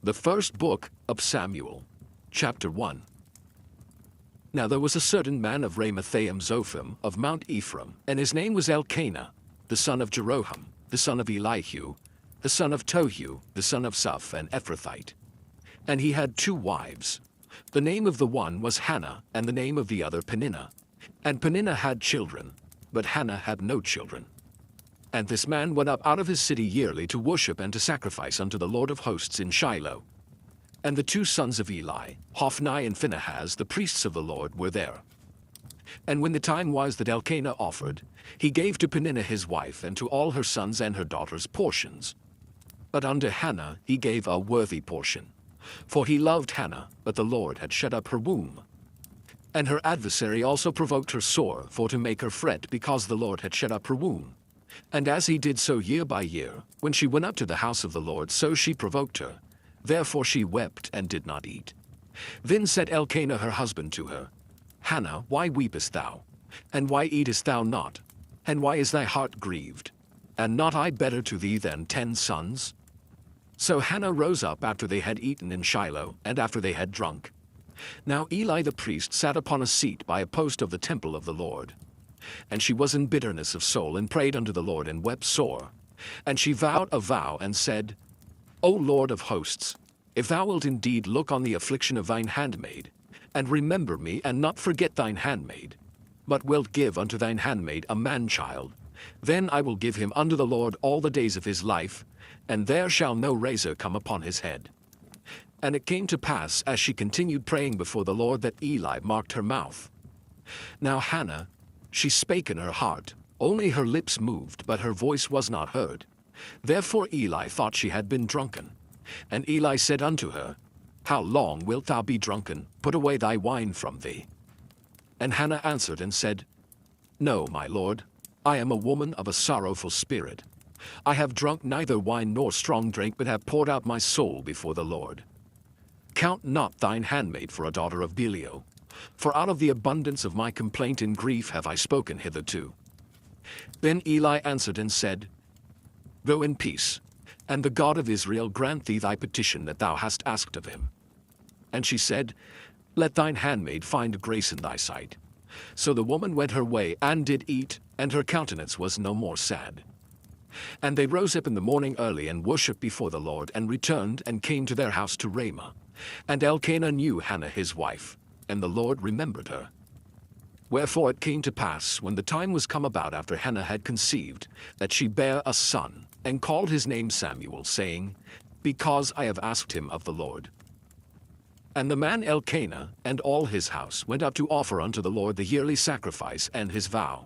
The first book of Samuel, chapter 1. Now there was a certain man of Ramathaim Zophim of Mount Ephraim, and his name was Elkanah, the son of Jeroham, the son of Elihu, the son of Tohu, the son of Suph, an Ephrathite. And he had 2 wives. The name of the one was Hannah, and the name of the other Peninnah. And Peninnah had children, but Hannah had no children. And this man went up out of his city yearly to worship and to sacrifice unto the Lord of hosts in Shiloh. And the 2 sons of Eli, Hophni and Phinehas, the priests of the Lord, were there. And when the time was that Elkanah offered, he gave to Peninnah his wife and to all her sons and her daughters portions. But unto Hannah he gave a worthy portion. For he loved Hannah, but the Lord had shut up her womb. And her adversary also provoked her sore, for to make her fret, because the Lord had shut up her womb. And as he did so year by year, when she went up to the house of the Lord, so she provoked her. Therefore she wept and did not eat. Then said Elkanah her husband to her, Hannah, why weepest thou? And why eatest thou not? And why is thy heart grieved? And not I better to thee than 10 sons? So Hannah rose up after they had eaten in Shiloh, and after they had drunk. Now Eli the priest sat upon a seat by a post of the temple of the Lord. And she was in bitterness of soul, and prayed unto the Lord, and wept sore. And she vowed a vow, and said, O Lord of hosts, if thou wilt indeed look on the affliction of thine handmaid, and remember me, and not forget thine handmaid, but wilt give unto thine handmaid a man-child, then I will give him unto the Lord all the days of his life, and there shall no razor come upon his head. And it came to pass, as she continued praying before the Lord, that Eli marked her mouth. Now Hannah, she spake in her heart, only her lips moved, but her voice was not heard. Therefore Eli thought she had been drunken. And Eli said unto her, How long wilt thou be drunken? Put away thy wine from thee. And Hannah answered and said, No, my lord, I am a woman of a sorrowful spirit. I have drunk neither wine nor strong drink, but have poured out my soul before the Lord. Count not thine handmaid for a daughter of Belial, for out of the abundance of my complaint and grief have I spoken hitherto. Then Eli answered and said, Go in peace, and the God of Israel grant thee thy petition that thou hast asked of him. And she said, Let thine handmaid find grace in thy sight. So the woman went her way, and did eat, and her countenance was no more sad. And they rose up in the morning early, and worshipped before the Lord, and returned, and came to their house to Ramah. And Elkanah knew Hannah his wife, and the Lord remembered her. Wherefore it came to pass, when the time was come about after Hannah had conceived, that she bare a son, and called his name Samuel, saying, Because I have asked him of the Lord. And the man Elkanah and all his house went up to offer unto the Lord the yearly sacrifice and his vow.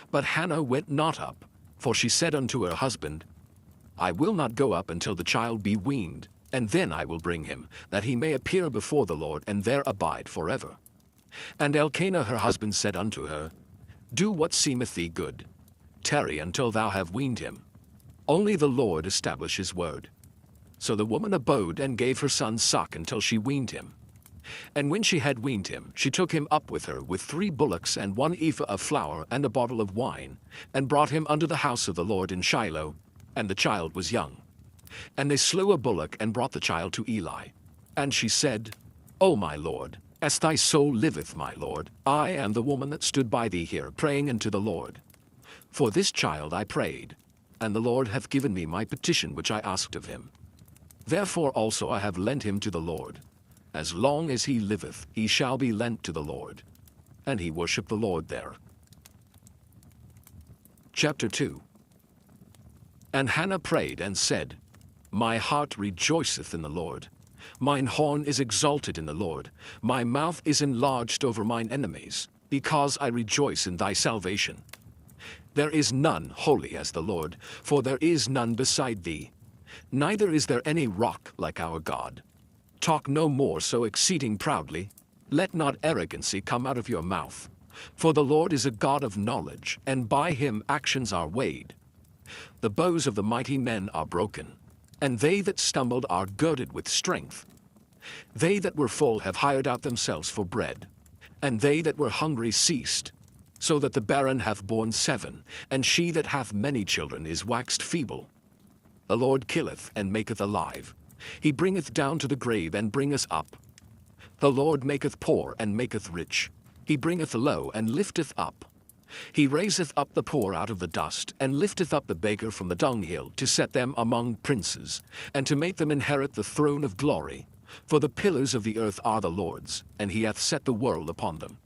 But Hannah went not up, for she said unto her husband, I will not go up until the child be weaned, and then I will bring him, that he may appear before the Lord, and there abide forever. And Elkanah her husband said unto her, Do what seemeth thee good. Tarry until thou have weaned him. Only the Lord establish his word. So the woman abode, and gave her son suck until she weaned him. And when she had weaned him, she took him up with her with 3 bullocks and 1 ephah of flour and a bottle of wine, and brought him unto the house of the Lord in Shiloh, and the child was young. And they slew a bullock, and brought the child to Eli. And she said, O my lord, as thy soul liveth, my lord, I am the woman that stood by thee here, praying unto the Lord. For this child I prayed, and the Lord hath given me my petition which I asked of him. Therefore also I have lent him to the Lord. As long as he liveth, he shall be lent to the Lord. And he worshipped the Lord there. Chapter 2. And Hannah prayed and said, My heart rejoiceth in the Lord. Mine horn is exalted in the Lord. My mouth is enlarged over mine enemies, because I rejoice in thy salvation. There is none holy as the Lord, for there is none beside thee. Neither is there any rock like our God. Talk no more so exceeding proudly. Let not arrogancy come out of your mouth. For the Lord is a God of knowledge, and by him actions are weighed. The bows of the mighty men are broken, and they that stumbled are girded with strength. They that were full have hired out themselves for bread, and they that were hungry ceased, so that the barren hath borne 7, and she that hath many children is waxed feeble. The Lord killeth and maketh alive. He bringeth down to the grave and bringeth up. The Lord maketh poor and maketh rich. He bringeth low and lifteth up. He raiseth up the poor out of the dust, and lifteth up the beggar from the dunghill, to set them among princes, and to make them inherit the throne of glory. For the pillars of the earth are the Lord's, and he hath set the world upon them.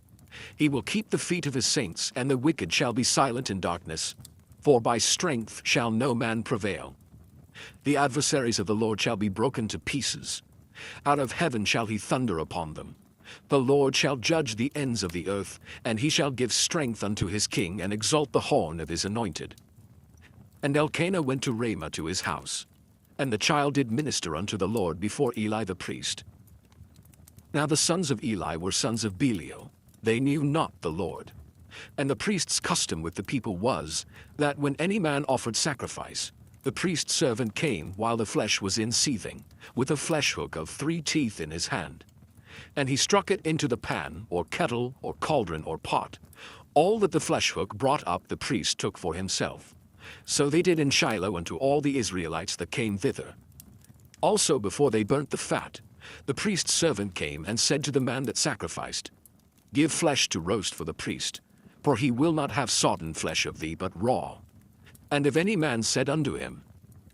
He will keep the feet of his saints, and the wicked shall be silent in darkness. For by strength shall no man prevail. The adversaries of the Lord shall be broken to pieces. Out of heaven shall he thunder upon them. The Lord shall judge the ends of the earth, and he shall give strength unto his king, and exalt the horn of his anointed. And Elkanah went to Ramah to his house. And the child did minister unto the Lord before Eli the priest. Now the sons of Eli were sons of Belial. They knew not the Lord. And the priest's custom with the people was, that when any man offered sacrifice, the priest's servant came while the flesh was in seething, with a flesh hook of 3 teeth in his hand. And he struck it into the pan, or kettle, or cauldron, or pot. All that the flesh hook brought up the priest took for himself. So they did in Shiloh unto all the Israelites that came thither. Also before they burnt the fat, the priest's servant came and said to the man that sacrificed, Give flesh to roast for the priest, for he will not have sodden flesh of thee, but raw. And if any man said unto him,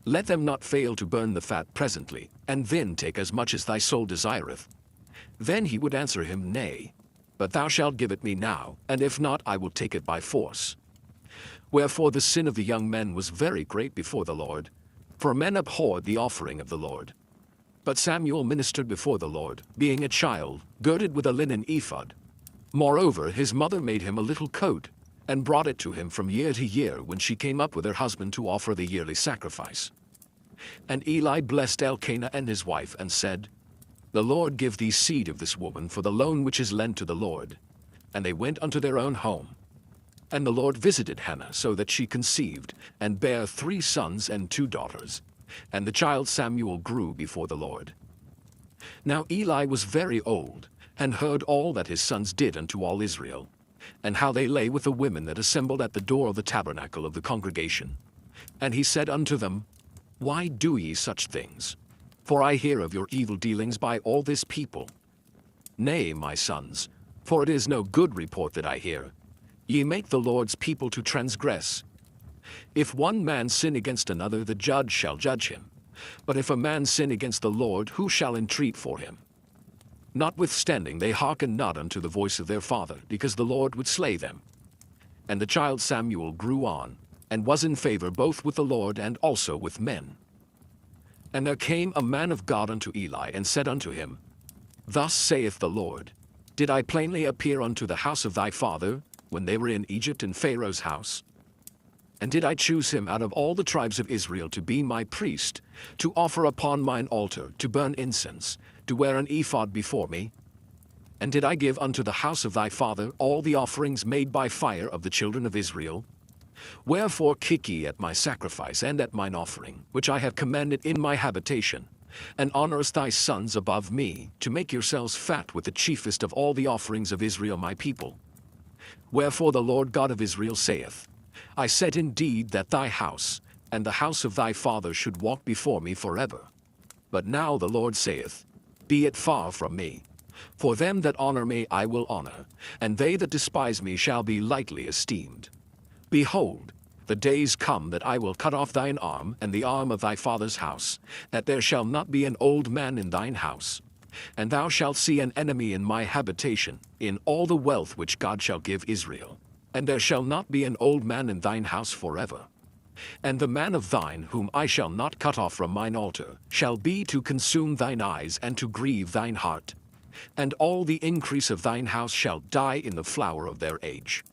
Let them not fail to burn the fat presently, and then take as much as thy soul desireth, then he would answer him, Nay, but thou shalt give it me now, and if not, I will take it by force. Wherefore the sin of the young men was very great before the Lord, for men abhorred the offering of the Lord. But Samuel ministered before the Lord, being a child, girded with a linen ephod. Moreover, his mother made him a little coat, and brought it to him from year to year when she came up with her husband to offer the yearly sacrifice. And Eli blessed Elkanah and his wife, and said, The Lord give thee seed of this woman for the loan which is lent to the Lord. And they went unto their own home. And the Lord visited Hannah, so that she conceived, and bare 3 sons and 2 daughters. And the child Samuel grew before the Lord. Now Eli was very old, and heard all that his sons did unto all Israel, and how they lay with the women that assembled at the door of the tabernacle of the congregation. And he said unto them, Why do ye such things? For I hear of your evil dealings by all this people. Nay, my sons, for it is no good report that I hear. Ye make the Lord's people to transgress. If one man sin against another, the judge shall judge him. But if a man sin against the Lord, who shall entreat for him? Notwithstanding they hearkened not unto the voice of their father, because the Lord would slay them. And the child Samuel grew on, and was in favor both with the Lord and also with men. And there came a man of God unto Eli, and said unto him, Thus saith the Lord, Did I plainly appear unto the house of thy father, when they were in Egypt in Pharaoh's house? And did I choose him out of all the tribes of Israel to be my priest, to offer upon mine altar, to burn incense, to wear an ephod before me? And did I give unto the house of thy father all the offerings made by fire of the children of Israel? Wherefore kick ye at my sacrifice and at mine offering, which I have commanded in my habitation, and honorest thy sons above me, to make yourselves fat with the chiefest of all the offerings of Israel my people? Wherefore the Lord God of Israel saith, I said indeed that thy house, and the house of thy father should walk before me forever. But now the Lord saith, Be it far from me. For them that honor me I will honor, and they that despise me shall be lightly esteemed. Behold, the days come that I will cut off thine arm and the arm of thy father's house, that there shall not be an old man in thine house. And thou shalt see an enemy in my habitation, in all the wealth which God shall give Israel. And there shall not be an old man in thine house forever. And the man of thine, whom I shall not cut off from mine altar, shall be to consume thine eyes and to grieve thine heart. And all the increase of thine house shall die in the flower of their age.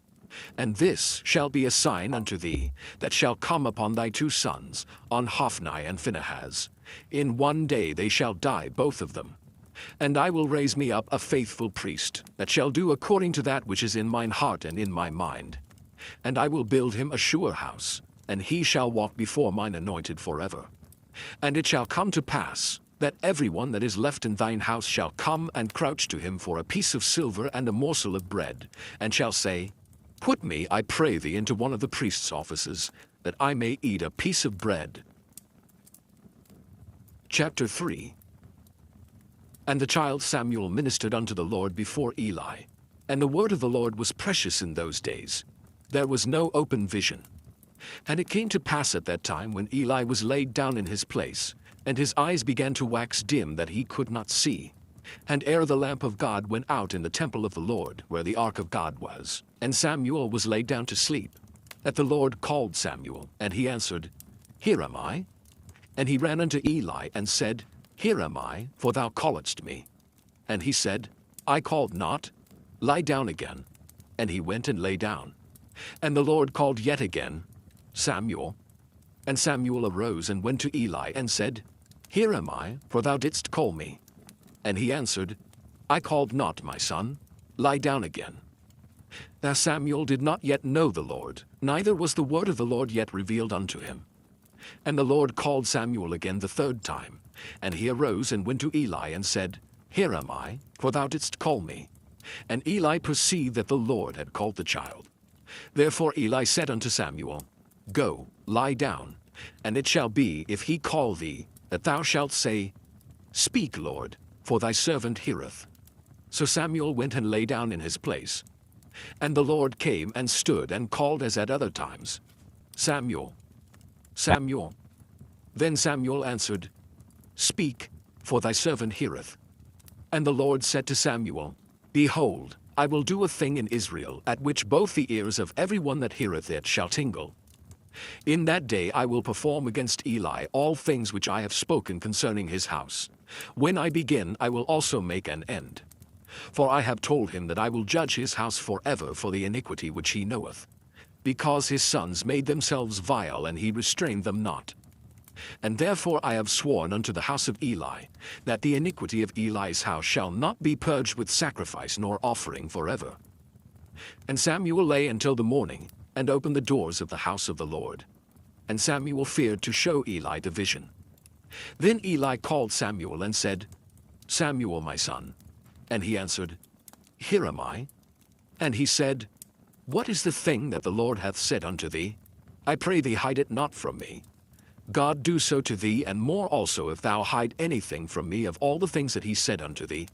And this shall be a sign unto thee, that shall come upon thy 2 sons, on Hophni and Phinehas. In one day they shall die both of them. And I will raise me up a faithful priest, that shall do according to that which is in mine heart and in my mind. And I will build him a sure house, and he shall walk before mine anointed forever. And it shall come to pass, that every one that is left in thine house shall come and crouch to him for a piece of silver and a morsel of bread, and shall say, Put me, I pray thee, into one of the priest's offices, that I may eat a piece of bread. Chapter 3. And the child Samuel ministered unto the Lord before Eli. And the word of the Lord was precious in those days. There was no open vision. And it came to pass at that time, when Eli was laid down in his place, and his eyes began to wax dim that he could not see. And ere the lamp of God went out in the temple of the Lord, where the ark of God was, and Samuel was laid down to sleep, that the Lord called Samuel, and he answered, Here am I. And he ran unto Eli, and said, Here am I, for thou calledst me. And he said, I called not. Lie down again. And he went and lay down. And the Lord called yet again, Samuel. And Samuel arose and went to Eli, and said, Here am I, for thou didst call me. And he answered, I called not, my son. Lie down again. Now Samuel did not yet know the Lord, neither was the word of the Lord yet revealed unto him. And the Lord called Samuel again the third time. And he arose and went to Eli, and said, Here am I, for thou didst call me. And Eli perceived that the Lord had called the child. Therefore Eli said unto Samuel, Go, lie down, and it shall be, if he call thee, that thou shalt say, Speak, Lord, for thy servant heareth. So Samuel went and lay down in his place. And the Lord came and stood and called as at other times, Samuel, Samuel. Then Samuel answered, Speak, for thy servant heareth. And the Lord said to Samuel, Behold, I will do a thing in Israel, at which both the ears of every one that heareth it shall tingle. In that day I will perform against Eli all things which I have spoken concerning his house. When I begin, I will also make an end. For I have told him that I will judge his house forever for the iniquity which he knoweth, because his sons made themselves vile, and he restrained them not. And therefore I have sworn unto the house of Eli, that the iniquity of Eli's house shall not be purged with sacrifice nor offering forever. And Samuel lay until the morning, and opened the doors of the house of the Lord. And Samuel feared to show Eli the vision. Then Eli called Samuel, and said, Samuel, my son. And he answered, Here am I. And he said, What is the thing that the Lord hath said unto thee? I pray thee, hide it not from me. God do so to thee, and more also, if thou hide anything from me of all the things that he said unto thee.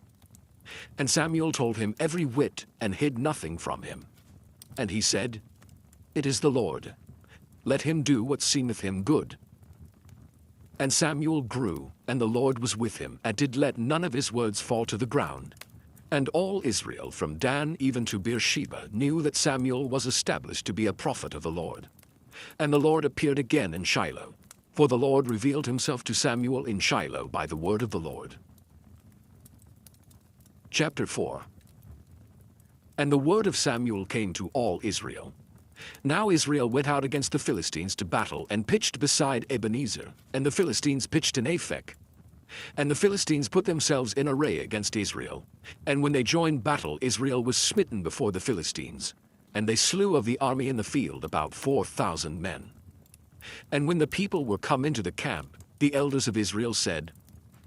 And Samuel told him every whit, and hid nothing from him. And he said, It is the Lord. Let him do what seemeth him good. And Samuel grew, and the Lord was with him, and did let none of his words fall to the ground. And all Israel, from Dan even to Beersheba, knew that Samuel was established to be a prophet of the Lord. And the Lord appeared again in Shiloh, for the Lord revealed himself to Samuel in Shiloh by the word of the Lord. Chapter 4. And the word of Samuel came to all Israel. Now Israel went out against the Philistines to battle, and pitched beside Ebenezer, and the Philistines pitched in Aphek. And the Philistines put themselves in array against Israel. And when they joined battle, Israel was smitten before the Philistines. And they slew of the army in the field about 4,000 men. And when the people were come into the camp, the elders of Israel said,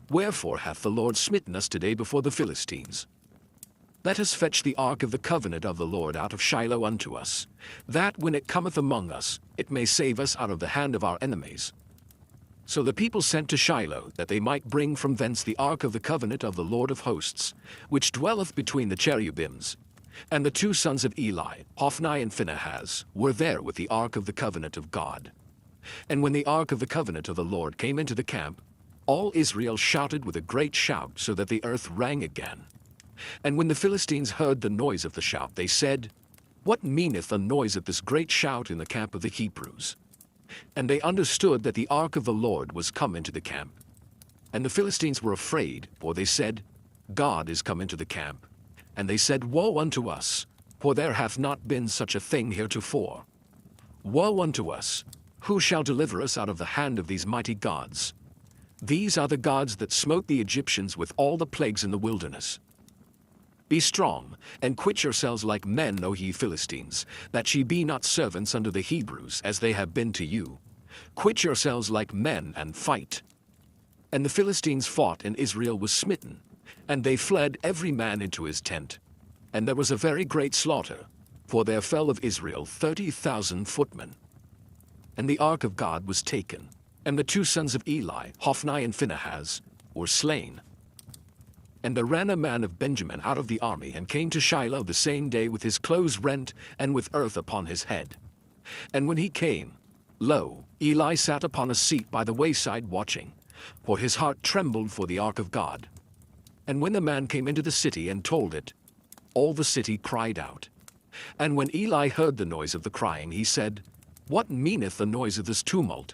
Wherefore hath the Lord smitten us today before the Philistines? Let us fetch the ark of the covenant of the Lord out of Shiloh unto us, that when it cometh among us, it may save us out of the hand of our enemies. So the people sent to Shiloh, that they might bring from thence the ark of the covenant of the Lord of hosts, which dwelleth between the cherubims. And the two sons of Eli, Hophni and Phinehas, were there with the ark of the covenant of God. And when the ark of the covenant of the Lord came into the camp, all Israel shouted with a great shout, so that the earth rang again. And when the Philistines heard the noise of the shout, they said, What meaneth the noise of this great shout in the camp of the Hebrews? And they understood that the ark of the Lord was come into the camp. And the Philistines were afraid, for they said, God is come into the camp. And they said, Woe unto us, for there hath not been such a thing heretofore. Woe unto us! Who shall deliver us out of the hand of these mighty gods? These are the gods that smote the Egyptians with all the plagues in the wilderness. Be strong, and quit yourselves like men, O ye Philistines, that ye be not servants unto the Hebrews, as they have been to you. Quit yourselves like men, and fight. And the Philistines fought, and Israel was smitten. And they fled every man into his tent. And there was a very great slaughter, for there fell of Israel 30,000 footmen. And the ark of God was taken, And the two sons of Eli, Hophni and Phinehas, were slain. And there ran a man of Benjamin out of the army and came to Shiloh the same day with his clothes rent and with earth upon his head. And when he came, lo, Eli sat upon a seat by the wayside watching, for his heart trembled for the ark of God. And when the man came into the city and told it, all the city cried out. And when Eli heard the noise of the crying, he said, What meaneth the noise of this tumult?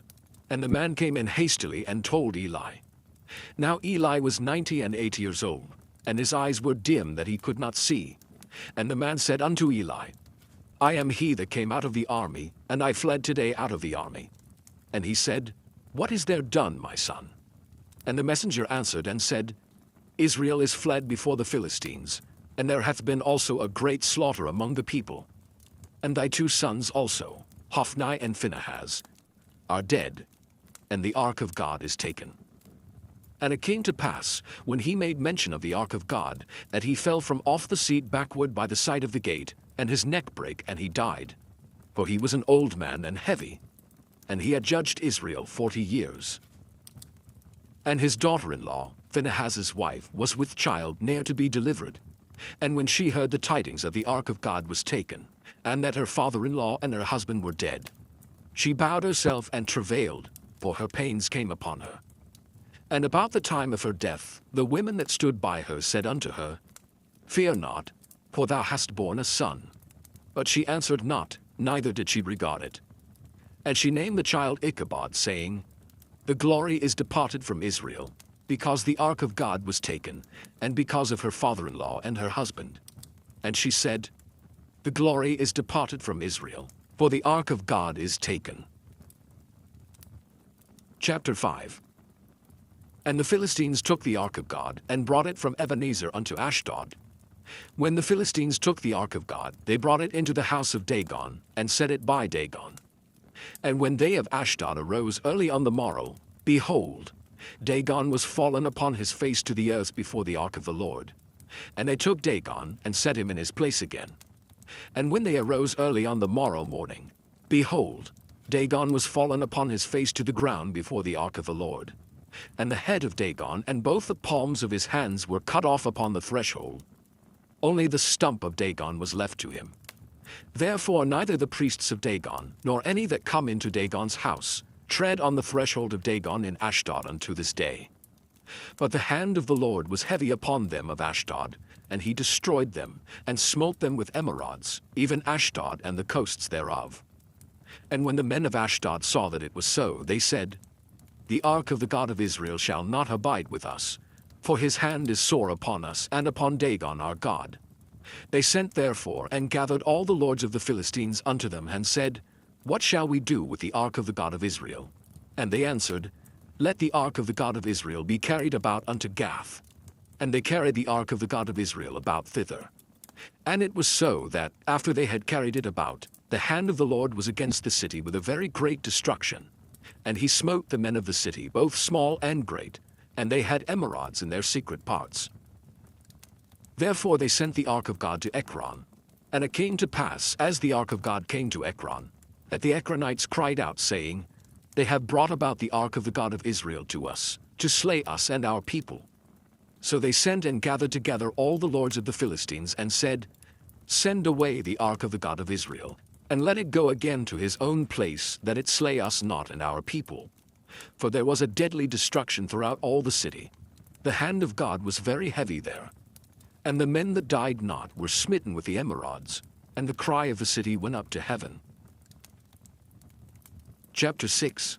And the man came in hastily and told Eli. Now Eli was 98 years old, and his eyes were dim that he could not see. And the man said unto Eli, I am he that came out of the army, and I fled today out of the army. And he said, What is there done, my son? And the messenger answered and said, Israel is fled before the Philistines, and there hath been also a great slaughter among the people. And thy two sons also, Hophni and Phinehas, are dead, and the ark of God is taken. And it came to pass, when he made mention of the ark of God, that he fell from off the seat backward by the side of the gate, and his neck brake, and he died. For he was an old man and heavy, and he had judged Israel 40 years. And his daughter-in-law, Phinehas's wife, was with child near to be delivered. And when she heard the tidings of the ark of God was taken, and that her father-in-law and her husband were dead, she bowed herself and travailed, for her pains came upon her. And about the time of her death, the women that stood by her said unto her, Fear not, for thou hast borne a son. But she answered not, neither did she regard it. And she named the child Ichabod, saying, The glory is departed from Israel, because the ark of God was taken, and because of her father-in-law and her husband. And she said, The glory is departed from Israel, for the ark of God is taken. Chapter 5. And the Philistines took the ark of God, and brought it from Ebenezer unto Ashdod. When the Philistines took the ark of God, they brought it into the house of Dagon, and set it by Dagon. And when they of Ashdod arose early on the morrow, behold, Dagon was fallen upon his face to the earth before the ark of the Lord. And they took Dagon, and set him in his place again. And when they arose early on the morrow morning, behold, Dagon was fallen upon his face to the ground before the ark of the Lord. And the head of Dagon and both the palms of his hands were cut off upon the threshold. Only the stump of Dagon was left to him. Therefore neither the priests of Dagon, nor any that come into Dagon's house, tread on the threshold of Dagon in Ashdod unto this day. But the hand of the Lord was heavy upon them of Ashdod, and he destroyed them, and smote them with emerods, even Ashdod and the coasts thereof. And when the men of Ashdod saw that it was so, they said, The ark of the God of Israel shall not abide with us, for his hand is sore upon us and upon Dagon our God. They sent therefore and gathered all the lords of the Philistines unto them, and said, What shall we do with the ark of the God of Israel? And they answered, Let the ark of the God of Israel be carried about unto Gath. And they carried the ark of the God of Israel about thither. And it was so that, after they had carried it about, the hand of the Lord was against the city with a very great destruction. And he smote the men of the city, both small and great, and they had emerods in their secret parts. Therefore they sent the ark of God to Ekron. And it came to pass, as the ark of God came to Ekron, that the Ekronites cried out, saying, They have brought about the ark of the God of Israel to us, to slay us and our people. So they sent and gathered together all the lords of the Philistines, and said, Send away the ark of the God of Israel, and let it go again to his own place, that it slay us not and our people. For there was a deadly destruction throughout all the city. The hand of God was very heavy there. And the men that died not were smitten with the emerods, and the cry of the city went up to heaven. Chapter 6.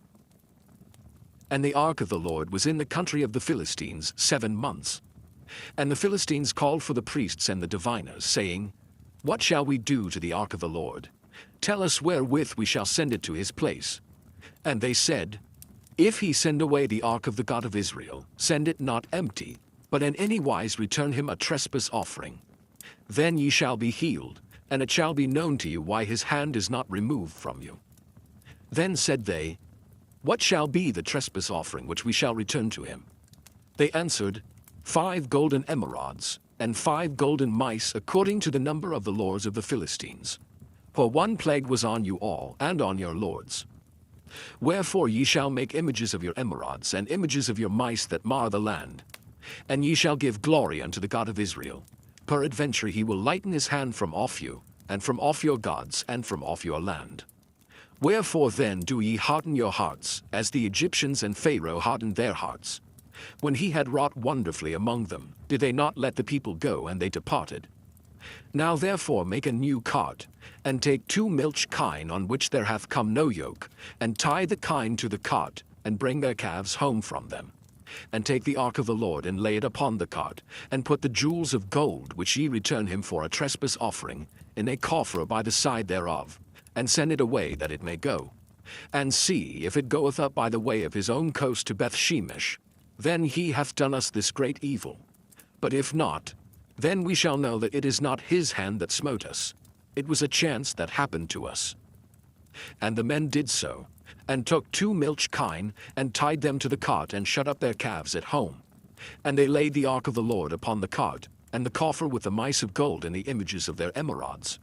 And the ark of the Lord was in the country of the Philistines 7 months. And the Philistines called for the priests and the diviners, saying, What shall we do to the ark of the Lord? Tell us wherewith we shall send it to his place. And they said, If he send away the ark of the God of Israel, send it not empty, but in any wise return him a trespass offering. Then ye shall be healed, and it shall be known to you why his hand is not removed from you. Then said they, What shall be the trespass offering which we shall return to him? They answered, 5 golden emerods, and 5 golden mice, according to the number of the lords of the Philistines. For one plague was on you all, and on your lords. Wherefore ye shall make images of your emerods, and images of your mice that mar the land. And ye shall give glory unto the God of Israel. Peradventure he will lighten his hand from off you, and from off your gods, and from off your land. Wherefore then do ye harden your hearts, as the Egyptians and Pharaoh hardened their hearts? When he had wrought wonderfully among them, did they not let the people go, and they departed? Now therefore make a new cart, and take 2 milch kine on which there hath come no yoke, and tie the kine to the cart, and bring their calves home from them. And take the ark of the Lord, and lay it upon the cart, and put the jewels of gold which ye return him for a trespass offering, in a coffer by the side thereof, and send it away that it may go. And see, if it goeth up by the way of his own coast to Bethshemesh, then he hath done us this great evil. But if not, then we shall know that it is not his hand that smote us. It was a chance that happened to us. And the men did so, and took 2 milch kine, and tied them to the cart, and shut up their calves at home. And they laid the ark of the Lord upon the cart, and the coffer with the mice of gold and the images of their emerods.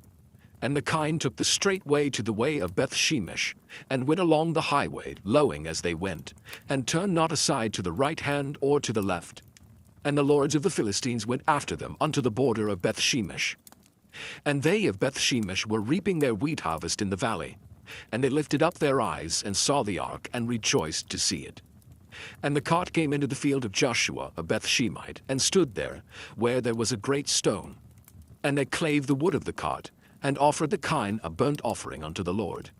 And the kine took the straight way to the way of Bethshemesh, and went along the highway, lowing as they went, and turned not aside to the right hand or to the left. And the lords of the Philistines went after them unto the border of Bethshemesh. And they of Bethshemesh were reaping their wheat harvest in the valley. And they lifted up their eyes, and saw the ark, and rejoiced to see it. And the cart came into the field of Joshua a Bethshemite, and stood there, where there was a great stone. And they clave the wood of the cart, and offered the kine a burnt offering unto the Lord.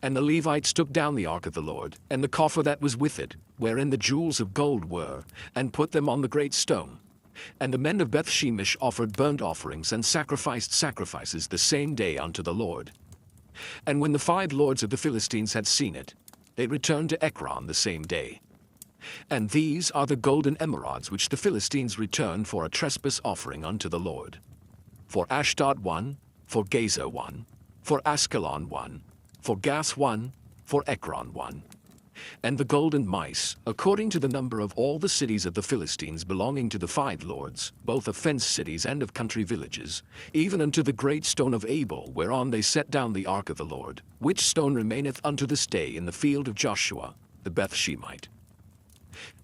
And the Levites took down the ark of the Lord, and the coffer that was with it, wherein the jewels of gold were, and put them on the great stone. And the men of Bethshemesh offered burnt offerings, and sacrificed sacrifices the same day unto the Lord. And when the 5 lords of the Philistines had seen it, they returned to Ekron the same day. And these are the golden emerods which the Philistines returned for a trespass offering unto the Lord. For Ashdod 1, for Gaza 1, for Askelon 1, for Gath 1, for Ekron 1. And the golden mice, according to the number of all the cities of the Philistines belonging to the 5 lords, both of fenced cities and of country villages, even unto the great stone of Abel, whereon they set down the ark of the Lord, which stone remaineth unto this day in the field of Joshua, the Bethshemite.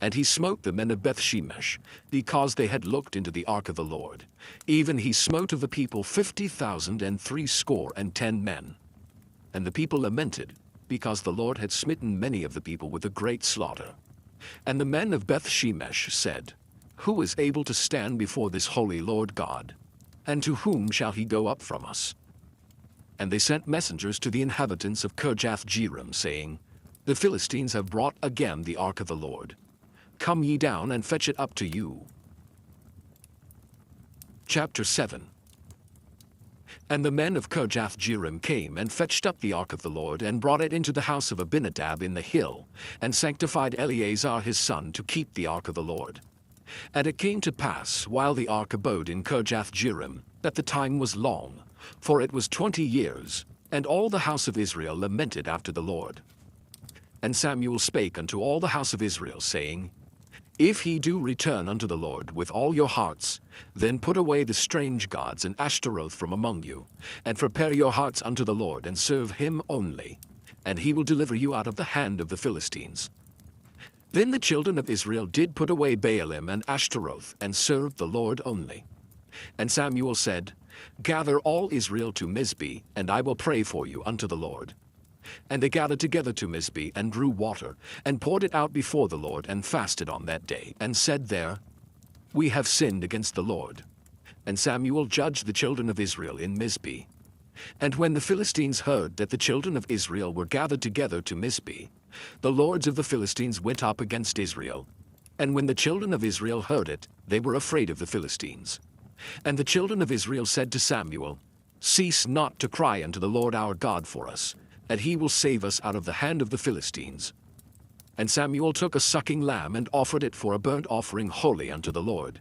And he smote the men of Bethshemesh, because they had looked into the ark of the Lord. Even he smote of the people 50,060 men. And the people lamented, because the Lord had smitten many of the people with a great slaughter. And the men of Bethshemesh said, Who is able to stand before this holy Lord God? And to whom shall he go up from us? And they sent messengers to the inhabitants of Kirjath-jearim, saying, The Philistines have brought again the ark of the Lord. Come ye down and fetch it up to you. Chapter 7. And the men of Kirjath-jearim came and fetched up the ark of the Lord, and brought it into the house of Abinadab in the hill, and sanctified Eleazar his son to keep the ark of the Lord. And it came to pass, while the ark abode in Kirjath-jearim, that the time was long, for it was 20 years, and all the house of Israel lamented after the Lord. And Samuel spake unto all the house of Israel, saying, If ye do return unto the Lord with all your hearts, then put away the strange gods and Ashtaroth from among you, and prepare your hearts unto the Lord, and serve him only, and he will deliver you out of the hand of the Philistines. Then the children of Israel did put away Baalim and Ashtaroth, and served the Lord only. And Samuel said, Gather all Israel to Mizpeh, and I will pray for you unto the Lord. And they gathered together to Mizpeh, and drew water, and poured it out before the Lord, and fasted on that day, and said there, We have sinned against the Lord. And Samuel judged the children of Israel in Mizpeh. And when the Philistines heard that the children of Israel were gathered together to Mizpeh, the lords of the Philistines went up against Israel. And when the children of Israel heard it, they were afraid of the Philistines. And the children of Israel said to Samuel, Cease not to cry unto the Lord our God for us, and he will save us out of the hand of the Philistines. And Samuel took a sucking lamb, and offered it for a burnt offering holy unto the Lord.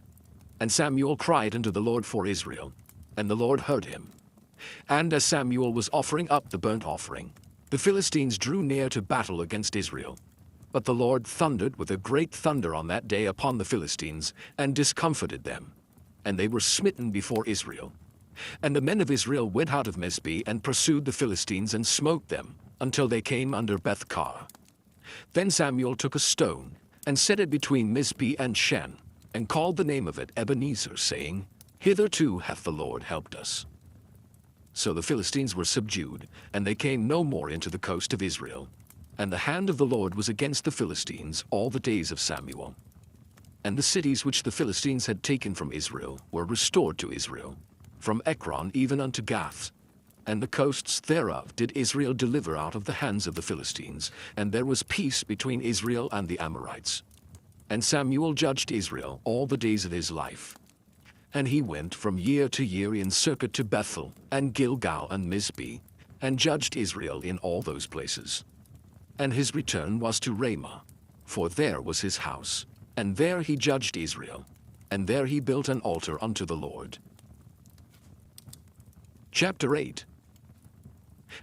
And Samuel cried unto the Lord for Israel, and the Lord heard him. And as Samuel was offering up the burnt offering, the Philistines drew near to battle against Israel. But the Lord thundered with a great thunder on that day upon the Philistines, and discomfited them. And they were smitten before Israel. And the men of Israel went out of Mizpeh, and pursued the Philistines, and smote them, until they came under Beth-kar. Then Samuel took a stone, and set it between Mizpeh and Shen, and called the name of it Ebenezer, saying, Hitherto hath the Lord helped us. So the Philistines were subdued, and they came no more into the coast of Israel. And the hand of the Lord was against the Philistines all the days of Samuel. And the cities which the Philistines had taken from Israel were restored to Israel, from Ekron even unto Gath. And the coasts thereof did Israel deliver out of the hands of the Philistines, and there was peace between Israel and the Amorites. And Samuel judged Israel all the days of his life. And he went from year to year in circuit to Bethel, and Gilgal, and Mizpeh, and judged Israel in all those places. And his return was to Ramah, for there was his house, and there he judged Israel, and there he built an altar unto the Lord. Chapter 8.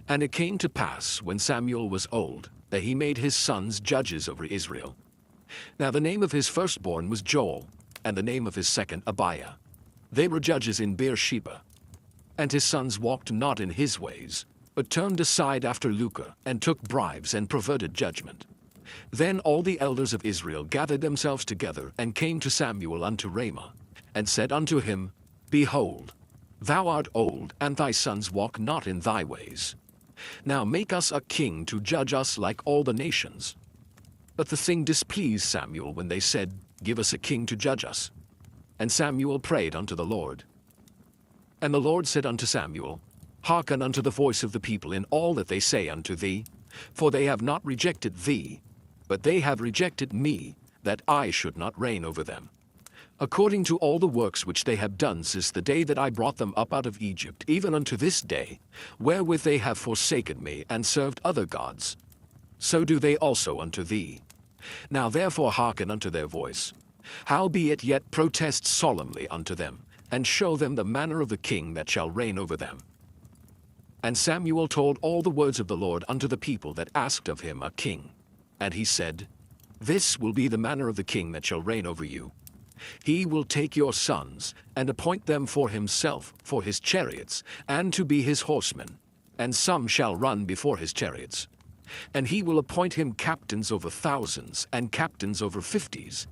And it came to pass, when Samuel was old, that he made his sons judges over Israel. Now the name of his firstborn was Joel, and the name of his second Abiah. They were judges in Beersheba. And his sons walked not in his ways, but turned aside after lucre, and took bribes, and perverted judgment. Then all the elders of Israel gathered themselves together, and came to Samuel unto Ramah, and said unto him, Behold, thou art old, and thy sons walk not in thy ways. Now make us a king to judge us like all the nations. But the thing displeased Samuel when they said, Give us a king to judge us. And Samuel prayed unto the Lord. And the Lord said unto Samuel, Hearken unto the voice of the people in all that they say unto thee, for they have not rejected thee, but they have rejected me, that I should not reign over them, according to all the works which they have done since the day that I brought them up out of Egypt, even unto this day, wherewith they have forsaken me, and served other gods. So do they also unto thee. Now therefore hearken unto their voice. Howbeit yet protest solemnly unto them, and show them the manner of the king that shall reign over them. And Samuel told all the words of the Lord unto the people that asked of him a king. And he said, This will be the manner of the king that shall reign over you. He will take your sons, and appoint them for himself, for his chariots, and to be his horsemen, and some shall run before his chariots. And he will appoint him captains over thousands, and captains over 50s,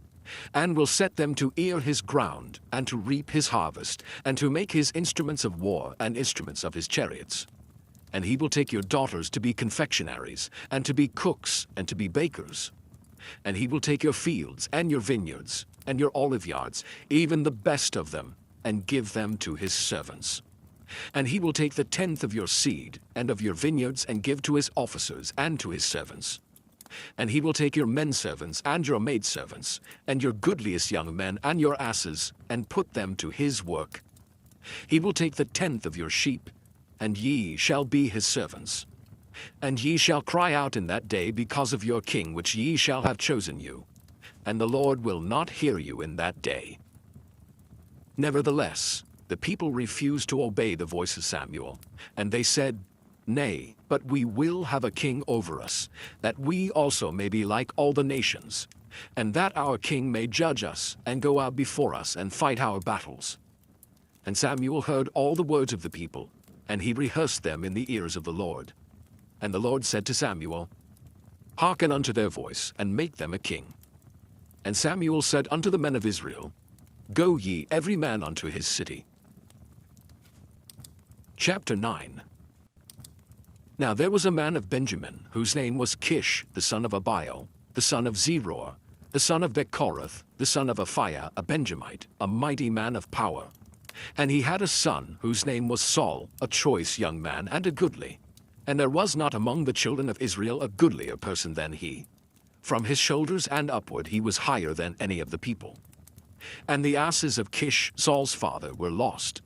and will set them to ear his ground, and to reap his harvest, and to make his instruments of war, and instruments of his chariots. And he will take your daughters to be confectionaries, and to be cooks, and to be bakers. And he will take your fields, and your vineyards, and your olive yards, even the best of them, and give them to his servants. And he will take the tenth of your seed, and of your vineyards, and give to his officers, and to his servants. And he will take your menservants, and your maidservants, and your goodliest young men, and your asses, and put them to his work. He will take the tenth of your sheep, and ye shall be his servants. And ye shall cry out in that day because of your king which ye shall have chosen you. And the Lord will not hear you in that day. Nevertheless, the people refused to obey the voice of Samuel, and they said, Nay, but we will have a king over us, that we also may be like all the nations, and that our king may judge us, and go out before us, and fight our battles. And Samuel heard all the words of the people, and he rehearsed them in the ears of the Lord. And the Lord said to Samuel, Hearken unto their voice, and make them a king. And Samuel said unto the men of Israel, Go ye every man unto his city. Chapter 9. Now there was a man of Benjamin, whose name was Kish, the son of Abiel, the son of Zeror, the son of Bechorath, the son of Aphiah, a Benjamite, a mighty man of power. And he had a son, whose name was Saul, a choice young man, and a goodly. And there was not among the children of Israel a goodlier person than he. From his shoulders and upward he was higher than any of the people. And the asses of Kish, Saul's father, were lost.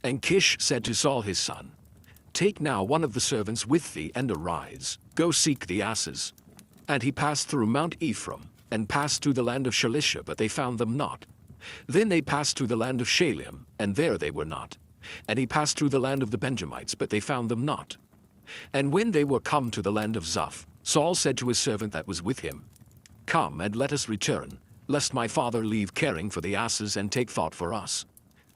And Kish said to Saul his son, Take now one of the servants with thee, and arise, go seek the asses. And he passed through Mount Ephraim, and passed through the land of Shalisha, but they found them not. Then they passed through the land of Shalim, and there they were not. And he passed through the land of the Benjamites, but they found them not. And when they were come to the land of Zuph, Saul said to his servant that was with him, Come, and let us return, lest my father leave caring for the asses, and take thought for us.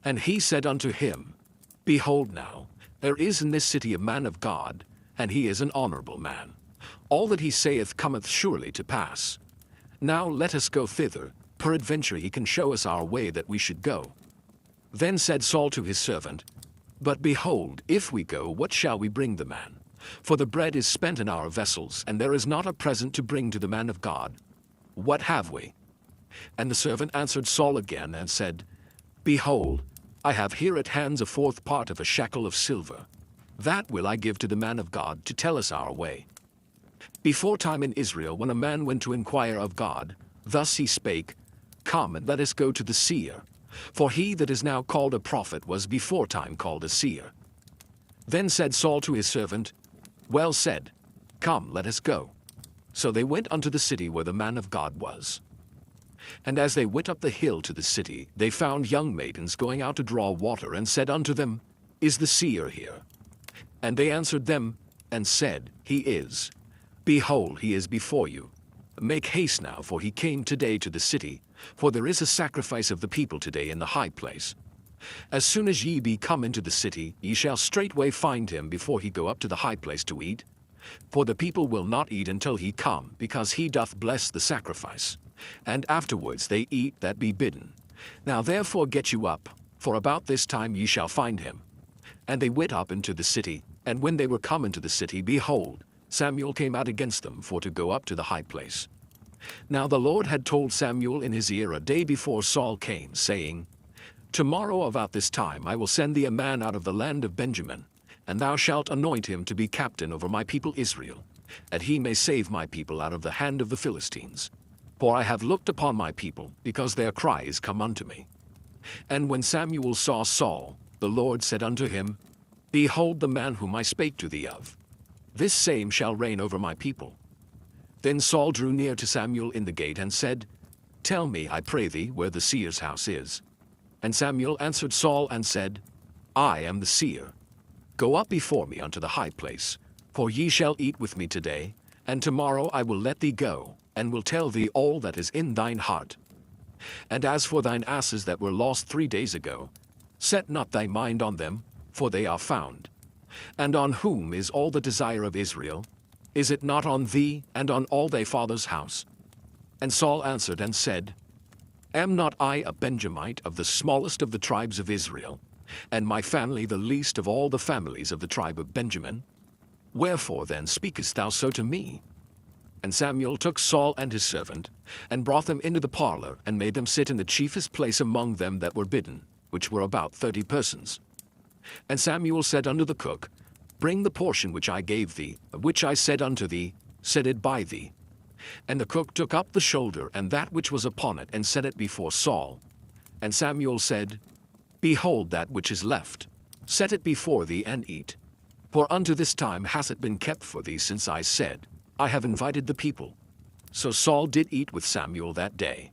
And he said unto him, Behold now, there is in this city a man of God, and he is an honorable man. All that he saith cometh surely to pass. Now let us go thither, peradventure he can show us our way that we should go. Then said Saul to his servant, But behold, if we go, what shall we bring the man? For the bread is spent in our vessels, and there is not a present to bring to the man of God. What have we? And the servant answered Saul again and said, Behold, I have here at hands a fourth part of a shekel of silver. That will I give to the man of God to tell us our way. Before time in Israel, when a man went to inquire of God, thus he spake, Come and let us go to the seer. For he that is now called a prophet was before time called a seer. Then said Saul to his servant, Well said, come, let us go. So they went unto the city where the man of God was. And as they went up the hill to the city, they found young maidens going out to draw water, and said unto them, Is the seer here? And they answered them, and said, He is. Behold, he is before you. Make haste now, for he came today to the city, for there is a sacrifice of the people today in the high place. As soon as ye be come into the city, ye shall straightway find him before he go up to the high place to eat. For the people will not eat until he come, because he doth bless the sacrifice. And afterwards they eat that be bidden. Now therefore get you up, for about this time ye shall find him. And they went up into the city, and when they were come into the city, behold, Samuel came out against them for to go up to the high place. Now the Lord had told Samuel in his ear a day before Saul came, saying, Tomorrow about this time I will send thee a man out of the land of Benjamin, and thou shalt anoint him to be captain over my people Israel, that he may save my people out of the hand of the Philistines. For I have looked upon my people, because their cry is come unto me. And when Samuel saw Saul, the Lord said unto him, Behold the man whom I spake to thee of. This same shall reign over my people. Then Saul drew near to Samuel in the gate and said, Tell me, I pray thee, where the seer's house is. And Samuel answered Saul and said, I am the seer. Go up before me unto the high place, for ye shall eat with me today, and tomorrow I will let thee go, and will tell thee all that is in thine heart. And as for thine asses that were lost 3 days ago, set not thy mind on them, for they are found. And on whom is all the desire of Israel? Is it not on thee, and on all thy father's house? And Saul answered and said, Am not I a Benjamite of the smallest of the tribes of Israel, and my family the least of all the families of the tribe of Benjamin? Wherefore then speakest thou so to me? And Samuel took Saul and his servant, and brought them into the parlor, and made them sit in the chiefest place among them that were bidden, which were about 30 persons. And Samuel said unto the cook, Bring the portion which I gave thee, of which I said unto thee, Set it by thee. And the cook took up the shoulder and that which was upon it, and set it before Saul. And Samuel said, Behold that which is left, set it before thee, and eat. For unto this time hath it been kept for thee, since I said, I have invited the people. So Saul did eat with Samuel that day.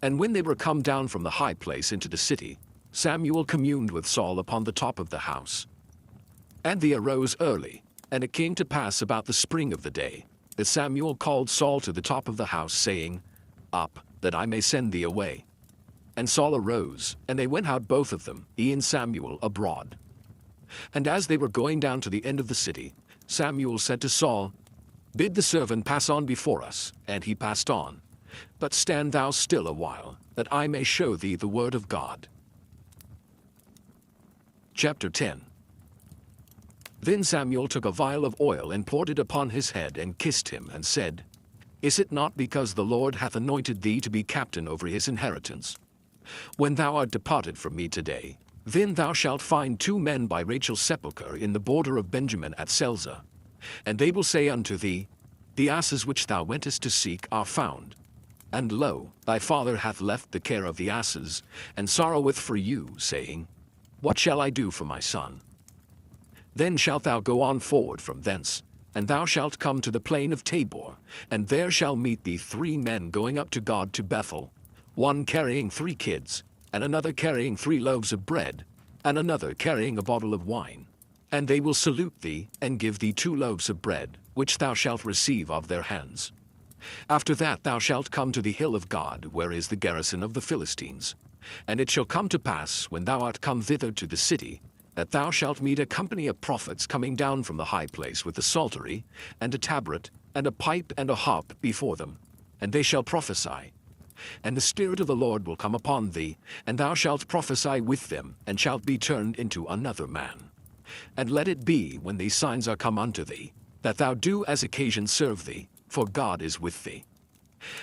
And when they were come down from the high place into the city, Samuel communed with Saul upon the top of the house. And they arose early, and it came to pass about the spring of the day, that Samuel called Saul to the top of the house, saying, Up, that I may send thee away. And Saul arose, and they went out both of them, he and Samuel, abroad. And as they were going down to the end of the city, Samuel said to Saul, Bid the servant pass on before us. And he passed on. But stand thou still a while, that I may show thee the word of God. Chapter 10. Then Samuel took a vial of oil, and poured it upon his head, and kissed him, and said, Is it not because the Lord hath anointed thee to be captain over his inheritance? When thou art departed from me today, then thou shalt find 2 men by Rachel's sepulchre in the border of Benjamin at Selzah. And they will say unto thee, The asses which thou wentest to seek are found. And lo, thy father hath left the care of the asses, and sorroweth for you, saying, What shall I do for my son? Then shalt thou go on forward from thence, and thou shalt come to the plain of Tabor, and there shall meet thee 3 men going up to God to Bethel, one carrying 3 kids, and another carrying 3 loaves of bread, and another carrying a bottle of wine. And they will salute thee, and give thee 2 loaves of bread, which thou shalt receive of their hands. After that thou shalt come to the hill of God, where is the garrison of the Philistines. And it shall come to pass, when thou art come thither to the city, that thou shalt meet a company of prophets coming down from the high place with a psaltery, and a tabret, and a pipe, and a harp before them, and they shall prophesy. And the Spirit of the Lord will come upon thee, and thou shalt prophesy with them, and shalt be turned into another man. And let it be, when these signs are come unto thee, that thou do as occasion serve thee, for God is with thee.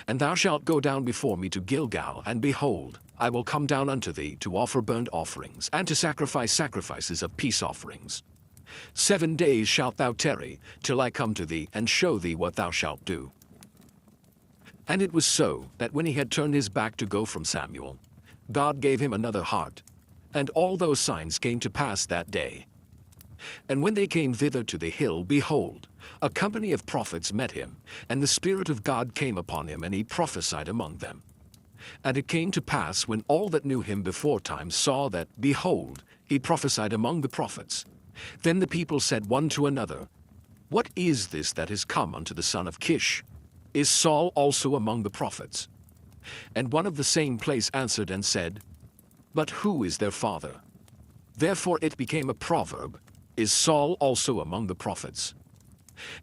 And thou shalt go down before me to Gilgal, and behold, I will come down unto thee to offer burnt offerings, and to sacrifice sacrifices of peace offerings. 7 days shalt thou tarry, till I come to thee, and show thee what thou shalt do. And it was so, that when he had turned his back to go from Samuel, God gave him another heart, and all those signs came to pass that day. And when they came thither to the hill, behold, a company of prophets met him, and the Spirit of God came upon him, and he prophesied among them. And it came to pass, when all that knew him beforetime saw that, behold, he prophesied among the prophets, then the people said one to another, What is this that is come unto the son of Kish? Is Saul also among the prophets? And one of the same place answered and said, But who is their father? Therefore it became a proverb, Is Saul also among the prophets?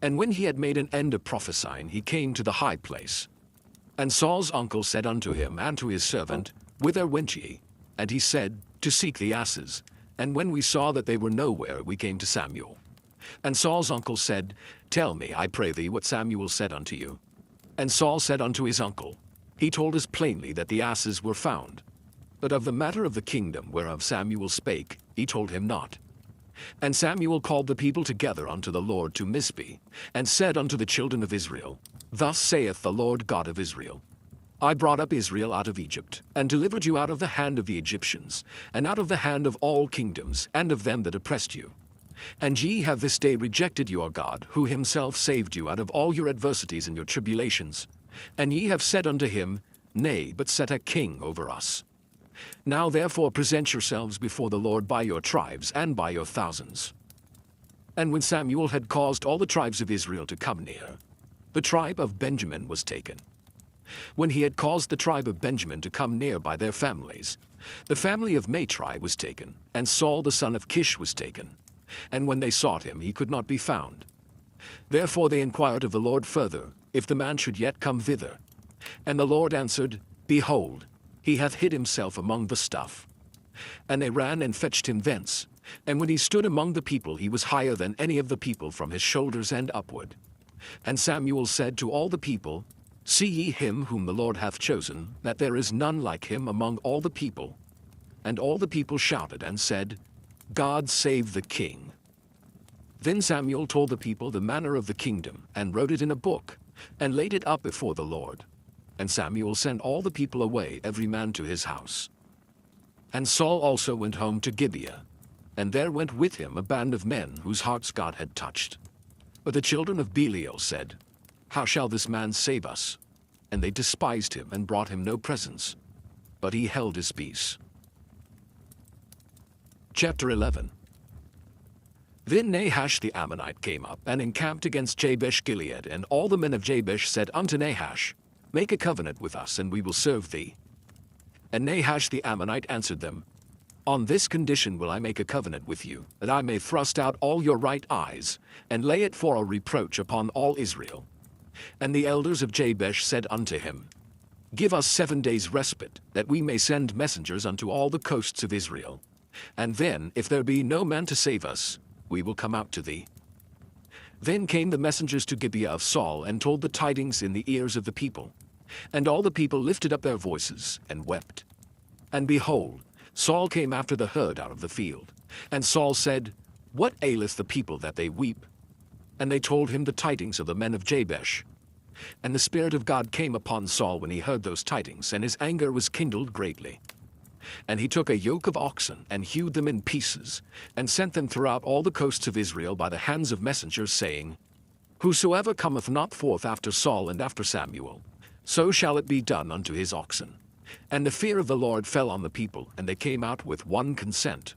And when he had made an end of prophesying, he came to the high place. And Saul's uncle said unto him and to his servant, Whither went ye? And he said, To seek the asses. And when we saw that they were nowhere, we came to Samuel. And Saul's uncle said, Tell me, I pray thee, what Samuel said unto you. And Saul said unto his uncle, He told us plainly that the asses were found. But of the matter of the kingdom whereof Samuel spake, he told him not. And Samuel called the people together unto the Lord to Mizpeh, and said unto the children of Israel, Thus saith the Lord God of Israel, I brought up Israel out of Egypt, and delivered you out of the hand of the Egyptians, and out of the hand of all kingdoms, and of them that oppressed you. And ye have this day rejected your God, who himself saved you out of all your adversities and your tribulations. And ye have said unto him, Nay, but set a king over us. Now therefore present yourselves before the Lord by your tribes and by your thousands. And when Samuel had caused all the tribes of Israel to come near, the tribe of Benjamin was taken. When he had caused the tribe of Benjamin to come near by their families, the family of Matri was taken, and Saul the son of Kish was taken. And when they sought him, he could not be found. Therefore they inquired of the Lord further, if the man should yet come thither. And the Lord answered, Behold, he hath hid himself among the stuff. And they ran and fetched him thence. And when he stood among the people, he was higher than any of the people from his shoulders and upward. And Samuel said to all the people, See ye him whom the Lord hath chosen, that there is none like him among all the people. And all the people shouted and said, God save the king. Then Samuel told the people the manner of the kingdom, and wrote it in a book, and laid it up before the Lord. And Samuel sent all the people away, every man to his house. And Saul also went home to Gibeah, and there went with him a band of men whose hearts God had touched. But the children of Belial said, How shall this man save us? And they despised him and brought him no presents. But he held his peace. Chapter 11. Then Nahash the Ammonite came up and encamped against Jabesh Gilead, and all the men of Jabesh said unto Nahash, Make a covenant with us, and we will serve thee. And Nahash the Ammonite answered them, On this condition will I make a covenant with you, that I may thrust out all your right eyes, and lay it for a reproach upon all Israel. And the elders of Jabesh said unto him, Give us 7 days' respite, that we may send messengers unto all the coasts of Israel. And then, if there be no man to save us, we will come out to thee. Then came the messengers to Gibeah of Saul, and told the tidings in the ears of the people. And all the people lifted up their voices, and wept. And behold, Saul came after the herd out of the field. And Saul said, What aileth the people that they weep? And they told him the tidings of the men of Jabesh. And the Spirit of God came upon Saul when he heard those tidings, and his anger was kindled greatly. And he took a yoke of oxen, and hewed them in pieces, and sent them throughout all the coasts of Israel by the hands of messengers, saying, Whosoever cometh not forth after Saul and after Samuel, so shall it be done unto his oxen. And the fear of the Lord fell on the people, and they came out with one consent.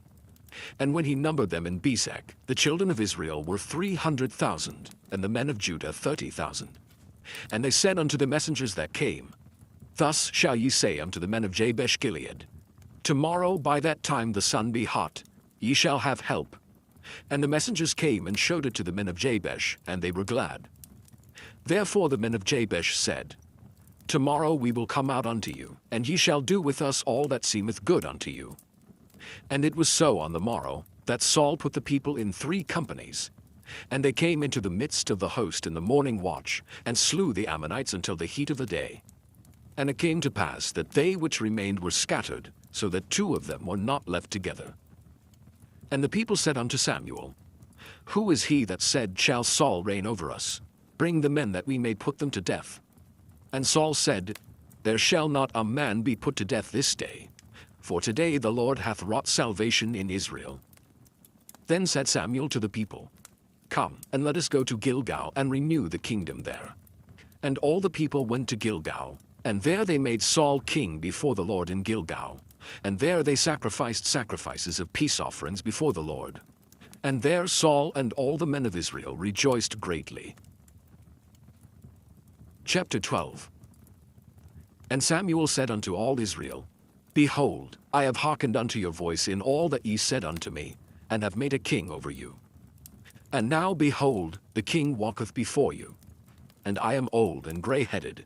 And when he numbered them in Bezek, the children of Israel were 300,000, and the men of Judah 30,000. And they said unto the messengers that came, Thus shall ye say unto the men of Jabesh Gilead, Tomorrow by that time the sun be hot, ye shall have help. And the messengers came and showed it to the men of Jabesh, and they were glad. Therefore the men of Jabesh said, Tomorrow we will come out unto you, and ye shall do with us all that seemeth good unto you. And it was so on the morrow, that Saul put the people in 3 companies. And they came into the midst of the host in the morning watch, and slew the Ammonites until the heat of the day. And it came to pass that they which remained were scattered, so that 2 of them were not left together. And the people said unto Samuel, Who is he that said, Shall Saul reign over us? Bring the men that we may put them to death. And Saul said, There shall not a man be put to death this day, for today the Lord hath wrought salvation in Israel. Then said Samuel to the people, Come, and let us go to Gilgal, and renew the kingdom there. And all the people went to Gilgal, and there they made Saul king before the Lord in Gilgal. And there they sacrificed sacrifices of peace offerings before the Lord. And there Saul and all the men of Israel rejoiced greatly. Chapter 12. And Samuel said unto all Israel, Behold, I have hearkened unto your voice in all that ye said unto me, and have made a king over you. And now, behold, the king walketh before you. And I am old and grey-headed.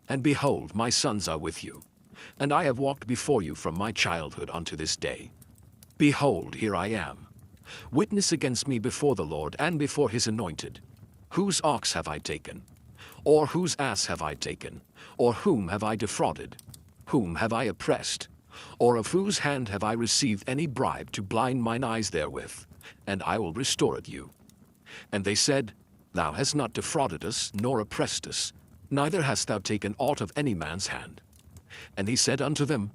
And behold, my sons are with you. And I have walked before you from my childhood unto this day. Behold, here I am. Witness against me before the Lord and before his anointed. Whose ox have I taken? Or whose ass have I taken? Or whom have I defrauded? Whom have I oppressed? Or of whose hand have I received any bribe to blind mine eyes therewith? And I will restore it you. And they said, Thou hast not defrauded us, nor oppressed us, neither hast thou taken aught of any man's hand. And he said unto them,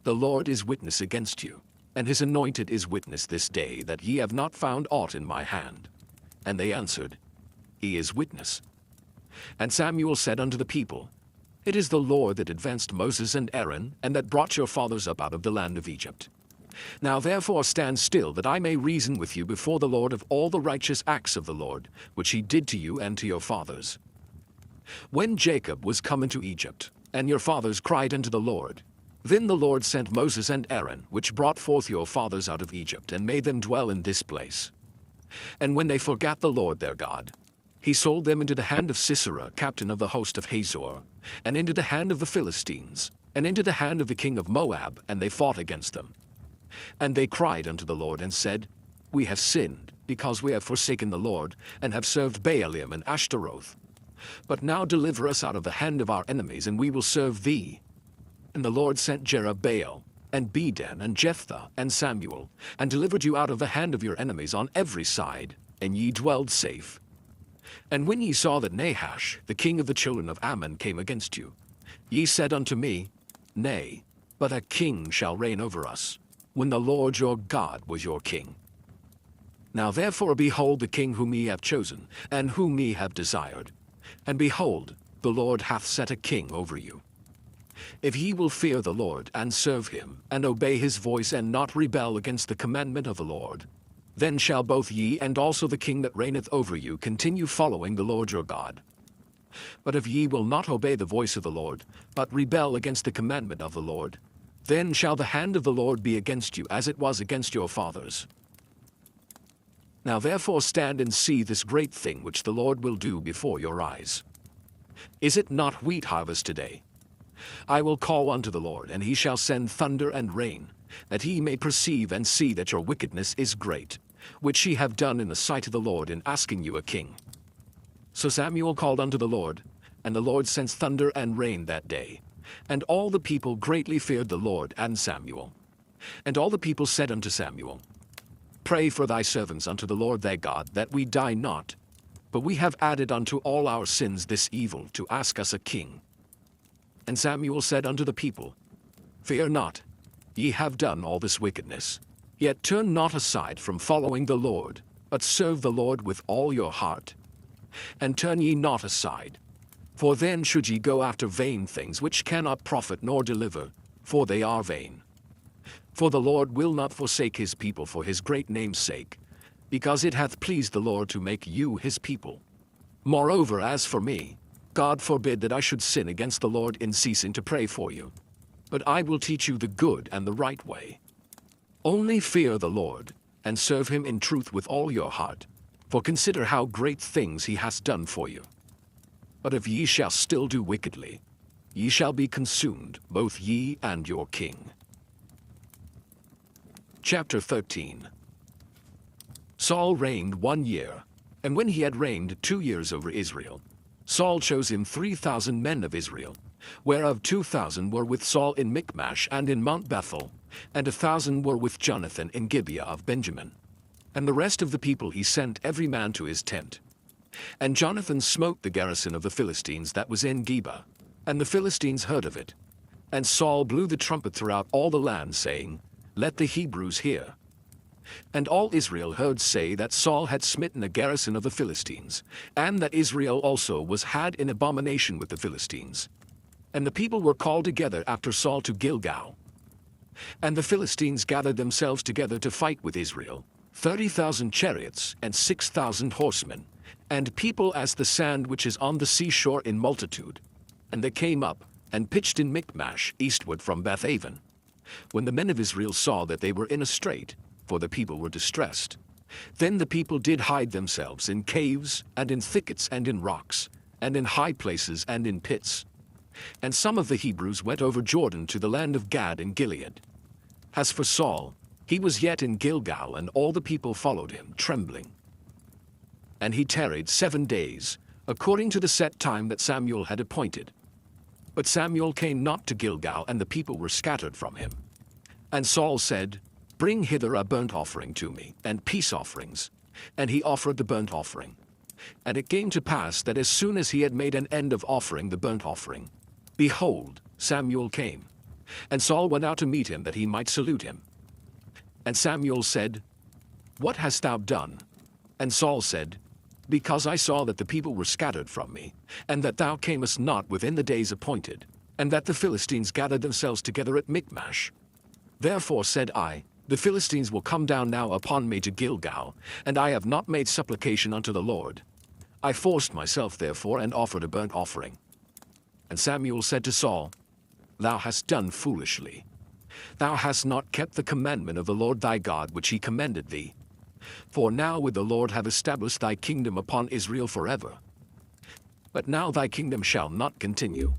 The Lord is witness against you, and his anointed is witness this day, that ye have not found aught in my hand. And they answered, He is witness. And Samuel said unto the people, It is the Lord that advanced Moses and Aaron, and that brought your fathers up out of the land of Egypt. Now therefore stand still, that I may reason with you before the Lord of all the righteous acts of the Lord, which he did to you and to your fathers. When Jacob was come into Egypt, and your fathers cried unto the Lord, then the Lord sent Moses and Aaron, which brought forth your fathers out of Egypt, and made them dwell in this place. And when they forgat the Lord their God, he sold them into the hand of Sisera, captain of the host of Hazor, and into the hand of the Philistines, and into the hand of the king of Moab, and they fought against them. And they cried unto the Lord, and said, We have sinned, because we have forsaken the Lord, and have served Baalim and Ashtaroth. But now deliver us out of the hand of our enemies, and we will serve thee. And the Lord sent Jerubbaal, and Bedan, and Jephthah, and Samuel, and delivered you out of the hand of your enemies on every side, and ye dwelled safe. And when ye saw that Nahash, the king of the children of Ammon, came against you, ye said unto me, Nay, but a king shall reign over us, when the Lord your God was your king. Now therefore behold the king whom ye have chosen, and whom ye have desired. And behold, the Lord hath set a king over you. If ye will fear the Lord, and serve him, and obey his voice, and not rebel against the commandment of the Lord, then shall both ye and also the king that reigneth over you continue following the Lord your God. But if ye will not obey the voice of the Lord, but rebel against the commandment of the Lord, then shall the hand of the Lord be against you, as it was against your fathers. Now therefore stand and see this great thing which the Lord will do before your eyes. Is it not wheat harvest today? I will call unto the Lord, and he shall send thunder and rain, that he may perceive and see that your wickedness is great, which ye have done in the sight of the Lord in asking you a king. So Samuel called unto the Lord, and the Lord sent thunder and rain that day. And all the people greatly feared the Lord and Samuel. And all the people said unto Samuel, Pray for thy servants unto the Lord thy God, that we die not. But we have added unto all our sins this evil, to ask us a king. And Samuel said unto the people, Fear not, ye have done all this wickedness. Yet turn not aside from following the Lord, but serve the Lord with all your heart. And turn ye not aside, for then should ye go after vain things which cannot profit nor deliver, for they are vain. For the Lord will not forsake his people for his great name's sake, because it hath pleased the Lord to make you his people. Moreover, as for me, God forbid that I should sin against the Lord in ceasing to pray for you. But I will teach you the good and the right way. Only fear the Lord, and serve him in truth with all your heart. For consider how great things he has done for you. But if ye shall still do wickedly, ye shall be consumed, both ye and your king. Chapter 13. Saul reigned 1 year, and when he had reigned 2 years over Israel, Saul chose him 3,000 men of Israel, whereof 2,000 were with Saul in Michmash and in Mount Bethel, and 1,000 were with Jonathan in Gibeah of Benjamin. And the rest of the people he sent every man to his tent. And Jonathan smote the garrison of the Philistines that was in Geba, and the Philistines heard of it. And Saul blew the trumpet throughout all the land, saying, Let the Hebrews hear. And all Israel heard say that Saul had smitten a garrison of the Philistines, and that Israel also was had in abomination with the Philistines. And the people were called together after Saul to Gilgal. And the Philistines gathered themselves together to fight with Israel, 30,000 chariots and 6,000 horsemen, and people as the sand which is on the seashore in multitude. And they came up, and pitched in Michmash eastward from Bethaven. When the men of Israel saw that they were in a strait, for the people were distressed, then the people did hide themselves in caves, and in thickets, and in rocks, and in high places, and in pits. And some of the Hebrews went over Jordan to the land of Gad and Gilead. As for Saul, he was yet in Gilgal, and all the people followed him, trembling. And he tarried 7 days, according to the set time that Samuel had appointed. But Samuel came not to Gilgal, and the people were scattered from him. And Saul said, Bring hither a burnt offering to me, and peace offerings. And he offered the burnt offering. And it came to pass that as soon as he had made an end of offering the burnt offering, behold, Samuel came. And Saul went out to meet him, that he might salute him. And Samuel said, What hast thou done? And Saul said, Because I saw that the people were scattered from me, and that thou camest not within the days appointed, and that the Philistines gathered themselves together at Michmash. Therefore said I, The Philistines will come down now upon me to Gilgal, and I have not made supplication unto the Lord. I forced myself therefore, and offered a burnt offering. And Samuel said to Saul, Thou hast done foolishly. Thou hast not kept the commandment of the Lord thy God which he commanded thee. For now would the Lord have established thy kingdom upon Israel forever. But now thy kingdom shall not continue.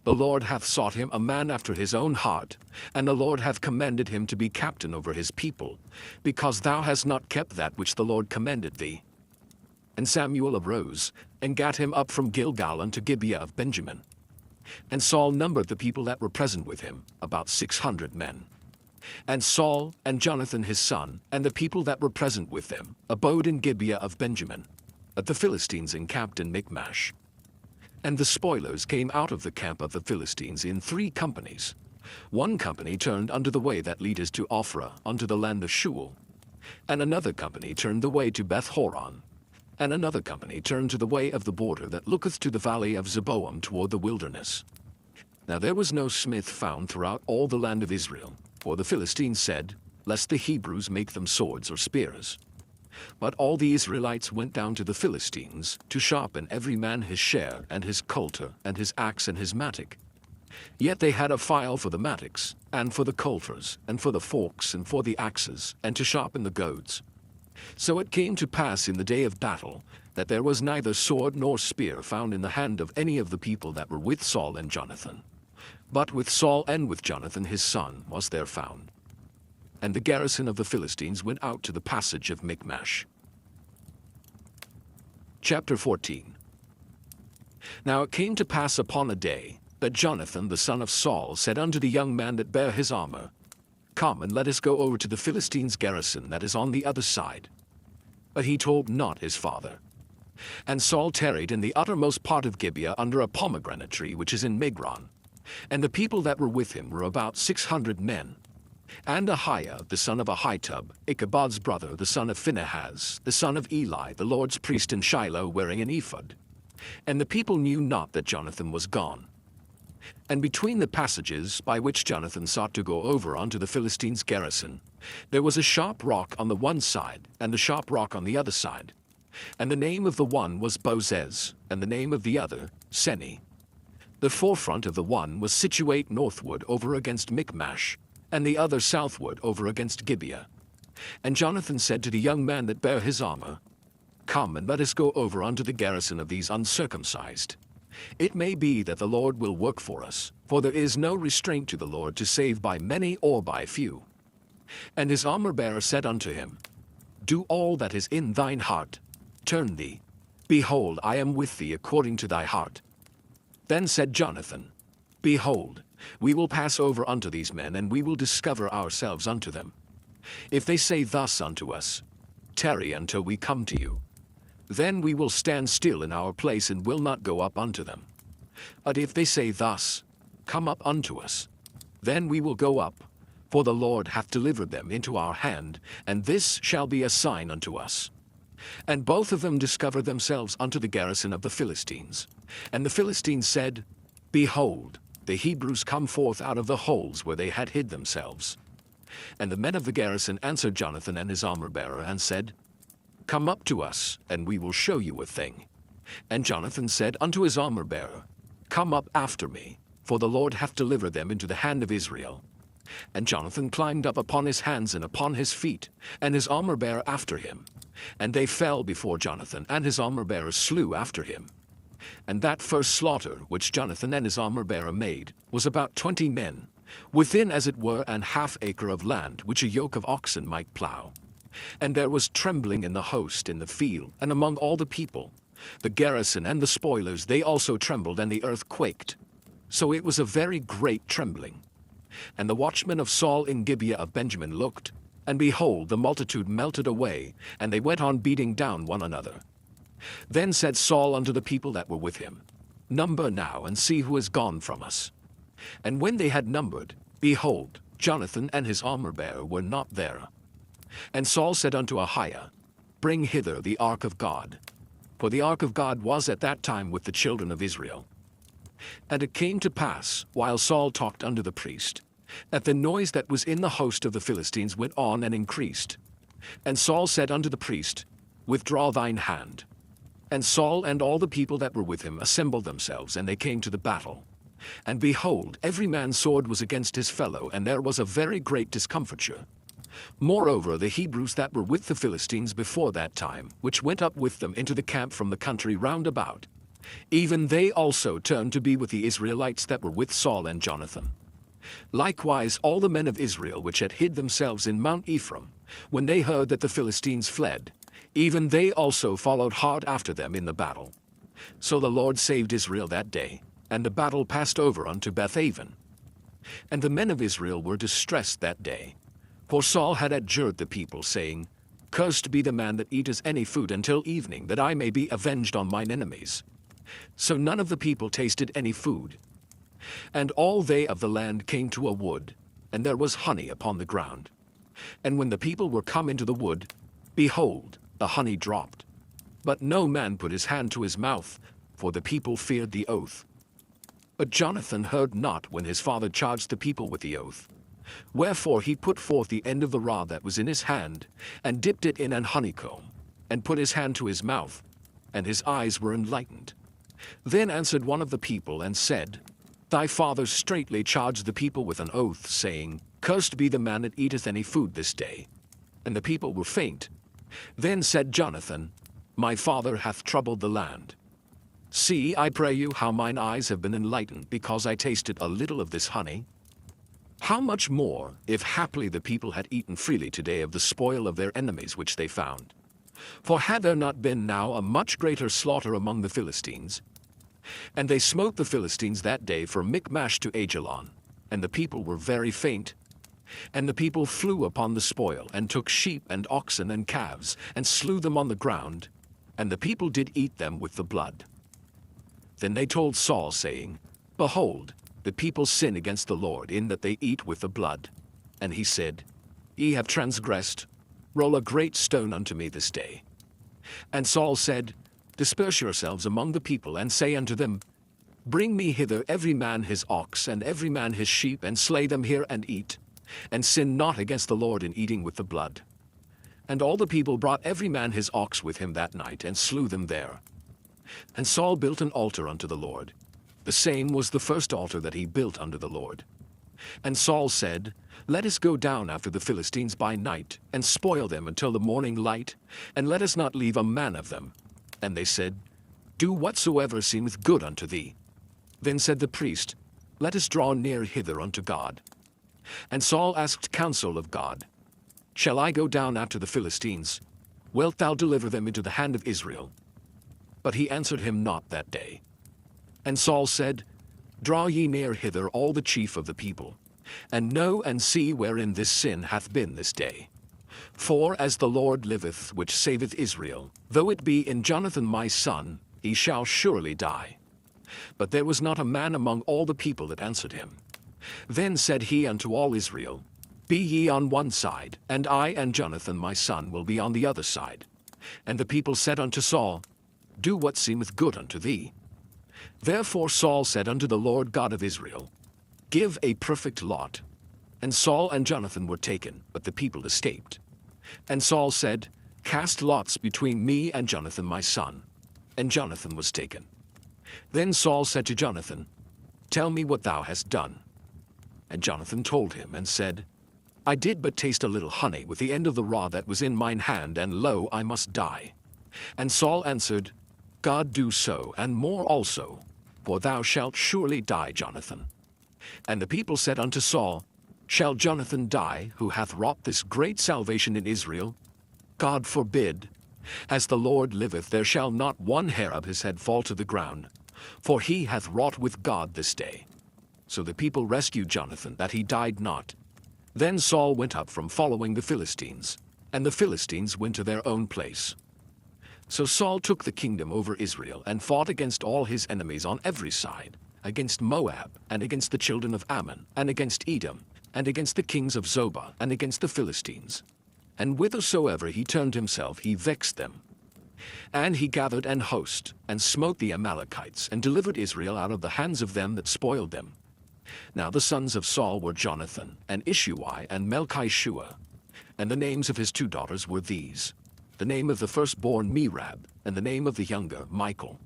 The Lord hath sought him a man after his own heart, and the Lord hath commanded him to be captain over his people, because thou hast not kept that which the Lord commanded thee. And Samuel arose, and gat him up from Gilgal unto Gibeah of Benjamin. And Saul numbered the people that were present with him, about 600 men. And Saul and Jonathan his son, and the people that were present with them, abode in Gibeah of Benjamin. But the Philistines encamped in Michmash. And the spoilers came out of the camp of the Philistines in 3 companies. 1 company turned unto the way that leadeth to Ophrah, unto the land of Shual. And another company turned the way to Beth-horon. And another company turned to the way of the border that looketh to the valley of Zeboam toward the wilderness. Now there was no smith found throughout all the land of Israel, for the Philistines said, Lest the Hebrews make them swords or spears. But all the Israelites went down to the Philistines, to sharpen every man his share, and his coulter, and his axe, and his mattock. Yet they had a file for the mattocks, and for the coulters, and for the forks, and for the axes, and to sharpen the goads. So it came to pass in the day of battle, that there was neither sword nor spear found in the hand of any of the people that were with Saul and Jonathan. But with Saul and with Jonathan his son was there found. And the garrison of the Philistines went out to the passage of Michmash. Chapter 14. Now it came to pass upon a day, that Jonathan the son of Saul said unto the young man that bare his armor, Come, and let us go over to the Philistines' garrison that is on the other side. But he told not his father. And Saul tarried in the uttermost part of Gibeah under a pomegranate tree which is in Migron. And the people that were with him were about 600 men. And Ahiah the son of Ahitub, Ichabod's brother, the son of Phinehas, the son of Eli, the Lord's priest in Shiloh, wearing an ephod. And the people knew not that Jonathan was gone. And between the passages by which Jonathan sought to go over unto the Philistines' garrison, there was a sharp rock on the one side, and a sharp rock on the other side. And the name of the one was Bozez, and the name of the other, Seni. The forefront of the one was situate northward over against Michmash, and the other southward over against Gibeah. And Jonathan said to the young man that bare his armor, Come, and let us go over unto the garrison of these uncircumcised. It may be that the Lord will work for us, for there is no restraint to the Lord to save by many or by few. And his armor-bearer said unto him, Do all that is in thine heart. Turn thee. Behold, I am with thee according to thy heart. Then said Jonathan, Behold, we will pass over unto these men, and we will discover ourselves unto them. If they say thus unto us, Tarry until we come to you, then we will stand still in our place and will not go up unto them. But if they say thus, Come up unto us, then we will go up, for the Lord hath delivered them into our hand, and this shall be a sign unto us. And both of them discovered themselves unto the garrison of the Philistines. And the Philistines said, Behold, the Hebrews come forth out of the holes where they had hid themselves. And the men of the garrison answered Jonathan and his armor-bearer, and said, Come up to us, and we will show you a thing. And Jonathan said unto his armor-bearer, Come up after me, for the Lord hath delivered them into the hand of Israel. And Jonathan climbed up upon his hands and upon his feet, and his armor-bearer after him. And they fell before Jonathan, and his armor-bearer slew after him. And that first slaughter which Jonathan and his armor-bearer made was about 20 men, within as it were an half acre of land which a yoke of oxen might plough. And there was trembling in the host in the field, and among all the people. The garrison and the spoilers, they also trembled, and the earth quaked. So it was a very great trembling. And the watchmen of Saul in Gibeah of Benjamin looked, and behold, the multitude melted away, and they went on beating down one another. Then said Saul unto the people that were with him, Number now, and see who is gone from us. And when they had numbered, behold, Jonathan and his armor-bearer were not there. And Saul said unto Ahiah, Bring hither the ark of God. For the ark of God was at that time with the children of Israel. And it came to pass, while Saul talked unto the priest, that the noise that was in the host of the Philistines went on and increased. And Saul said unto the priest, Withdraw thine hand. And Saul and all the people that were with him assembled themselves, and they came to the battle. And behold, every man's sword was against his fellow, and there was a very great discomfiture. Moreover, the Hebrews that were with the Philistines before that time, which went up with them into the camp from the country round about, even they also turned to be with the Israelites that were with Saul and Jonathan. Likewise all the men of Israel which had hid themselves in Mount Ephraim, when they heard that the Philistines fled, even they also followed hard after them in the battle. So the Lord saved Israel that day, and the battle passed over unto Bethaven. And the men of Israel were distressed that day, for Saul had adjured the people, saying, Cursed be the man that eateth any food until evening, that I may be avenged on mine enemies. So none of the people tasted any food. And all they of the land came to a wood, and there was honey upon the ground. And when the people were come into the wood, behold, the honey dropped. But no man put his hand to his mouth, for the people feared the oath. But Jonathan heard not when his father charged the people with the oath. Wherefore he put forth the end of the rod that was in his hand, and dipped it in an honeycomb, and put his hand to his mouth, and his eyes were enlightened. Then answered one of the people, and said, Thy father straitly charged the people with an oath, saying, Cursed be the man that eateth any food this day. And the people were faint. Then said Jonathan, My father hath troubled the land. See, I pray you, how mine eyes have been enlightened, because I tasted a little of this honey. How much more, if haply the people had eaten freely today of the spoil of their enemies which they found? For had there not been now a much greater slaughter among the Philistines? And they smote the Philistines that day from Michmash to Ajalon, and the people were very faint. And the people flew upon the spoil, and took sheep and oxen and calves, and slew them on the ground, and the people did eat them with the blood. Then they told Saul, saying, Behold, the people sin against the Lord, in that they eat with the blood. And he said, Ye have transgressed. Roll a great stone unto me this day. And Saul said, Disperse yourselves among the people, and say unto them, Bring me hither every man his ox, and every man his sheep, and slay them here, and eat. And sin not against the Lord in eating with the blood. And all the people brought every man his ox with him that night, and slew them there. And Saul built an altar unto the Lord. The same was the first altar that he built unto the Lord. And Saul said, Let us go down after the Philistines by night, and spoil them until the morning light, and let us not leave a man of them. And they said, Do whatsoever seemeth good unto thee. Then said the priest, Let us draw near hither unto God. And Saul asked counsel of God, Shall I go down after the Philistines? Wilt thou deliver them into the hand of Israel? But he answered him not that day. And Saul said, Draw ye near hither all the chief of the people, and know and see wherein this sin hath been this day. For as the Lord liveth, which saveth Israel, though it be in Jonathan my son, he shall surely die. But there was not a man among all the people that answered him. Then said he unto all Israel, Be ye on one side, and I and Jonathan my son will be on the other side. And the people said unto Saul, Do what seemeth good unto thee. Therefore Saul said unto the Lord God of Israel, Give a perfect lot. And Saul and Jonathan were taken, but the people escaped. And Saul said, Cast lots between me and Jonathan my son. And Jonathan was taken. Then Saul said to Jonathan, Tell me what thou hast done. And Jonathan told him, and said, I did but taste a little honey with the end of the rod that was in mine hand, and lo, I must die. And Saul answered, God do so, and more also, for thou shalt surely die, Jonathan. And the people said unto Saul, Shall Jonathan die, who hath wrought this great salvation in Israel? God forbid. As the Lord liveth, there shall not one hair of his head fall to the ground, for he hath wrought with God this day. So the people rescued Jonathan, that he died not. Then Saul went up from following the Philistines, and the Philistines went to their own place. So Saul took the kingdom over Israel, and fought against all his enemies on every side, against Moab, and against the children of Ammon, and against Edom, and against the kings of Zobah, and against the Philistines. And whithersoever he turned himself, he vexed them. And he gathered an host, and smote the Amalekites, and delivered Israel out of the hands of them that spoiled them. Now the sons of Saul were Jonathan, and Ishuai, and Melchishua. And the names of his two daughters were these: the name of the firstborn Merab, and the name of the younger Michal.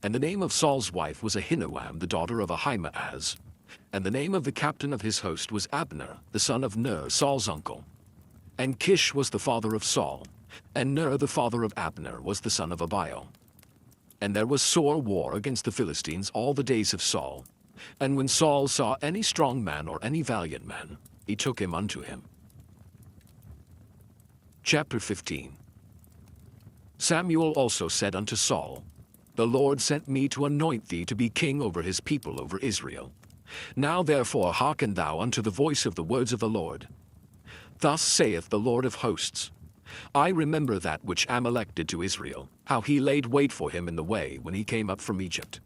And the name of Saul's wife was Ahinoam, the daughter of Ahimaaz. And the name of the captain of his host was Abner, the son of Ner, Saul's uncle. And Kish was the father of Saul, and Ner the father of Abner was the son of Abiel. And there was sore war against the Philistines all the days of Saul. And when Saul saw any strong man or any valiant man, he took him unto him. Chapter 15. Samuel also said unto Saul, The Lord sent me to anoint thee to be king over his people, over Israel. Now therefore hearken thou unto the voice of the words of the Lord. Thus saith the Lord of hosts, I remember that which Amalek did to Israel, how he laid wait for him in the way when he came up from Egypt.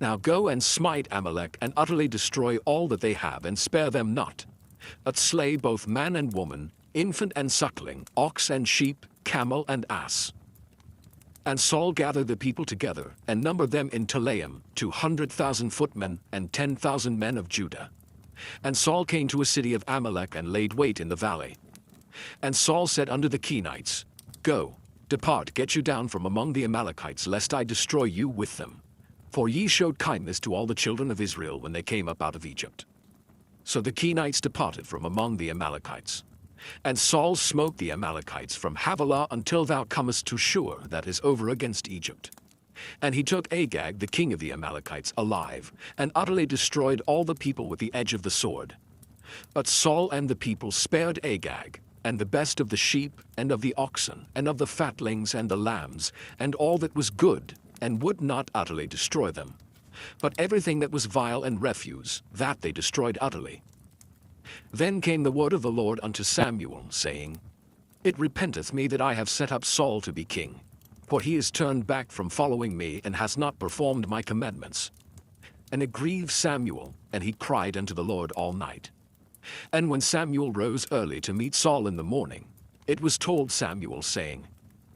Now go and smite Amalek, and utterly destroy all that they have, and spare them not, but slay both man and woman, infant and suckling, ox and sheep, camel and ass. And Saul gathered the people together, and numbered them in Telaim, 200,000 footmen, and 10,000 men of Judah. And Saul came to a city of Amalek, and laid wait in the valley. And Saul said unto the Kenites, Go, depart, get you down from among the Amalekites, lest I destroy you with them. For ye showed kindness to all the children of Israel when they came up out of Egypt. So the Kenites departed from among the Amalekites. And Saul smote the Amalekites from Havilah until thou comest to Shur, that is over against Egypt. And he took Agag, the king of the Amalekites, alive, and utterly destroyed all the people with the edge of the sword. But Saul and the people spared Agag, and the best of the sheep, and of the oxen, and of the fatlings, and the lambs, and all that was good, and would not utterly destroy them. But everything that was vile and refuse, that they destroyed utterly. Then came the word of the Lord unto Samuel, saying, It repenteth me that I have set up Saul to be king, for he is turned back from following me, and has not performed my commandments. And it grieved Samuel, and he cried unto the Lord all night. And when Samuel rose early to meet Saul in the morning, it was told Samuel, saying,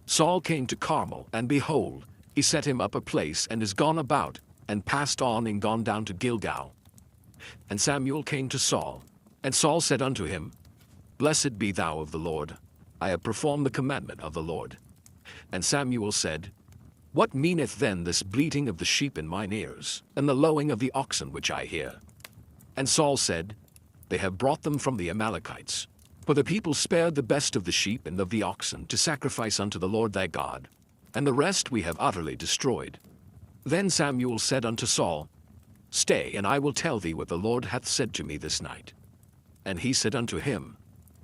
Saul came to Carmel, and behold, he set him up a place, and is gone about, and passed on, and gone down to Gilgal. And Samuel came to Saul, and Saul said unto him, Blessed be thou of the Lord, I have performed the commandment of the Lord. And Samuel said, What meaneth then this bleating of the sheep in mine ears, and the lowing of the oxen which I hear? And Saul said, they have brought them from the Amalekites. For the people spared the best of the sheep and of the oxen to sacrifice unto the Lord thy God, and the rest we have utterly destroyed. Then Samuel said unto Saul, Stay, and I will tell thee what the Lord hath said to me this night. And he said unto him,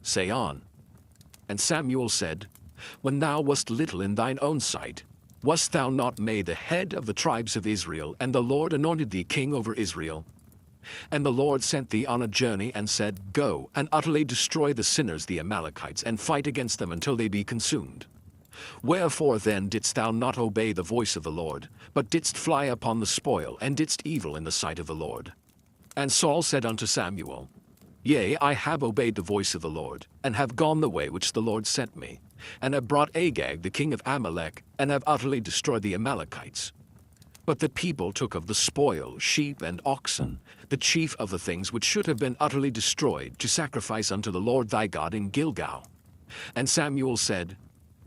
Say on. And Samuel said, When thou wast little in thine own sight, wast thou not made the head of the tribes of Israel, and the Lord anointed thee king over Israel? And the Lord sent thee on a journey, and said, Go, and utterly destroy the sinners the Amalekites, and fight against them until they be consumed. Wherefore then didst thou not obey the voice of the Lord, but didst fly upon the spoil, and didst evil in the sight of the Lord? And Saul said unto Samuel, Yea, I have obeyed the voice of the Lord, and have gone the way which the Lord sent me, and have brought Agag the king of Amalek, and have utterly destroyed the Amalekites. But the people took of the spoil sheep and oxen, the chief of the things which should have been utterly destroyed, to sacrifice unto the Lord thy God in Gilgal. And Samuel said,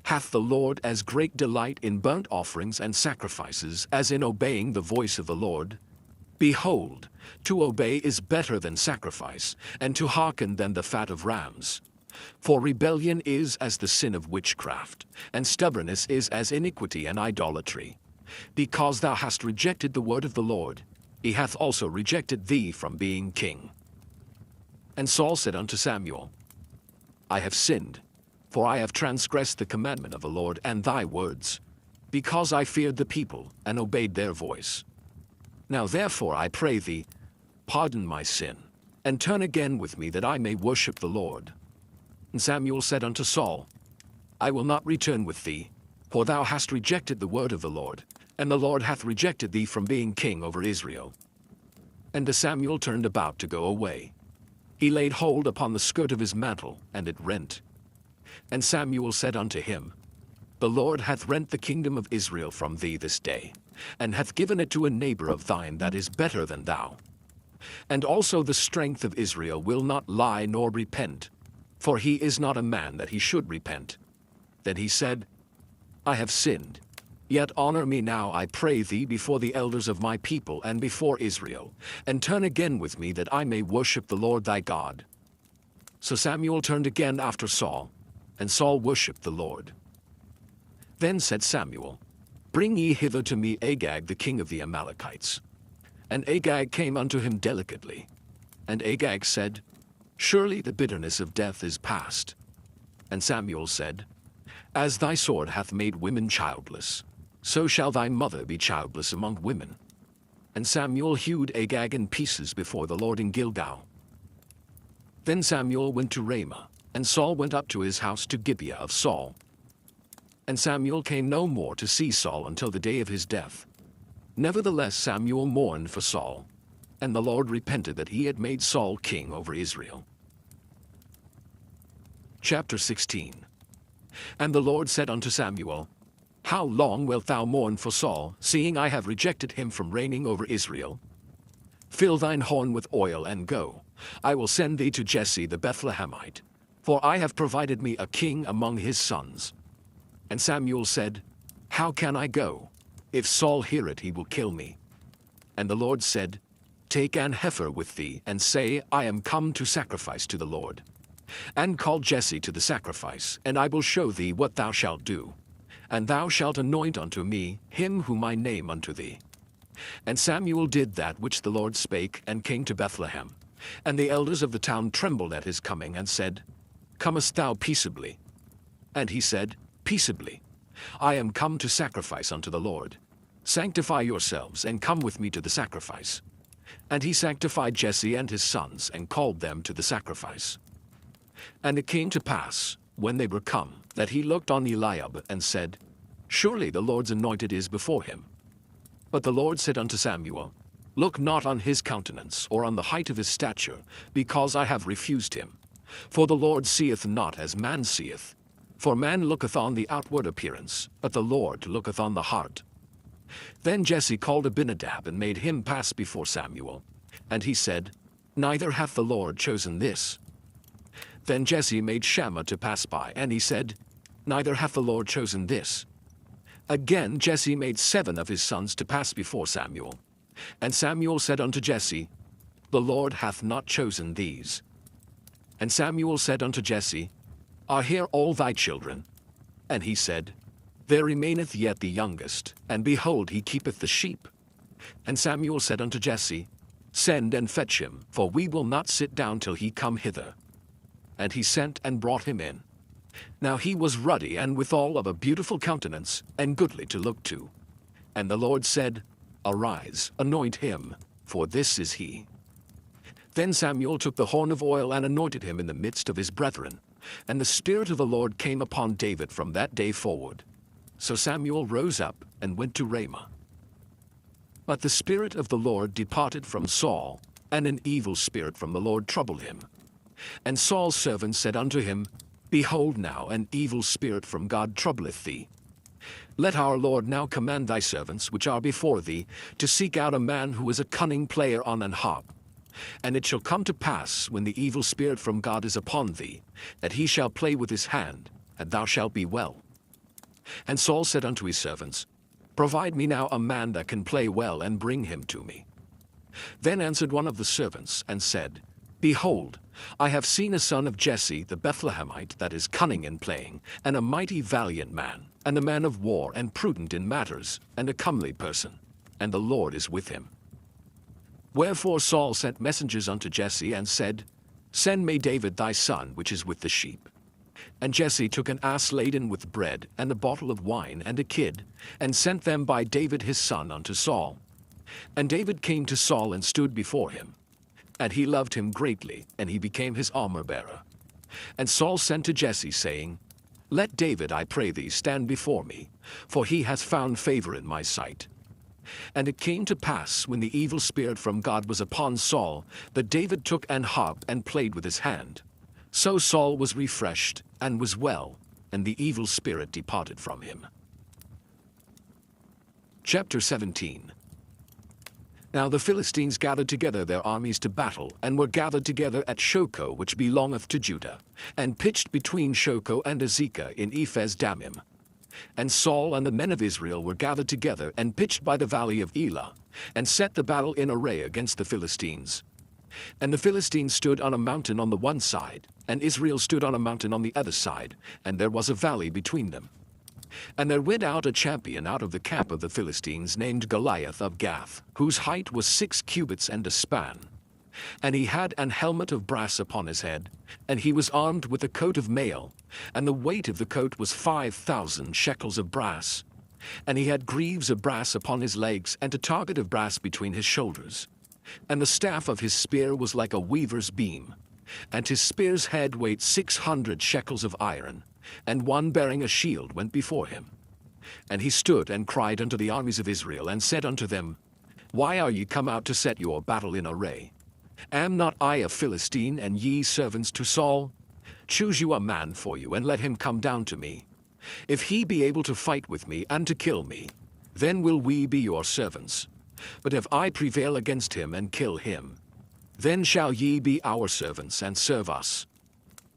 Hath the Lord as great delight in burnt offerings and sacrifices as in obeying the voice of the Lord? Behold, to obey is better than sacrifice, and to hearken than the fat of rams. For rebellion is as the sin of witchcraft, and stubbornness is as iniquity and idolatry. Because thou hast rejected the word of the Lord, he hath also rejected thee from being king. And Saul said unto Samuel, I have sinned, for I have transgressed the commandment of the Lord and thy words, because I feared the people, and obeyed their voice. Now therefore I pray thee, pardon my sin, and turn again with me that I may worship the Lord. And Samuel said unto Saul, I will not return with thee, for thou hast rejected the word of the Lord, and the Lord hath rejected thee from being king over Israel. And as Samuel turned about to go away, he laid hold upon the skirt of his mantle, and it rent. And Samuel said unto him, The Lord hath rent the kingdom of Israel from thee this day, and hath given it to a neighbor of thine that is better than thou. And also the strength of Israel will not lie nor repent, for he is not a man that he should repent. Then he said, I have sinned. Yet honor me now, I pray thee, before the elders of my people and before Israel, and turn again with me that I may worship the Lord thy God. So Samuel turned again after Saul, and Saul worshipped the Lord. Then said Samuel, Bring ye hither to me Agag the king of the Amalekites. And Agag came unto him delicately. And Agag said, Surely the bitterness of death is past. And Samuel said, As thy sword hath made women childless, so shall thy mother be childless among women. And Samuel hewed Agag in pieces before the Lord in Gilgal. Then Samuel went to Ramah, and Saul went up to his house to Gibeah of Saul. And Samuel came no more to see Saul until the day of his death. Nevertheless Samuel mourned for Saul, and the Lord repented that he had made Saul king over Israel. Chapter 16. And the Lord said unto Samuel, How long wilt thou mourn for Saul, seeing I have rejected him from reigning over Israel? Fill thine horn with oil, and go. I will send thee to Jesse the Bethlehemite, for I have provided me a king among his sons. And Samuel said, How can I go? If Saul hear it, he will kill me. And the Lord said, Take an heifer with thee, and say, I am come to sacrifice to the Lord. And call Jesse to the sacrifice, and I will show thee what thou shalt do. And thou shalt anoint unto me him whom I name unto thee. And Samuel did that which the Lord spake, and came to Bethlehem. And the elders of the town trembled at his coming, and said, Comest thou peaceably? And he said, Peaceably. I am come to sacrifice unto the Lord. Sanctify yourselves, and come with me to the sacrifice. And he sanctified Jesse and his sons, and called them to the sacrifice. And it came to pass, when they were come, that he looked on Eliab, and said, Surely the Lord's anointed is before him. But the Lord said unto Samuel, Look not on his countenance, or on the height of his stature, because I have refused him. For the Lord seeth not as man seeth. For man looketh on the outward appearance, but the Lord looketh on the heart. Then Jesse called Abinadab, and made him pass before Samuel. And he said, Neither hath the Lord chosen this. Then Jesse made Shammah to pass by, and he said, Neither hath the Lord chosen this. Again Jesse made 7 of his sons to pass before Samuel. And Samuel said unto Jesse, The Lord hath not chosen these. And Samuel said unto Jesse, Are here all thy children? And he said, There remaineth yet the youngest, and behold, he keepeth the sheep. And Samuel said unto Jesse, Send and fetch him, for we will not sit down till he come hither. And he sent and brought him in. Now he was ruddy and withal of a beautiful countenance, and goodly to look to. And the Lord said, Arise, anoint him, for this is he. Then Samuel took the horn of oil and anointed him in the midst of his brethren. And the Spirit of the Lord came upon David from that day forward. So Samuel rose up and went to Ramah. But the Spirit of the Lord departed from Saul, and an evil spirit from the Lord troubled him. And Saul's servants said unto him, Behold now, an evil spirit from God troubleth thee. Let our Lord now command thy servants, which are before thee, to seek out a man who is a cunning player on an harp. And it shall come to pass, when the evil spirit from God is upon thee, that he shall play with his hand, and thou shalt be well. And Saul said unto his servants, Provide me now a man that can play well, and bring him to me. Then answered one of the servants, and said, Behold, I have seen a son of Jesse the Bethlehemite that is cunning in playing, and a mighty valiant man, and a man of war, and prudent in matters, and a comely person, and the Lord is with him. Wherefore Saul sent messengers unto Jesse, and said, Send me David thy son, which is with the sheep. And Jesse took an ass laden with bread, and a bottle of wine, and a kid, and sent them by David his son unto Saul. And David came to Saul and stood before him. And he loved him greatly, and he became his armor-bearer. And Saul sent to Jesse, saying, Let David, I pray thee, stand before me, for he hath found favor in my sight. And it came to pass, when the evil spirit from God was upon Saul, that David took an harp and played with his hand. So Saul was refreshed, and was well, and the evil spirit departed from him. Chapter 17. Now the Philistines gathered together their armies to battle, and were gathered together at Shochoh, which belongeth to Judah, and pitched between Shochoh and Azekah in Ephes-dammim. And Saul and the men of Israel were gathered together, and pitched by the valley of Elah, and set the battle in array against the Philistines. And the Philistines stood on a mountain on the one side, and Israel stood on a mountain on the other side, and there was a valley between them. And there went out a champion out of the camp of the Philistines, named Goliath of Gath, whose height was 6 cubits and a span. And he had an helmet of brass upon his head, and he was armed with a coat of mail, and the weight of the coat was 5,000 shekels of brass. And he had greaves of brass upon his legs, and a target of brass between his shoulders. And the staff of his spear was like a weaver's beam, and his spear's head weighed 600 shekels of iron, and one bearing a shield went before him. And he stood and cried unto the armies of Israel, and said unto them, Why are ye come out to set your battle in array? Am not I a Philistine, and ye servants to Saul? Choose you a man for you, and let him come down to me. If he be able to fight with me, and to kill me, then will we be your servants. But if I prevail against him, and kill him, then shall ye be our servants, and serve us.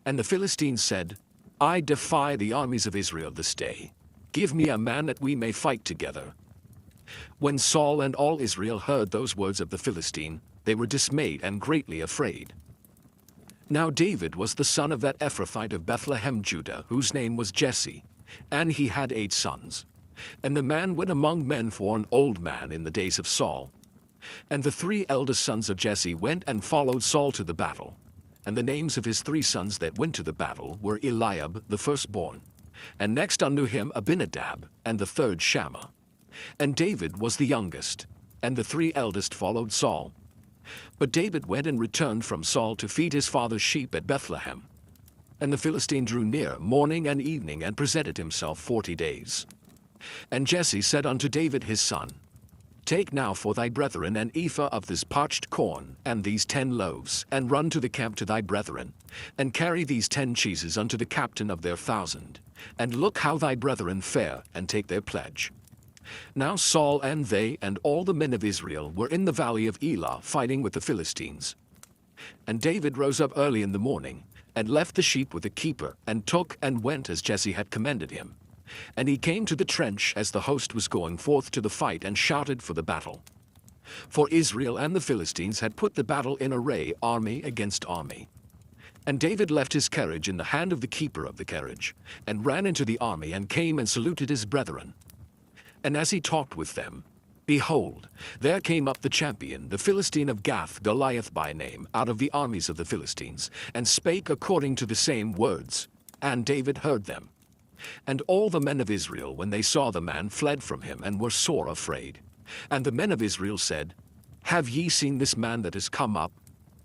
And the Philistines said, I defy the armies of Israel this day. Give me a man that we may fight together. When Saul and all Israel heard those words of the Philistine, they were dismayed and greatly afraid. Now David was the son of that Ephrathite of Bethlehem, Judah, whose name was Jesse, and he had 8 sons. And the man went among men for an old man in the days of Saul. And the 3 eldest sons of Jesse went and followed Saul to the battle. And the names of his 3 sons that went to the battle were Eliab the firstborn, and next unto him Abinadab, and the 3rd Shammah. And David was the youngest, and the 3 eldest followed Saul. But David went and returned from Saul to feed his father's sheep at Bethlehem. And the Philistine drew near morning and evening, and presented himself 40 days. And Jesse said unto David his son, Take now for thy brethren an ephah of this parched corn, and these 10 loaves, and run to the camp to thy brethren, and carry these 10 cheeses unto the captain of their 1,000, and look how thy brethren fare, and take their pledge. Now Saul and they and all the men of Israel were in the valley of Elah fighting with the Philistines. And David rose up early in the morning, and left the sheep with the keeper, and took and went as Jesse had commanded him. And he came to the trench as the host was going forth to the fight, and shouted for the battle. For Israel and the Philistines had put the battle in array, army against army. And David left his carriage in the hand of the keeper of the carriage, and ran into the army, and came and saluted his brethren. And as he talked with them, behold, there came up the champion, the Philistine of Gath, Goliath by name, out of the armies of the Philistines, and spake according to the same words. And David heard them. And all the men of Israel, when they saw the man, fled from him, and were sore afraid. And the men of Israel said, Have ye seen this man that is come up?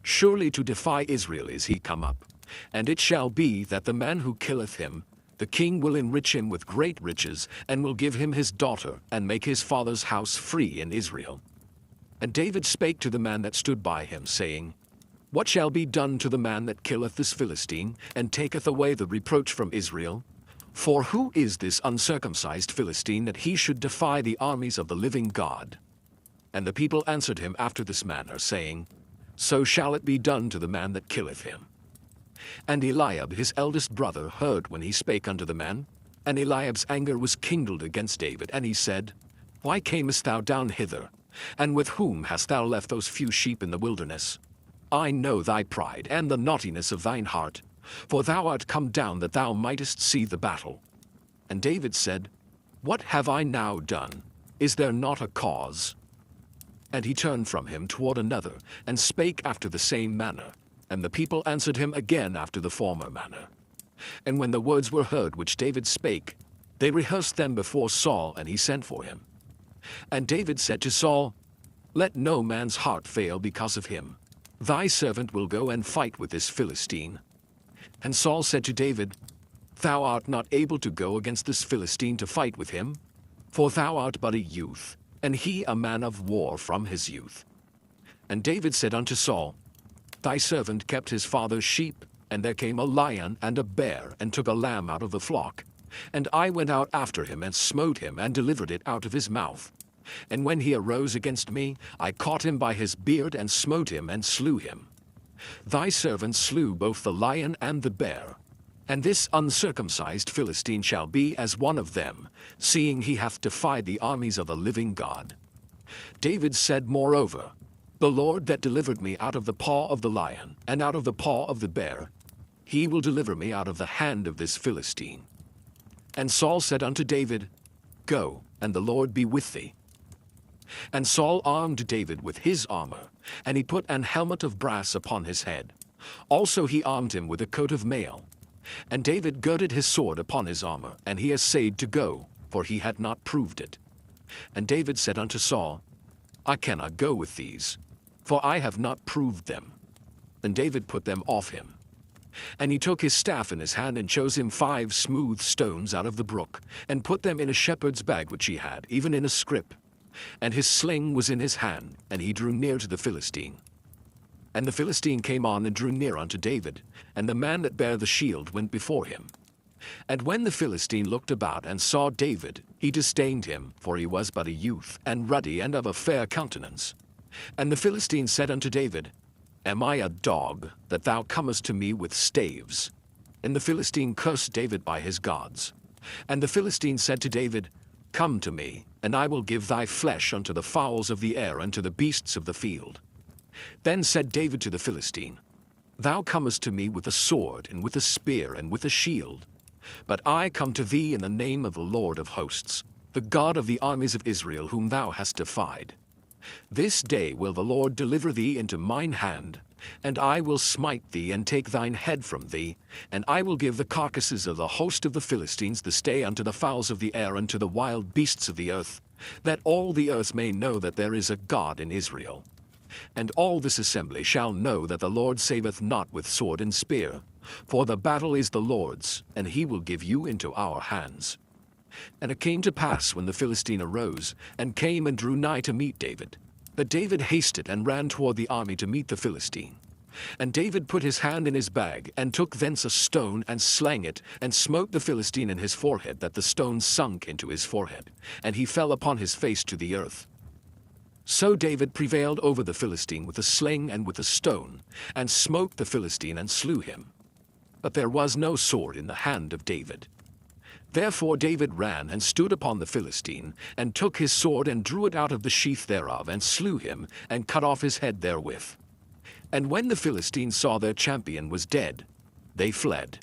Surely to defy Israel is he come up. And it shall be that the man who killeth him, the king will enrich him with great riches, and will give him his daughter, and make his father's house free in Israel. And David spake to the man that stood by him, saying, What shall be done to the man that killeth this Philistine, and taketh away the reproach from Israel? For who is this uncircumcised Philistine, that he should defy the armies of the living God? And the people answered him after this manner, saying, So shall it be done to the man that killeth him. And Eliab his eldest brother heard when he spake unto the man. And Eliab's anger was kindled against David, and he said, Why camest thou down hither? And with whom hast thou left those few sheep in the wilderness? I know thy pride, and the naughtiness of thine heart, for thou art come down that thou mightest see the battle. And David said, What have I now done? Is there not a cause? And he turned from him toward another, and spake after the same manner. And the people answered him again after the former manner. And when the words were heard which David spake, they rehearsed them before Saul, and he sent for him. And David said to Saul, Let no man's heart fail because of him. Thy servant will go and fight with this Philistine. And Saul said to David, Thou art not able to go against this Philistine to fight with him, for thou art but a youth, and he a man of war from his youth. And David said unto Saul, Thy servant kept his father's sheep, and there came a lion and a bear, and took a lamb out of the flock. And I went out after him, and smote him, and delivered it out of his mouth. And when he arose against me, I caught him by his beard, and smote him, and slew him. Thy servant slew both the lion and the bear. And this uncircumcised Philistine shall be as one of them, seeing he hath defied the armies of the living God. David said moreover, The Lord that delivered me out of the paw of the lion, and out of the paw of the bear, he will deliver me out of the hand of this Philistine. And Saul said unto David, Go, and the Lord be with thee. And Saul armed David with his armor, and he put an helmet of brass upon his head. Also he armed him with a coat of mail. And David girded his sword upon his armor, and he essayed to go, for he had not proved it. And David said unto Saul, I cannot go with these, for I have not proved them. And David put them off him. And he took his staff in his hand, and chose him 5 smooth stones out of the brook, and put them in a shepherd's bag which he had, even in a scrip. And his sling was in his hand, and he drew near to the Philistine. And the Philistine came on and drew near unto David, and the man that bare the shield went before him. And when the Philistine looked about and saw David, he disdained him, for he was but a youth, and ruddy, and of a fair countenance. And the Philistine said unto David, Am I a dog, that thou comest to me with staves? And the Philistine cursed David by his gods. And the Philistine said to David, Come to me, and I will give thy flesh unto the fowls of the air, and to the beasts of the field. Then said David to the Philistine, Thou comest to me with a sword, and with a spear, and with a shield. But I come to thee in the name of the Lord of hosts, the God of the armies of Israel, whom thou hast defied. This day will the Lord deliver thee into mine hand, and I will smite thee, and take thine head from thee, and I will give the carcasses of the host of the Philistines this day unto the fowls of the air, and to the wild beasts of the earth, that all the earth may know that there is a God in Israel. And all this assembly shall know that the Lord saveth not with sword and spear, for the battle is the Lord's, and he will give you into our hands. And it came to pass, when the Philistine arose, and came and drew nigh to meet David, that David hasted and ran toward the army to meet the Philistine. And David put his hand in his bag, and took thence a stone, and slang it, and smote the Philistine in his forehead, that the stone sunk into his forehead, and he fell upon his face to the earth. So David prevailed over the Philistine with a sling and with a stone, and smote the Philistine and slew him. But there was no sword in the hand of David. Therefore David ran and stood upon the Philistine, and took his sword, and drew it out of the sheath thereof, and slew him, and cut off his head therewith. And when the Philistines saw their champion was dead, they fled.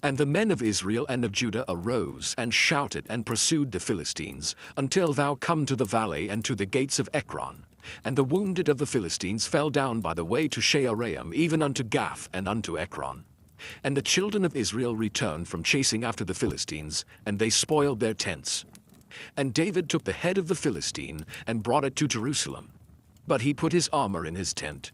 And the men of Israel and of Judah arose and shouted and pursued the Philistines, until thou come to the valley and to the gates of Ekron. And the wounded of the Philistines fell down by the way to Shaaraim, even unto Gath and unto Ekron. And the children of Israel returned from chasing after the Philistines, and they spoiled their tents. And David took the head of the Philistine, and brought it to Jerusalem. But he put his armor in his tent.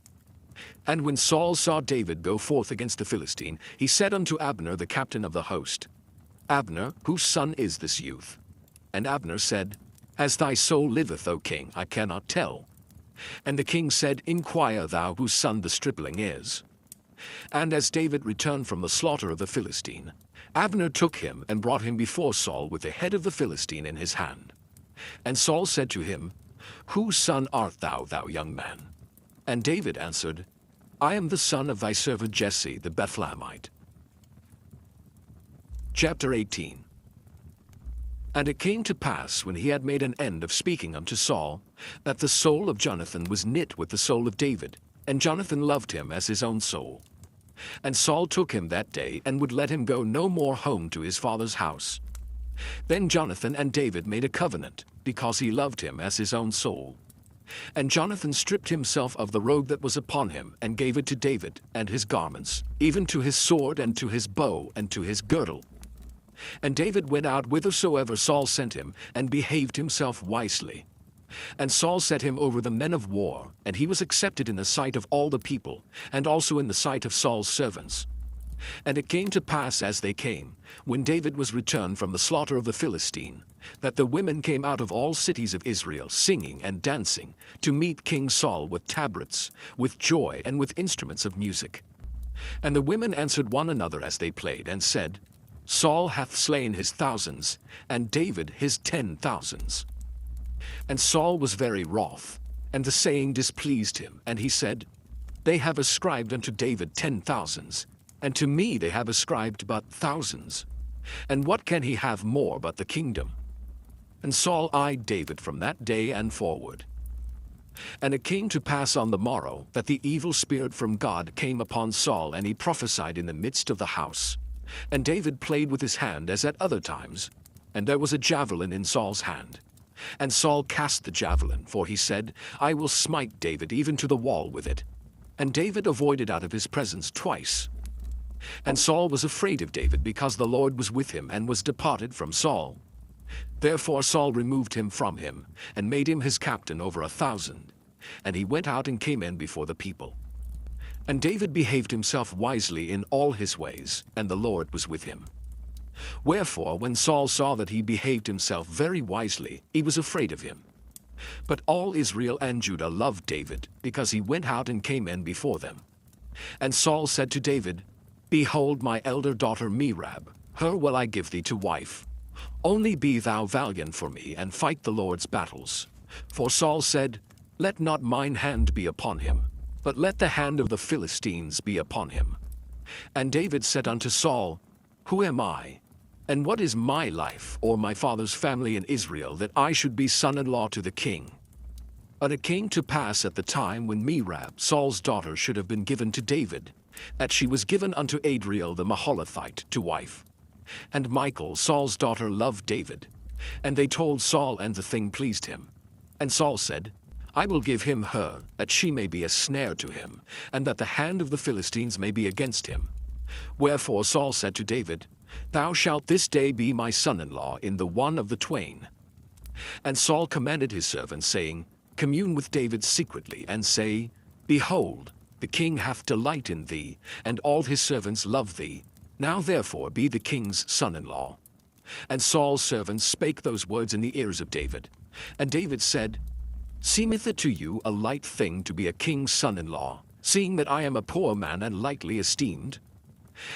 And when Saul saw David go forth against the Philistine, he said unto Abner the captain of the host, Abner, whose son is this youth? And Abner said, As thy soul liveth, O king, I cannot tell. And the king said, Inquire thou whose son the stripling is. And as David returned from the slaughter of the Philistine, Abner took him and brought him before Saul with the head of the Philistine in his hand. And Saul said to him, Whose son art thou, thou young man? And David answered, I am the son of thy servant Jesse the Bethlehemite. Chapter 18. And it came to pass, when he had made an end of speaking unto Saul, that the soul of Jonathan was knit with the soul of David, and Jonathan loved him as his own soul. And Saul took him that day, and would let him go no more home to his father's house. Then Jonathan and David made a covenant, because he loved him as his own soul. And Jonathan stripped himself of the robe that was upon him, and gave it to David, and his garments, even to his sword, and to his bow, and to his girdle. And David went out whithersoever Saul sent him, and behaved himself wisely. And Saul set him over the men of war, and he was accepted in the sight of all the people, and also in the sight of Saul's servants. And it came to pass as they came, when David was returned from the slaughter of the Philistine, that the women came out of all cities of Israel singing and dancing, to meet King Saul with tabrets, with joy, and with instruments of music. And the women answered one another as they played, and said, Saul hath slain his thousands, and David his 10,000s. And Saul was very wroth, and the saying displeased him, and he said, They have ascribed unto David 10,000s, and to me they have ascribed but thousands. And what can he have more but the kingdom? And Saul eyed David from that day and forward. And it came to pass on the morrow, that the evil spirit from God came upon Saul, and he prophesied in the midst of the house. And David played with his hand as at other times, and there was a javelin in Saul's hand. And Saul cast the javelin, for he said, I will smite David even to the wall with it. And David avoided out of his presence twice. And Saul was afraid of David, because the Lord was with him, and was departed from Saul. Therefore Saul removed him from him, and made him his captain over 1,000. And he went out and came in before the people. And David behaved himself wisely in all his ways, and the Lord was with him. Wherefore, when Saul saw that he behaved himself very wisely, he was afraid of him. But all Israel and Judah loved David, because he went out and came in before them. And Saul said to David, Behold my elder daughter Merab, her will I give thee to wife. Only be thou valiant for me, and fight the Lord's battles. For Saul said, Let not mine hand be upon him, but let the hand of the Philistines be upon him. And David said unto Saul, Who am I? And what is my life, or my father's family in Israel, that I should be son-in-law to the king? But it came to pass at the time when Merab, Saul's daughter, should have been given to David, that she was given unto Adriel the Maholathite to wife. And Michal, Saul's daughter, loved David. And they told Saul, and the thing pleased him. And Saul said, I will give him her, that she may be a snare to him, and that the hand of the Philistines may be against him. Wherefore Saul said to David, Thou shalt this day be my son-in-law in the one of the twain. And Saul commanded his servants, saying, Commune with David secretly, and say, Behold, the king hath delight in thee, and all his servants love thee. Now therefore be the king's son-in-law. And Saul's servants spake those words in the ears of David. And David said, Seemeth it to you a light thing to be a king's son-in-law, seeing that I am a poor man and lightly esteemed?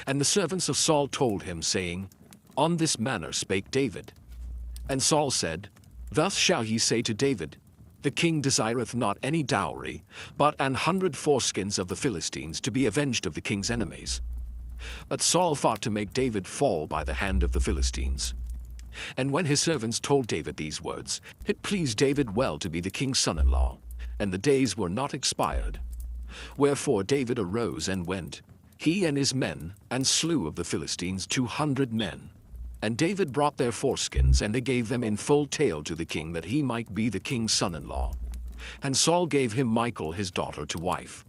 And the servants of Saul told him, saying, On this manner spake David. And Saul said, Thus shall ye say to David, The king desireth not any dowry, but 100 foreskins of the Philistines, to be avenged of the king's enemies. But Saul thought to make David fall by the hand of the Philistines. And when his servants told David these words, it pleased David well to be the king's son-in-law, and the days were not expired. Wherefore David arose and went, he and his men, and slew of the Philistines 200 men. And David brought their foreskins, and they gave them in full tale to the king, that he might be the king's son-in-law. And Saul gave him Michal his daughter to wife.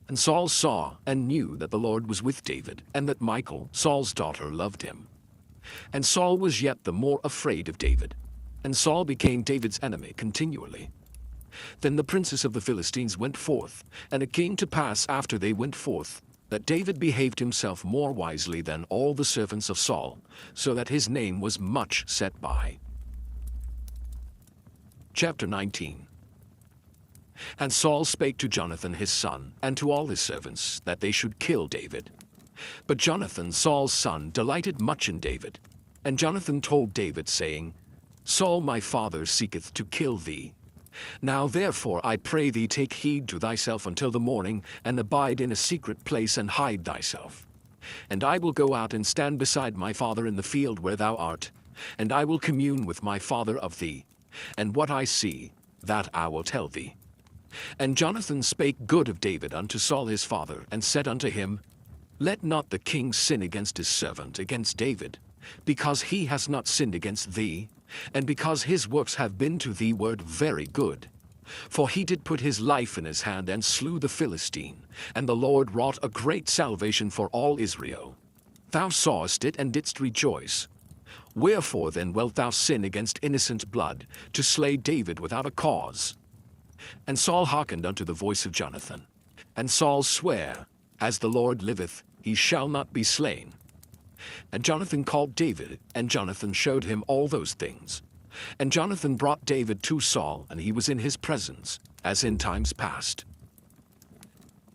And Saul saw and knew that the Lord was with David, and that Michal, Saul's daughter, loved him. And Saul was yet the more afraid of David. And Saul became David's enemy continually. Then the princes of the Philistines went forth, and it came to pass after they went forth, that David behaved himself more wisely than all the servants of Saul, so that his name was much set by. Chapter 19. And Saul spake to Jonathan his son, and to all his servants, that they should kill David. But Jonathan, Saul's son, delighted much in David. And Jonathan told David, saying, Saul my father seeketh to kill thee. Now therefore I pray thee, take heed to thyself until the morning, and abide in a secret place, and hide thyself. And I will go out and stand beside my father in the field where thou art, and I will commune with my father of thee, and what I see, that I will tell thee. And Jonathan spake good of David unto Saul his father, and said unto him, Let not the king sin against his servant, against David, because he has not sinned against thee, and because his works have been to thee word very good. For he did put his life in his hand, and slew the Philistine, and the Lord wrought a great salvation for all Israel. Thou sawest it, and didst rejoice. Wherefore then wilt thou sin against innocent blood, to slay David without a cause? And Saul hearkened unto the voice of Jonathan. And Saul sware, As the Lord liveth, he shall not be slain. And Jonathan called David, and Jonathan showed him all those things. And Jonathan brought David to Saul, and he was in his presence, as in times past.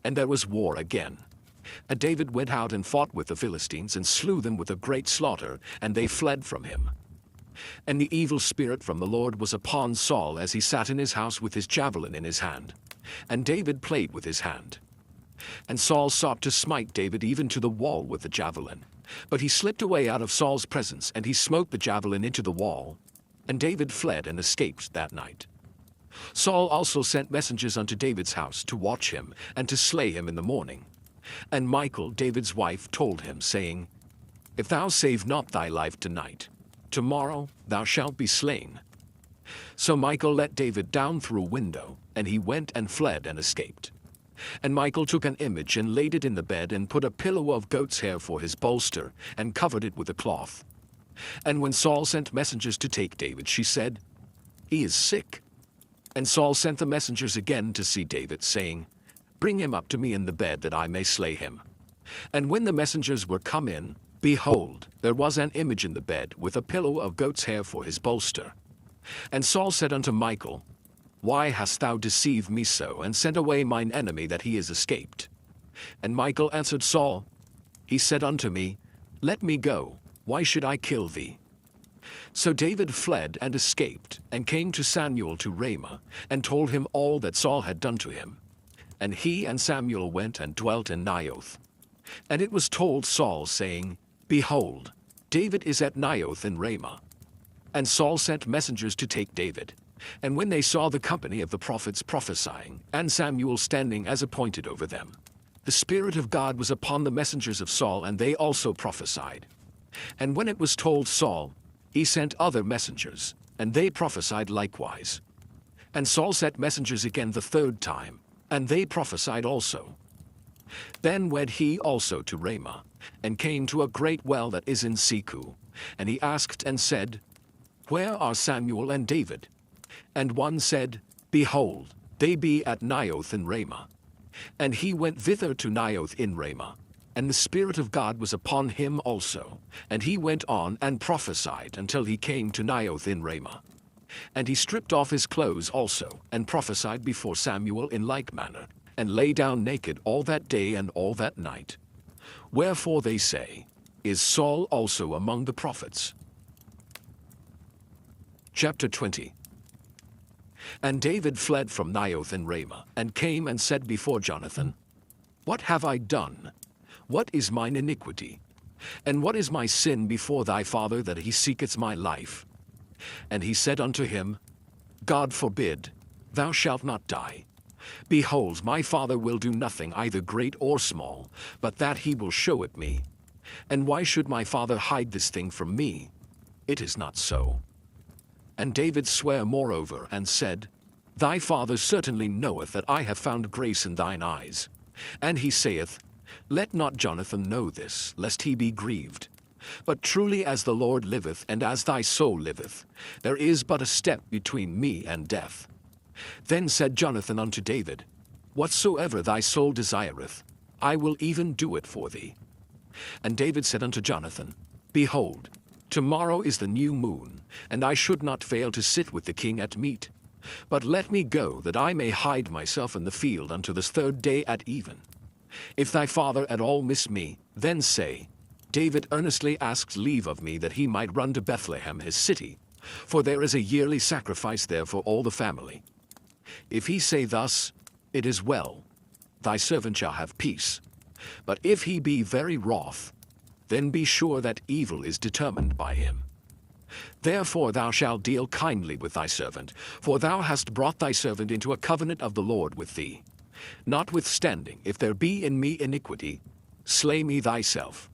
And there was war again. And David went out and fought with the Philistines, and slew them with a great slaughter, and they fled from him. And the evil spirit from the Lord was upon Saul, as he sat in his house with his javelin in his hand. And David played with his hand. And Saul sought to smite David even to the wall with the javelin. But he slipped away out of Saul's presence, and he smote the javelin into the wall. And David fled and escaped that night. Saul also sent messengers unto David's house to watch him, and to slay him in the morning. And Michal, David's wife, told him, saying, If thou save not thy life tonight, tomorrow thou shalt be slain. So Michal let David down through a window, and he went and fled and escaped. And Michal took an image, and laid it in the bed, and put a pillow of goat's hair for his bolster, and covered it with a cloth. And when Saul sent messengers to take David, she said, He is sick. And Saul sent the messengers again to see David, saying, Bring him up to me in the bed, that I may slay him. And when the messengers were come in, behold, there was an image in the bed, with a pillow of goat's hair for his bolster. And Saul said unto Michal, Why hast thou deceived me so, and sent away mine enemy, that he is escaped? And Michal answered Saul, He said unto me, Let me go, why should I kill thee? So David fled and escaped, and came to Samuel to Ramah, and told him all that Saul had done to him. And he and Samuel went and dwelt in Naioth. And it was told Saul, saying, Behold, David is at Naioth in Ramah. And Saul sent messengers to take David. And when they saw the company of the prophets prophesying, and Samuel standing as appointed over them, the Spirit of God was upon the messengers of Saul, and they also prophesied. And when it was told Saul, he sent other messengers, and they prophesied likewise. And Saul sent messengers again the third time, and they prophesied also. Then went he also to Ramah, and came to a great well that is in Seku. And he asked and said, Where are Samuel and David? And one said, Behold, they be at Naioth in Ramah. And he went thither to Naioth in Ramah. And the Spirit of God was upon him also. And he went on and prophesied until he came to Naioth in Ramah. And he stripped off his clothes also, and prophesied before Samuel in like manner, and lay down naked all that day and all that night. Wherefore they say, Is Saul also among the prophets? Chapter 20. And David fled from Naioth in Ramah, and came and said before Jonathan, What have I done? What is mine iniquity? And what is my sin before thy father, that he seeketh my life? And he said unto him, God forbid, thou shalt not die. Behold, my father will do nothing either great or small, but that he will show it me. And why should my father hide this thing from me? It is not so. And David sware moreover, and said, Thy father certainly knoweth that I have found grace in thine eyes. And he saith, Let not Jonathan know this, lest he be grieved. But truly as the Lord liveth, and as thy soul liveth, there is but a step between me and death. Then said Jonathan unto David, Whatsoever thy soul desireth, I will even do it for thee. And David said unto Jonathan, Behold, tomorrow is the new moon, and I should not fail to sit with the king at meat. But let me go, that I may hide myself in the field unto this third day at even. If thy father at all miss me, then say, David earnestly asks leave of me that he might run to Bethlehem his city, for there is a yearly sacrifice there for all the family. If he say thus, It is well, thy servant shall have peace. But if he be very wroth, then be sure that evil is determined by him. Therefore thou shalt deal kindly with thy servant, for thou hast brought thy servant into a covenant of the Lord with thee. Notwithstanding, if there be in me iniquity, slay me thyself.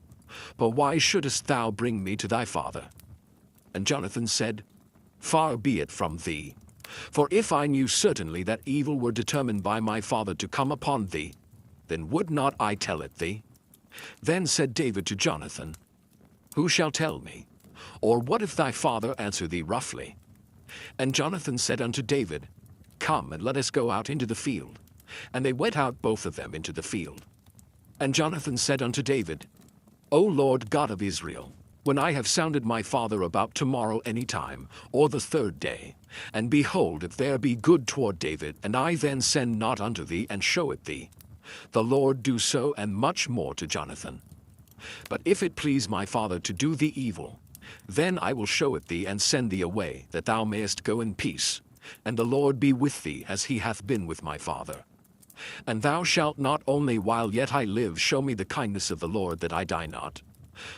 But why shouldest thou bring me to thy father? And Jonathan said, Far be it from thee. For if I knew certainly that evil were determined by my father to come upon thee, then would not I tell it thee? Then said David to Jonathan, Who shall tell me? Or what if thy father answer thee roughly? And Jonathan said unto David, Come, and let us go out into the field. And they went out both of them into the field. And Jonathan said unto David, O Lord God of Israel, when I have sounded my father about tomorrow any time, or the third day, and behold, if there be good toward David, and I then send not unto thee, and show it thee, the Lord do so and much more to Jonathan. But if it please my father to do thee evil, then I will show it thee and send thee away, that thou mayest go in peace, and the Lord be with thee as he hath been with my father. And thou shalt not only while yet I live show me the kindness of the Lord that I die not,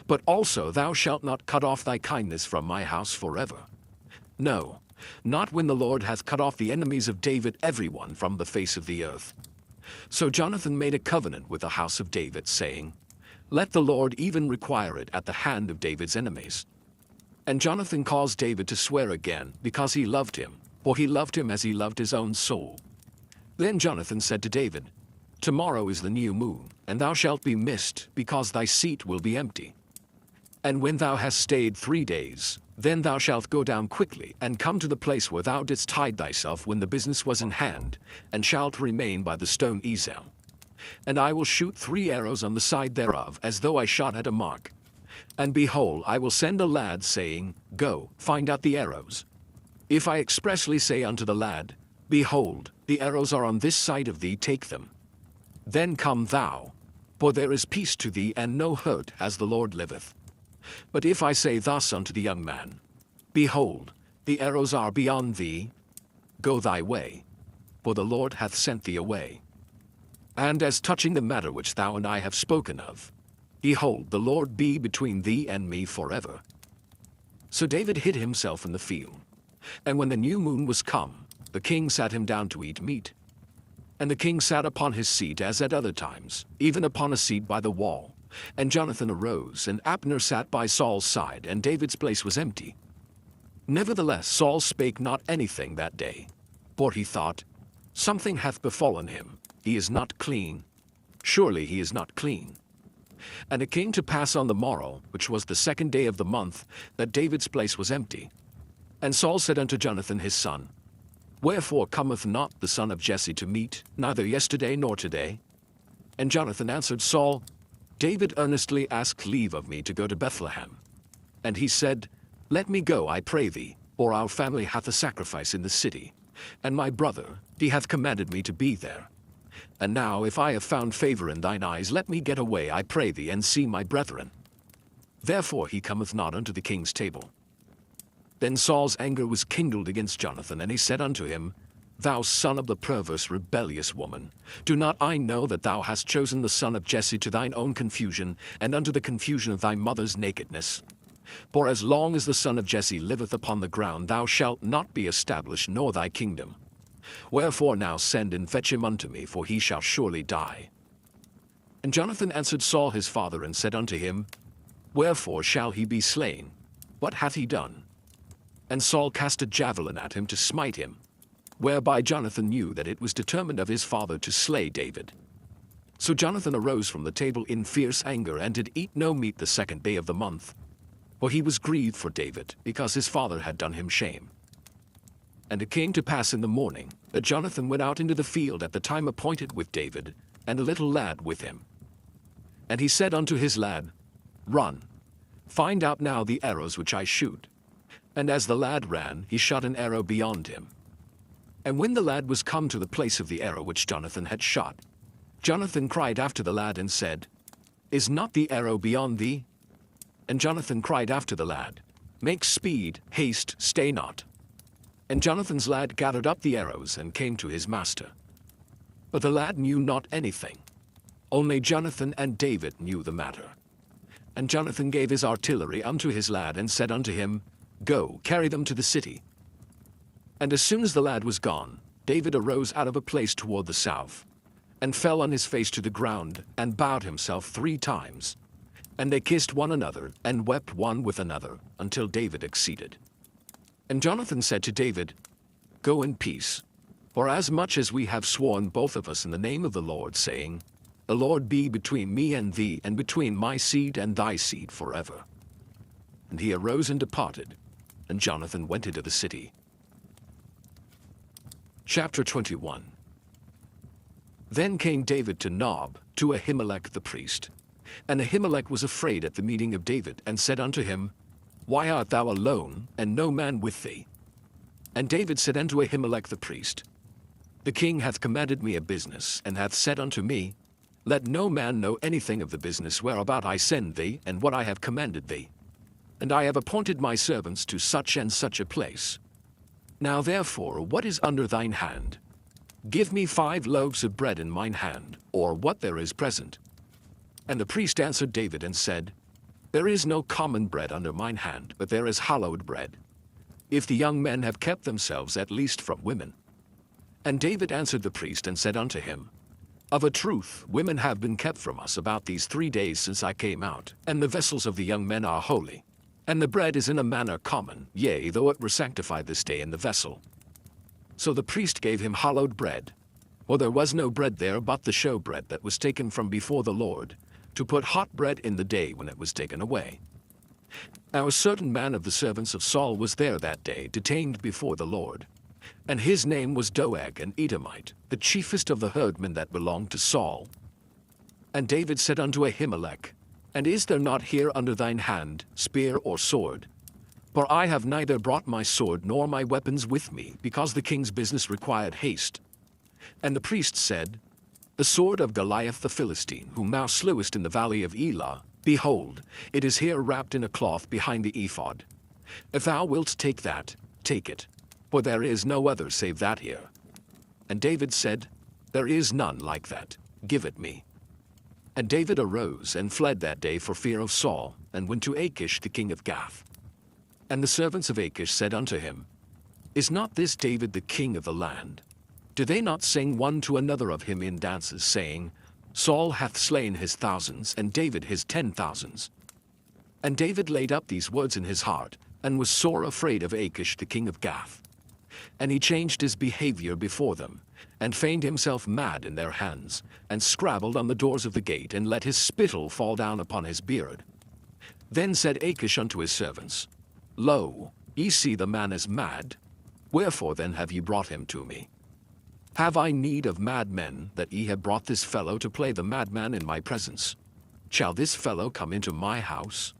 but also thou shalt not cut off thy kindness from my house forever. No, not when the Lord hath cut off the enemies of David every one from the face of the earth. So Jonathan made a covenant with the house of David, saying, Let the Lord even require it at the hand of David's enemies. And Jonathan caused David to swear again, because he loved him, for he loved him as he loved his own soul. Then Jonathan said to David, Tomorrow is the new moon, and thou shalt be missed, because thy seat will be empty. And when thou hast stayed 3 days, then thou shalt go down quickly, and come to the place where thou didst hide thyself when the business was in hand, and shalt remain by the stone Ezel. And I will shoot 3 arrows on the side thereof, as though I shot at a mark. And behold, I will send a lad, saying, Go, find out the arrows. If I expressly say unto the lad, Behold, the arrows are on this side of thee, take them. Then come thou, for there is peace to thee, and no hurt, as the Lord liveth. But if I say thus unto the young man, Behold, the arrows are beyond thee, go thy way, for the Lord hath sent thee away. And as touching the matter which thou and I have spoken of, behold, the Lord be between thee and me forever. So David hid himself in the field. And when the new moon was come, the king sat him down to eat meat. And the king sat upon his seat as at other times, even upon a seat by the wall. And Jonathan arose, and Abner sat by Saul's side, and David's place was empty. Nevertheless Saul spake not anything that day, for he thought, Something hath befallen him, he is not clean. Surely he is not clean. And it came to pass on the morrow, which was the 2nd day of the month, that David's place was empty. And Saul said unto Jonathan his son, Wherefore cometh not the son of Jesse to meat, neither yesterday nor today? And Jonathan answered Saul, David earnestly asked leave of me to go to Bethlehem. And he said, Let me go, I pray thee, for our family hath a sacrifice in the city, and my brother, he hath commanded me to be there. And now if I have found favor in thine eyes, let me get away, I pray thee, and see my brethren. Therefore he cometh not unto the king's table. Then Saul's anger was kindled against Jonathan, and he said unto him, Thou son of the perverse rebellious woman, do not I know that thou hast chosen the son of Jesse to thine own confusion, and unto the confusion of thy mother's nakedness? For as long as the son of Jesse liveth upon the ground, thou shalt not be established, nor thy kingdom. Wherefore now send and fetch him unto me, for he shall surely die. And Jonathan answered Saul his father, and said unto him, Wherefore shall he be slain? What hath he done? And Saul cast a javelin at him to smite him, whereby Jonathan knew that it was determined of his father to slay David. So Jonathan arose from the table in fierce anger, and did eat no meat the 2nd day of the month, for he was grieved for David, because his father had done him shame. And it came to pass in the morning, that Jonathan went out into the field at the time appointed with David, and a little lad with him. And he said unto his lad, Run, find out now the arrows which I shoot. And as the lad ran, he shot an arrow beyond him. And when the lad was come to the place of the arrow which Jonathan had shot, Jonathan cried after the lad and said, Is not the arrow beyond thee? And Jonathan cried after the lad, Make speed, haste, stay not. And Jonathan's lad gathered up the arrows and came to his master. But the lad knew not anything. Only Jonathan and David knew the matter. And Jonathan gave his artillery unto his lad, and said unto him, Go, carry them to the city. And as soon as the lad was gone, David arose out of a place toward the south, and fell on his face to the ground, and bowed himself 3 times. And they kissed one another, and wept one with another, until David exceeded. And Jonathan said to David, Go in peace, for as much as we have sworn both of us in the name of the Lord, saying, The Lord be between me and thee, and between my seed and thy seed forever. And he arose and departed, and Jonathan went into the city. Chapter 21. Then came David to Nob, to Ahimelech the priest. And Ahimelech was afraid at the meeting of David, and said unto him, Why art thou alone, and no man with thee? And David said unto Ahimelech the priest, The king hath commanded me a business, and hath said unto me, Let no man know anything of the business whereabout I send thee, and what I have commanded thee. And I have appointed my servants to such and such a place. Now therefore, what is under thine hand? Give me 5 loaves of bread in mine hand, or what there is present. And the priest answered David and said, There is no common bread under mine hand, but there is hallowed bread, if the young men have kept themselves at least from women. And David answered the priest and said unto him, Of a truth, women have been kept from us about these 3 days since I came out, and the vessels of the young men are holy. And the bread is in a manner common, yea, though it were sanctified this day in the vessel. So the priest gave him hallowed bread, for there was no bread there but the showbread that was taken from before the Lord, to put hot bread in the day when it was taken away. Now a certain man of the servants of Saul was there that day, detained before the Lord. And his name was Doeg, an Edomite, the chiefest of the herdmen that belonged to Saul. And David said unto Ahimelech, And is there not here under thine hand spear or sword? For I have neither brought my sword nor my weapons with me, because the king's business required haste. And the priest said, The sword of Goliath the Philistine, whom thou slewest in the valley of Elah, behold, it is here wrapped in a cloth behind the ephod. If thou wilt take that, take it, for there is no other save that here. And David said, There is none like that, give it me. And David arose and fled that day for fear of Saul, and went to Achish the king of Gath. And the servants of Achish said unto him, Is not this David the king of the land? Do they not sing one to another of him in dances, saying, Saul hath slain his thousands, and David his 10,000s? And David laid up these words in his heart, and was sore afraid of Achish the king of Gath. And he changed his behavior before them, and feigned himself mad in their hands, and scrabbled on the doors of the gate, and let his spittle fall down upon his beard. Then said Achish unto his servants, Lo, ye see the man is mad. Wherefore then have ye brought him to me? Have I need of madmen, that ye have brought this fellow to play the madman in my presence? Shall this fellow come into my house?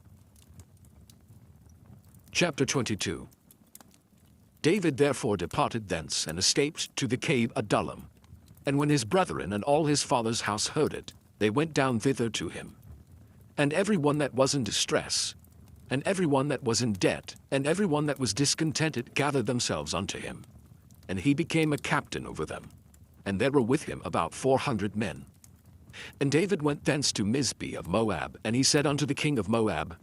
Chapter 22. David therefore departed thence, and escaped to the cave Adullam. And when his brethren and all his father's house heard it, they went down thither to him. And every one that was in distress, and every one that was in debt, and every one that was discontented gathered themselves unto him. And he became a captain over them. And there were with him about 400 men. And David went thence to Mizpeh of Moab, and he said unto the king of Moab,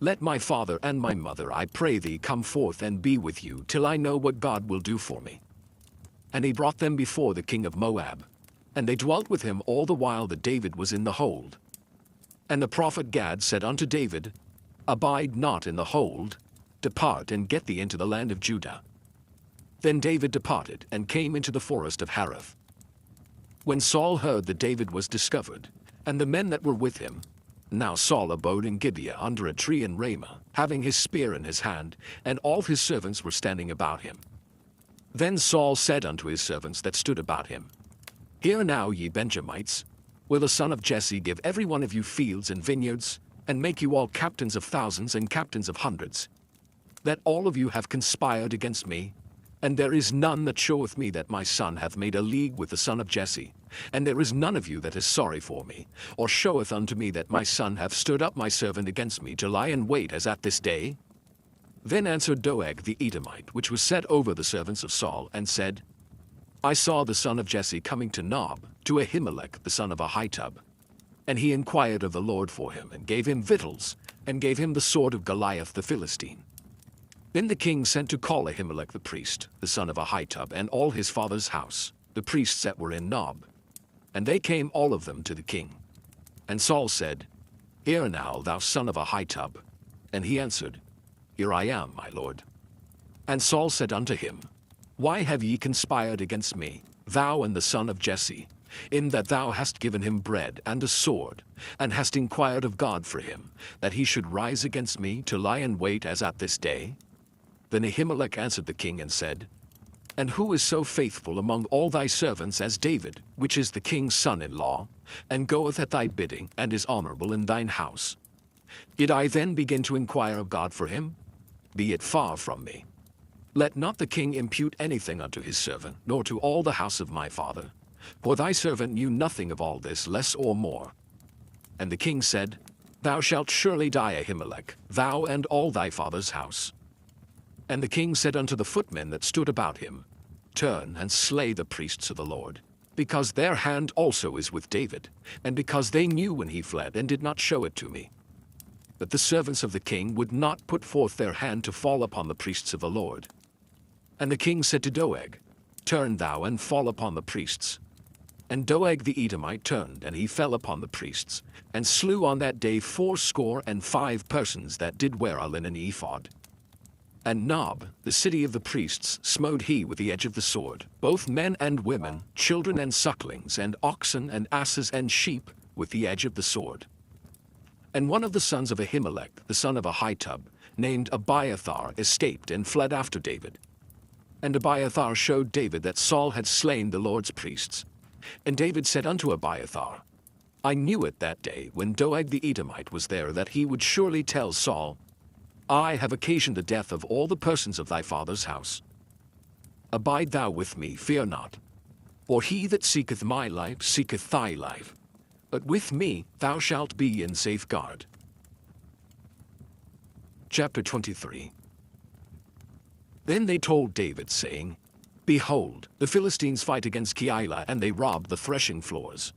Let my father and my mother, I pray thee, come forth and be with you, till I know what God will do for me. And he brought them before the king of Moab. And they dwelt with him all the while that David was in the hold. And the prophet Gad said unto David, Abide not in the hold, depart and get thee into the land of Judah. Then David departed and came into the forest of Hareth. When Saul heard that David was discovered, and the men that were with him, now Saul abode in Gibeah under a tree in Ramah, having his spear in his hand, and all his servants were standing about him. Then Saul said unto his servants that stood about him, Hear now, ye Benjamites, will the son of Jesse give every one of you fields and vineyards, and make you all captains of thousands and captains of hundreds, that all of you have conspired against me? And there is none that showeth me that my son hath made a league with the son of Jesse, and there is none of you that is sorry for me, or showeth unto me that my son hath stirred up my servant against me to lie in wait as at this day? Then answered Doeg the Edomite, which was set over the servants of Saul, and said, I saw the son of Jesse coming to Nob, to Ahimelech the son of Ahitub. And he inquired of the Lord for him, and gave him victuals, and gave him the sword of Goliath the Philistine. Then the king sent to call Ahimelech the priest, the son of Ahitub, and all his father's house, the priests that were in Nob. And they came all of them to the king. And Saul said, Hear now, thou son of Ahitub. And he answered, Here I am, my lord. And Saul said unto him, Why have ye conspired against me, thou and the son of Jesse, in that thou hast given him bread and a sword, and hast inquired of God for him, that he should rise against me to lie in wait as at this day? Then Ahimelech answered the king and said, And who is so faithful among all thy servants as David, which is the king's son-in-law, and goeth at thy bidding, and is honorable in thine house? Did I then begin to inquire of God for him? Be it far from me. Let not the king impute anything unto his servant, nor to all the house of my father. For thy servant knew nothing of all this, less or more. And the king said, Thou shalt surely die, Ahimelech, thou and all thy father's house. And the king said unto the footmen that stood about him, Turn and slay the priests of the Lord, because their hand also is with David, and because they knew when he fled, and did not show it to me. But the servants of the king would not put forth their hand to fall upon the priests of the Lord. And the king said to Doeg, Turn thou and fall upon the priests. And Doeg the Edomite turned, and he fell upon the priests, and slew on that day 75 persons that did wear a linen ephod. And Nob, the city of the priests, smote he with the edge of the sword, both men and women, children and sucklings, and oxen and asses and sheep, with the edge of the sword. And one of the sons of Ahimelech, the son of Ahitub, named Abiathar, escaped and fled after David. And Abiathar showed David that Saul had slain the Lord's priests. And David said unto Abiathar, I knew it that day, when Doeg the Edomite was there, that he would surely tell Saul, I have occasioned the death of all the persons of thy father's house. Abide thou with me, fear not. For he that seeketh my life seeketh thy life. But with me thou shalt be in safeguard. Chapter 23. Then they told David, saying, Behold, the Philistines fight against Keilah, and they rob the threshing floors.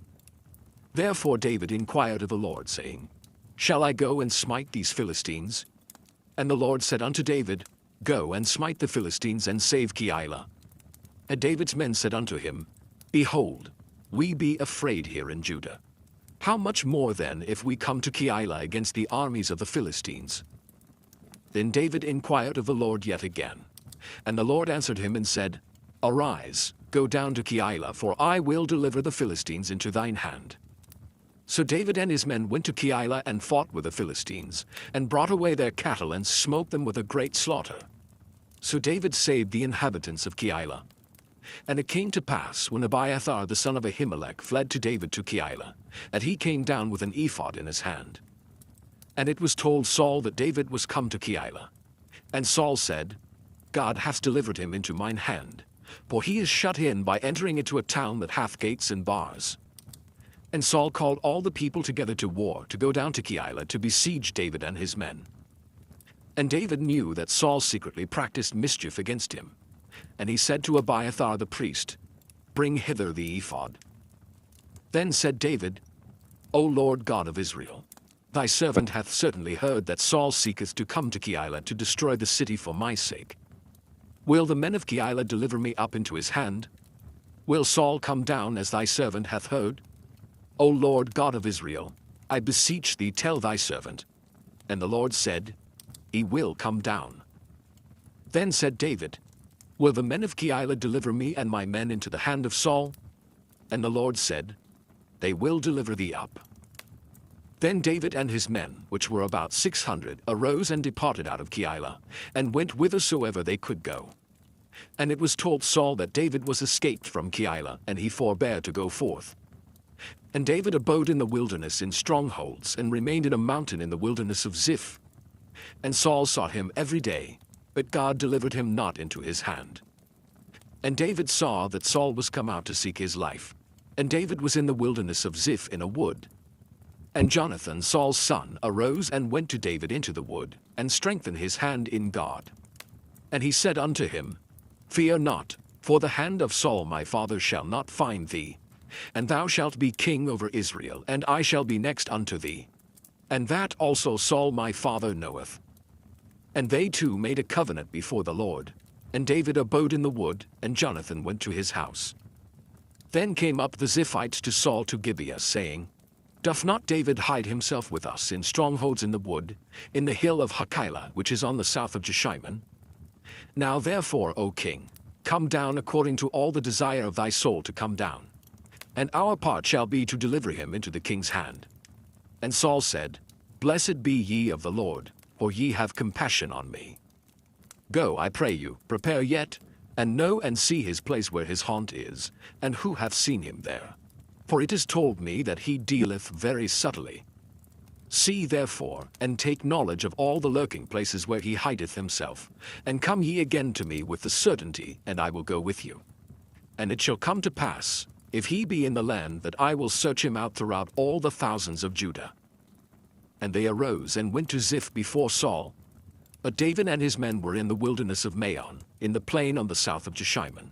Therefore David inquired of the Lord, saying, Shall I go and smite these Philistines? And the Lord said unto David, Go and smite the Philistines, and save Keilah. And David's men said unto him, Behold, we be afraid here in Judah. How much more then if we come to Keilah against the armies of the Philistines? Then David inquired of the Lord yet again. And the Lord answered him and said, Arise, go down to Keilah, for I will deliver the Philistines into thine hand. So David and his men went to Keilah and fought with the Philistines, and brought away their cattle and smote them with a great slaughter. So David saved the inhabitants of Keilah. And it came to pass, when Abiathar the son of Ahimelech fled to David to Keilah, that he came down with an ephod in his hand. And it was told Saul that David was come to Keilah. And Saul said, God hath delivered him into mine hand, for he is shut in by entering into a town that hath gates and bars. And Saul called all the people together to war, to go down to Keilah to besiege David and his men. And David knew that Saul secretly practiced mischief against him. And he said to Abiathar the priest, Bring hither the ephod. Then said David, O Lord God of Israel, thy servant hath certainly heard that Saul seeketh to come to Keilah to destroy the city for my sake. Will the men of Keilah deliver me up into his hand, Will Saul come down as thy servant hath heard? O Lord God of Israel, I beseech thee tell thy servant. And the Lord said, He will come down. Then said David, Will the men of Keilah deliver me and my men into the hand of Saul? And the Lord said, They will deliver thee up. Then David and his men, which were about 600, arose and departed out of Keilah, and went whithersoever they could go. And it was told Saul that David was escaped from Keilah, and he forbare to go forth. And David abode in the wilderness in strongholds, and remained in a mountain in the wilderness of Ziph. And Saul sought him every day, but God delivered him not into his hand. And David saw that Saul was come out to seek his life. And David was in the wilderness of Ziph in a wood. And Jonathan, Saul's son, arose and went to David into the wood, and strengthened his hand in God. And he said unto him, Fear not, for the hand of Saul my father shall not find thee. And thou shalt be king over Israel, and I shall be next unto thee. And that also Saul my father knoweth. And they two made a covenant before the Lord. And David abode in the wood, and Jonathan went to his house. Then came up the Ziphites to Saul to Gibeah, saying, Doth not David hide himself with us in strongholds in the wood, in the hill of Hachilah, which is on the south of Jeshimon? Now therefore, O king, come down according to all the desire of thy soul to come down. And our part shall be to deliver him into the king's hand. And Saul said, Blessed be ye of the Lord, for ye have compassion on me. Go, I pray you, prepare yet, and know and see his place where his haunt is, and who hath seen him there. For it is told me that he dealeth very subtly. See therefore, and take knowledge of all the lurking places where he hideth himself, and come ye again to me with the certainty, and I will go with you. And it shall come to pass, if he be in the land, that I will search him out throughout all the thousands of Judah. And they arose and went to Ziph before Saul. But David and his men were in the wilderness of Maon, in the plain on the south of Jeshimon.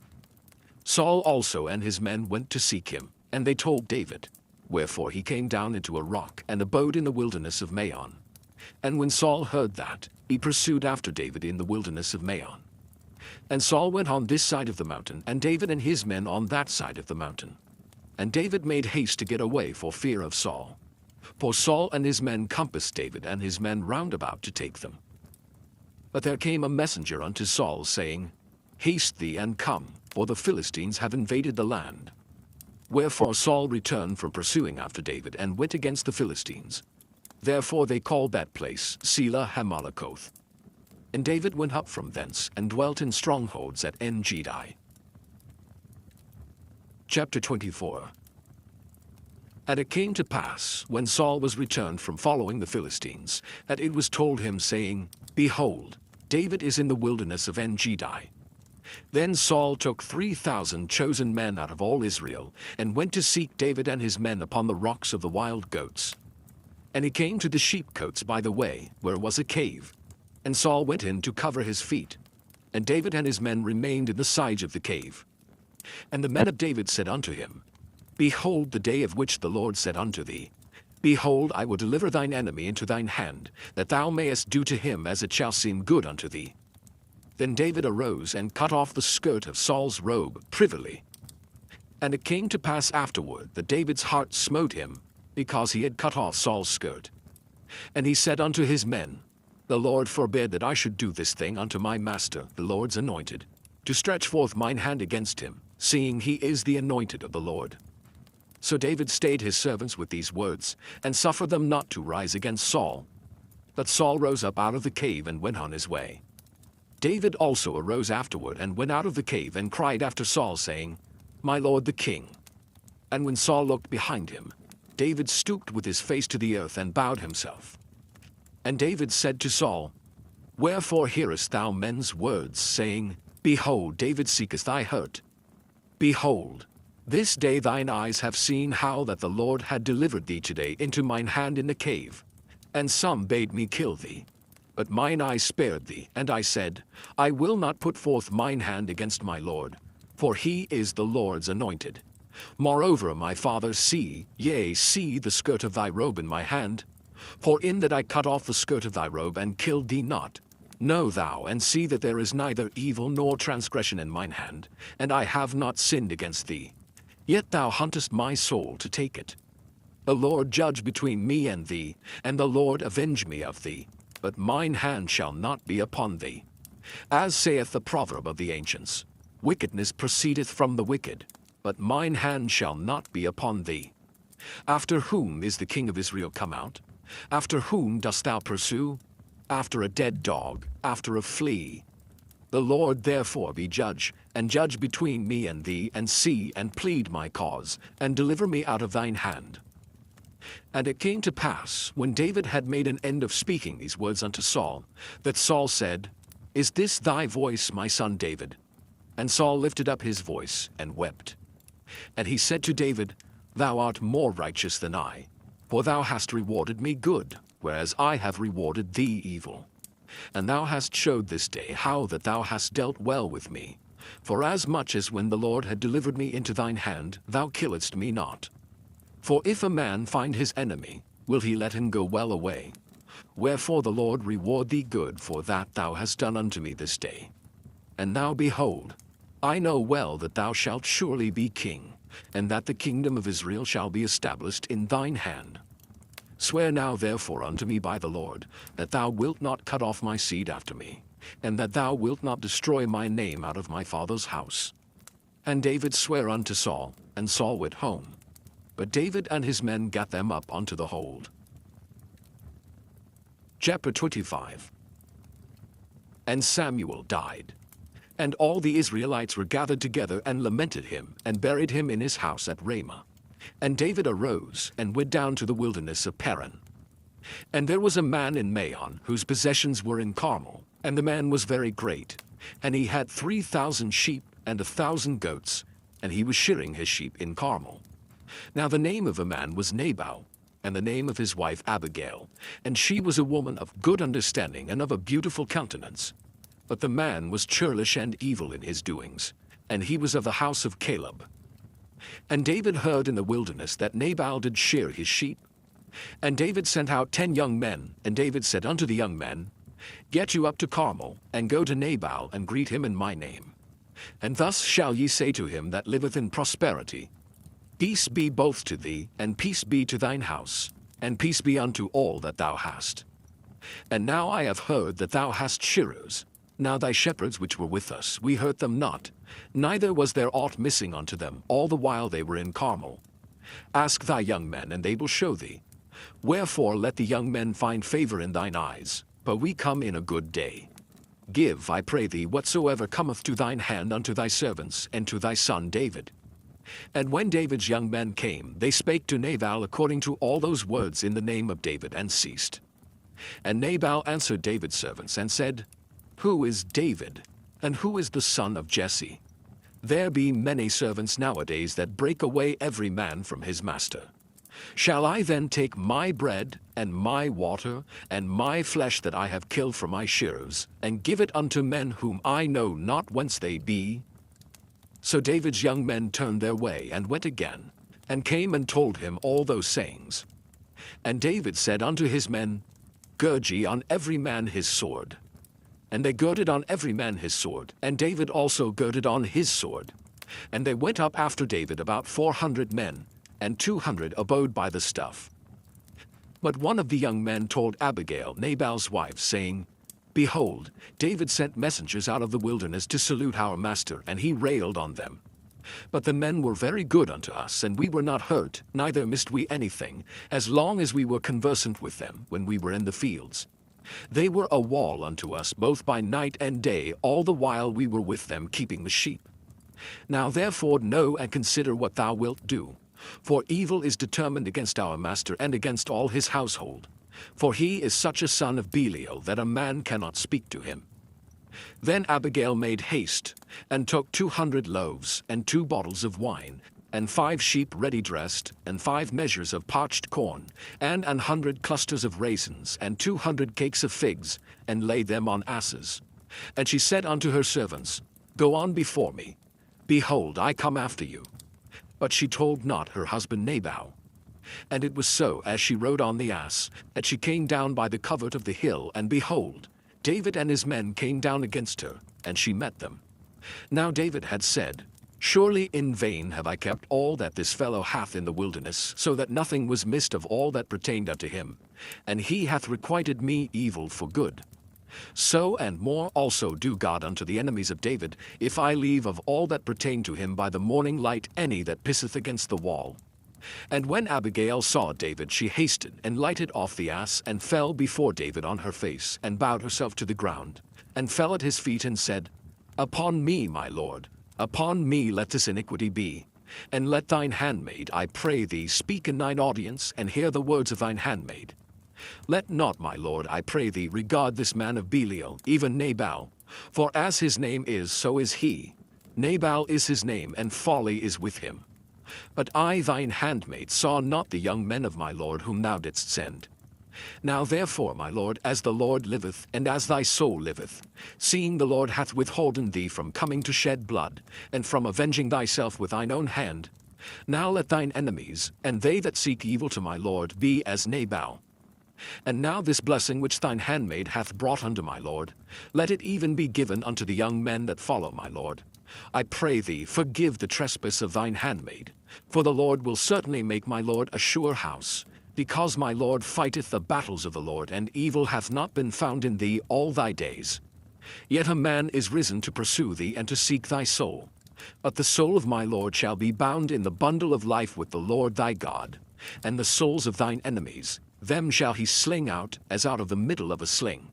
Saul also and his men went to seek him, and they told David. Wherefore he came down into a rock, and abode in the wilderness of Maon. And when Saul heard that, he pursued after David in the wilderness of Maon. And Saul went on this side of the mountain, and David and his men on that side of the mountain. And David made haste to get away for fear of Saul. For Saul and his men compassed David and his men round about to take them. But there came a messenger unto Saul, saying, Haste thee and come, for the Philistines have invaded the land. Wherefore Saul returned from pursuing after David, and went against the Philistines. Therefore they called that place Selah Hamalakoth. And David went up from thence, and dwelt in strongholds at En-Gedi. Chapter 24. And it came to pass, when Saul was returned from following the Philistines, that it was told him, saying, Behold, David is in the wilderness of En-Gedi. Then Saul took 3,000 chosen men out of all Israel, and went to seek David and his men upon the rocks of the wild goats. And he came to the sheepcotes by the way, where was a cave. And Saul went in to cover his feet. And David and his men remained in the sides of the cave. And the men of David said unto him, Behold the day of which the Lord said unto thee, Behold, I will deliver thine enemy into thine hand, that thou mayest do to him as it shall seem good unto thee. Then David arose and cut off the skirt of Saul's robe privily. And it came to pass afterward that David's heart smote him, because he had cut off Saul's skirt. And he said unto his men, The Lord forbid that I should do this thing unto my master, the Lord's anointed, to stretch forth mine hand against him, seeing he is the anointed of the Lord. So David stayed his servants with these words, and suffered them not to rise against Saul. But Saul rose up out of the cave and went on his way. David also arose afterward and went out of the cave and cried after Saul, saying, My lord the king. And when Saul looked behind him, David stooped with his face to the earth and bowed himself. And David said to Saul, Wherefore hearest thou men's words, saying, Behold, David seeketh thy hurt? Behold, this day thine eyes have seen how that the Lord had delivered thee today into mine hand in the cave. And some bade me kill thee. But mine eyes spared thee, and I said, I will not put forth mine hand against my Lord, for he is the Lord's anointed. Moreover, my father, see the skirt of thy robe in my hand. For in that I cut off the skirt of thy robe and killed thee not, Know thou and see that there is neither evil nor transgression in mine hand, and I have not sinned against thee. Yet thou huntest my soul to take it. The Lord judge between me and thee, and the Lord avenge me of thee, but mine hand shall not be upon thee. As saith the proverb of the ancients, wickedness proceedeth from the wicked, but mine hand shall not be upon thee. After whom is the king of Israel come out? After whom dost thou pursue? After a dead dog, after a flea. The Lord therefore be judge, and judge between me and thee, and see and plead my cause, and deliver me out of thine hand. And it came to pass, when David had made an end of speaking these words unto Saul, that Saul said, Is this thy voice, my son David? And Saul lifted up his voice, and wept. And he said to David, Thou art more righteous than I, for thou hast rewarded me good, whereas I have rewarded thee evil. And thou hast showed this day how that thou hast dealt well with me, forasmuch as when the Lord had delivered me into thine hand, thou killedst me not. For if a man find his enemy, will he let him go well away? Wherefore the Lord reward thee good for that thou hast done unto me this day. And now behold, I know well that thou shalt surely be king, and that the kingdom of Israel shall be established in thine hand. Swear now therefore unto me by the Lord, that thou wilt not cut off my seed after me, and that thou wilt not destroy my name out of my father's house. And David sware unto Saul, and Saul went home. But David and his men gat them up unto the hold. Chapter 25. And Samuel died. And all the Israelites were gathered together and lamented him, and buried him in his house at Ramah. And David arose, and went down to the wilderness of Paran. And there was a man in Maon, whose possessions were in Carmel, and the man was very great. And he had 3,000 sheep, and 1,000 goats, and he was shearing his sheep in Carmel. Now the name of a man was Nabal, and the name of his wife Abigail, and she was a woman of good understanding and of a beautiful countenance. But the man was churlish and evil in his doings, and he was of the house of Caleb. And David heard in the wilderness that Nabal did shear his sheep. And David sent out 10 young men, and David said unto the young men, Get you up to Carmel, and go to Nabal, and greet him in my name. And thus shall ye say to him that liveth in prosperity, Peace be both to thee, and peace be to thine house, and peace be unto all that thou hast. And now I have heard that thou hast shearers. Now thy shepherds which were with us, we hurt them not, neither was there aught missing unto them, all the while they were in Carmel. Ask thy young men, and they will show thee. Wherefore let the young men find favor in thine eyes, for we come in a good day. Give, I pray thee, whatsoever cometh to thine hand unto thy servants, and to thy son David. And when David's young men came, they spake to Nabal according to all those words in the name of David, and ceased. And Nabal answered David's servants, and said, Who is David, and who is the son of Jesse? There be many servants nowadays that break away every man from his master. Shall I then take my bread, and my water, and my flesh that I have killed for my shearers, and give it unto men whom I know not whence they be? So David's young men turned their way, and went again, and came and told him all those sayings. And David said unto his men, Gird ye on every man his sword. And they girded on every man his sword, and David also girded on his sword. And they went up after David about 400 men, and 200 abode by the stuff. But one of the young men told Abigail, Nabal's wife, saying, Behold, David sent messengers out of the wilderness to salute our master, and he railed on them. But the men were very good unto us, and we were not hurt, neither missed we anything, as long as we were conversant with them when we were in the fields. They were a wall unto us both by night and day, all the while we were with them keeping the sheep. Now therefore know and consider what thou wilt do. For evil is determined against our master and against all his household. For he is such a son of Belial that a man cannot speak to him. Then Abigail made haste, and took 200 loaves, and 2 bottles of wine, and 5 sheep ready dressed, and 5 measures of parched corn, and 100 clusters of raisins, and 200 cakes of figs, and laid them on asses. And she said unto her servants, Go on before me. Behold, I come after you. But she told not her husband Nabal. And it was so, as she rode on the ass, that she came down by the covert of the hill, and behold, David and his men came down against her, and she met them. Now David had said, Surely in vain have I kept all that this fellow hath in the wilderness, so that nothing was missed of all that pertained unto him, and he hath requited me evil for good. So and more also do God unto the enemies of David, if I leave of all that pertain to him by the morning light any that pisseth against the wall. And when Abigail saw David, she hasted and lighted off the ass, and fell before David on her face, and bowed herself to the ground, and fell at his feet, and said, Upon me, my lord, upon me let this iniquity be, and let thine handmaid, I pray thee, speak in thine audience, and hear the words of thine handmaid. Let not, my lord, I pray thee, regard this man of Belial, even Nabal, for as his name is, so is he. Nabal is his name, and folly is with him. But I, thine handmaid, saw not the young men of my lord whom thou didst send. Now therefore, my lord, as the Lord liveth, and as thy soul liveth, seeing the Lord hath withholden thee from coming to shed blood, and from avenging thyself with thine own hand, now let thine enemies, and they that seek evil to my lord, be as Nabal. And now this blessing which thine handmaid hath brought unto my lord, let it even be given unto the young men that follow my lord. I pray thee, forgive the trespass of thine handmaid, for the Lord will certainly make my lord a sure house, because my lord fighteth the battles of the Lord, and evil hath not been found in thee all thy days. Yet a man is risen to pursue thee and to seek thy soul. But the soul of my lord shall be bound in the bundle of life with the Lord thy God, and the souls of thine enemies, them shall he sling out as out of the middle of a sling.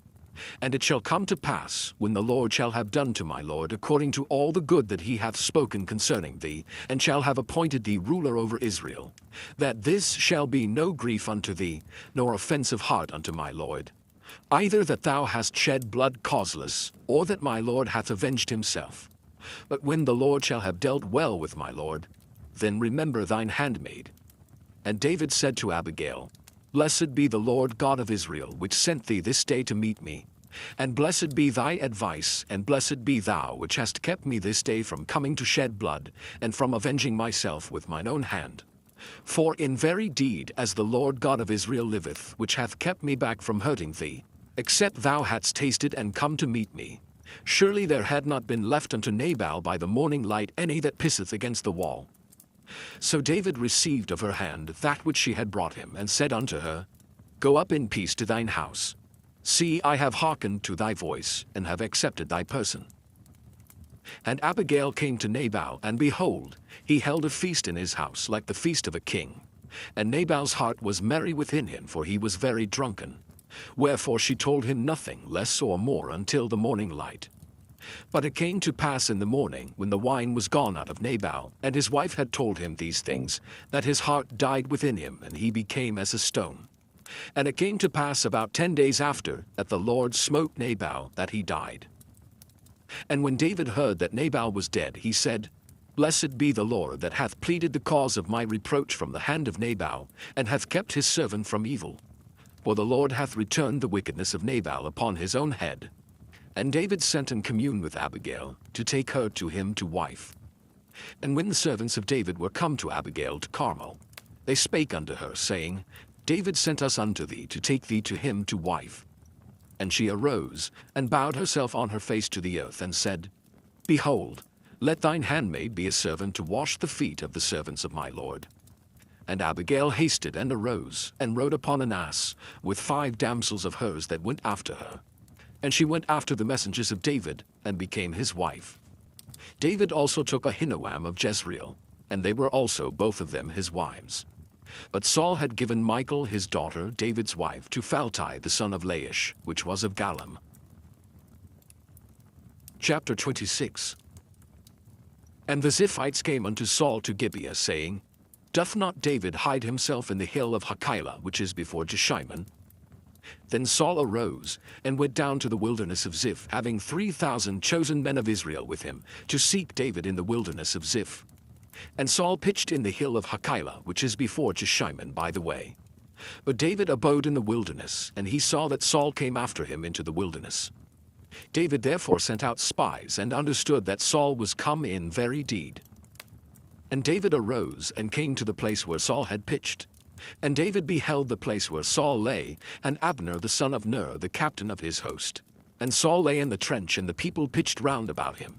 And it shall come to pass, when the Lord shall have done to my lord according to all the good that he hath spoken concerning thee, and shall have appointed thee ruler over Israel, that this shall be no grief unto thee, nor offense of heart unto my lord, either that thou hast shed blood causeless, or that my lord hath avenged himself. But when the Lord shall have dealt well with my lord, then remember thine handmaid. And David said to Abigail, Blessed be the Lord God of Israel, which sent thee this day to meet me. And blessed be thy advice, and blessed be thou, which hast kept me this day from coming to shed blood, and from avenging myself with mine own hand. For in very deed, as the Lord God of Israel liveth, which hath kept me back from hurting thee, except thou hadst tasted and come to meet me, surely there had not been left unto Nabal by the morning light any that pisseth against the wall. So David received of her hand that which she had brought him, and said unto her, Go up in peace to thine house. See, I have hearkened to thy voice, and have accepted thy person. And Abigail came to Nabal, and behold, he held a feast in his house like the feast of a king. And Nabal's heart was merry within him, for he was very drunken. Wherefore she told him nothing less or more until the morning light. But it came to pass in the morning, when the wine was gone out of Nabal, and his wife had told him these things, that his heart died within him, and he became as a stone. And it came to pass about 10 days after, that the Lord smote Nabal, that he died. And when David heard that Nabal was dead, he said, Blessed be the Lord, that hath pleaded the cause of my reproach from the hand of Nabal, and hath kept his servant from evil. For the Lord hath returned the wickedness of Nabal upon his own head. And David sent and communed with Abigail, to take her to him to wife. And when the servants of David were come to Abigail to Carmel, they spake unto her, saying, David sent us unto thee to take thee to him to wife. And she arose, and bowed herself on her face to the earth, and said, Behold, let thine handmaid be a servant to wash the feet of the servants of my lord. And Abigail hasted and arose, and rode upon an ass, with 5 damsels of hers that went after her. And she went after the messengers of David, and became his wife. David also took Ahinoam of Jezreel, and they were also both of them his wives. But Saul had given Michal his daughter, David's wife, to Phalti the son of Laish, which was of Gallim. Chapter 26. And the Ziphites came unto Saul to Gibeah, saying, Doth not David hide himself in the hill of Hachilah, which is before Jeshimon? Then Saul arose, and went down to the wilderness of Ziph, having 3,000 chosen men of Israel with him, to seek David in the wilderness of Ziph. And Saul pitched in the hill of Hachilah, which is before Jeshimon by the way. But David abode in the wilderness, and he saw that Saul came after him into the wilderness. David therefore sent out spies, and understood that Saul was come in very deed. And David arose, and came to the place where Saul had pitched. And David beheld the place where Saul lay, and Abner the son of Ner, the captain of his host. And Saul lay in the trench, and the people pitched round about him.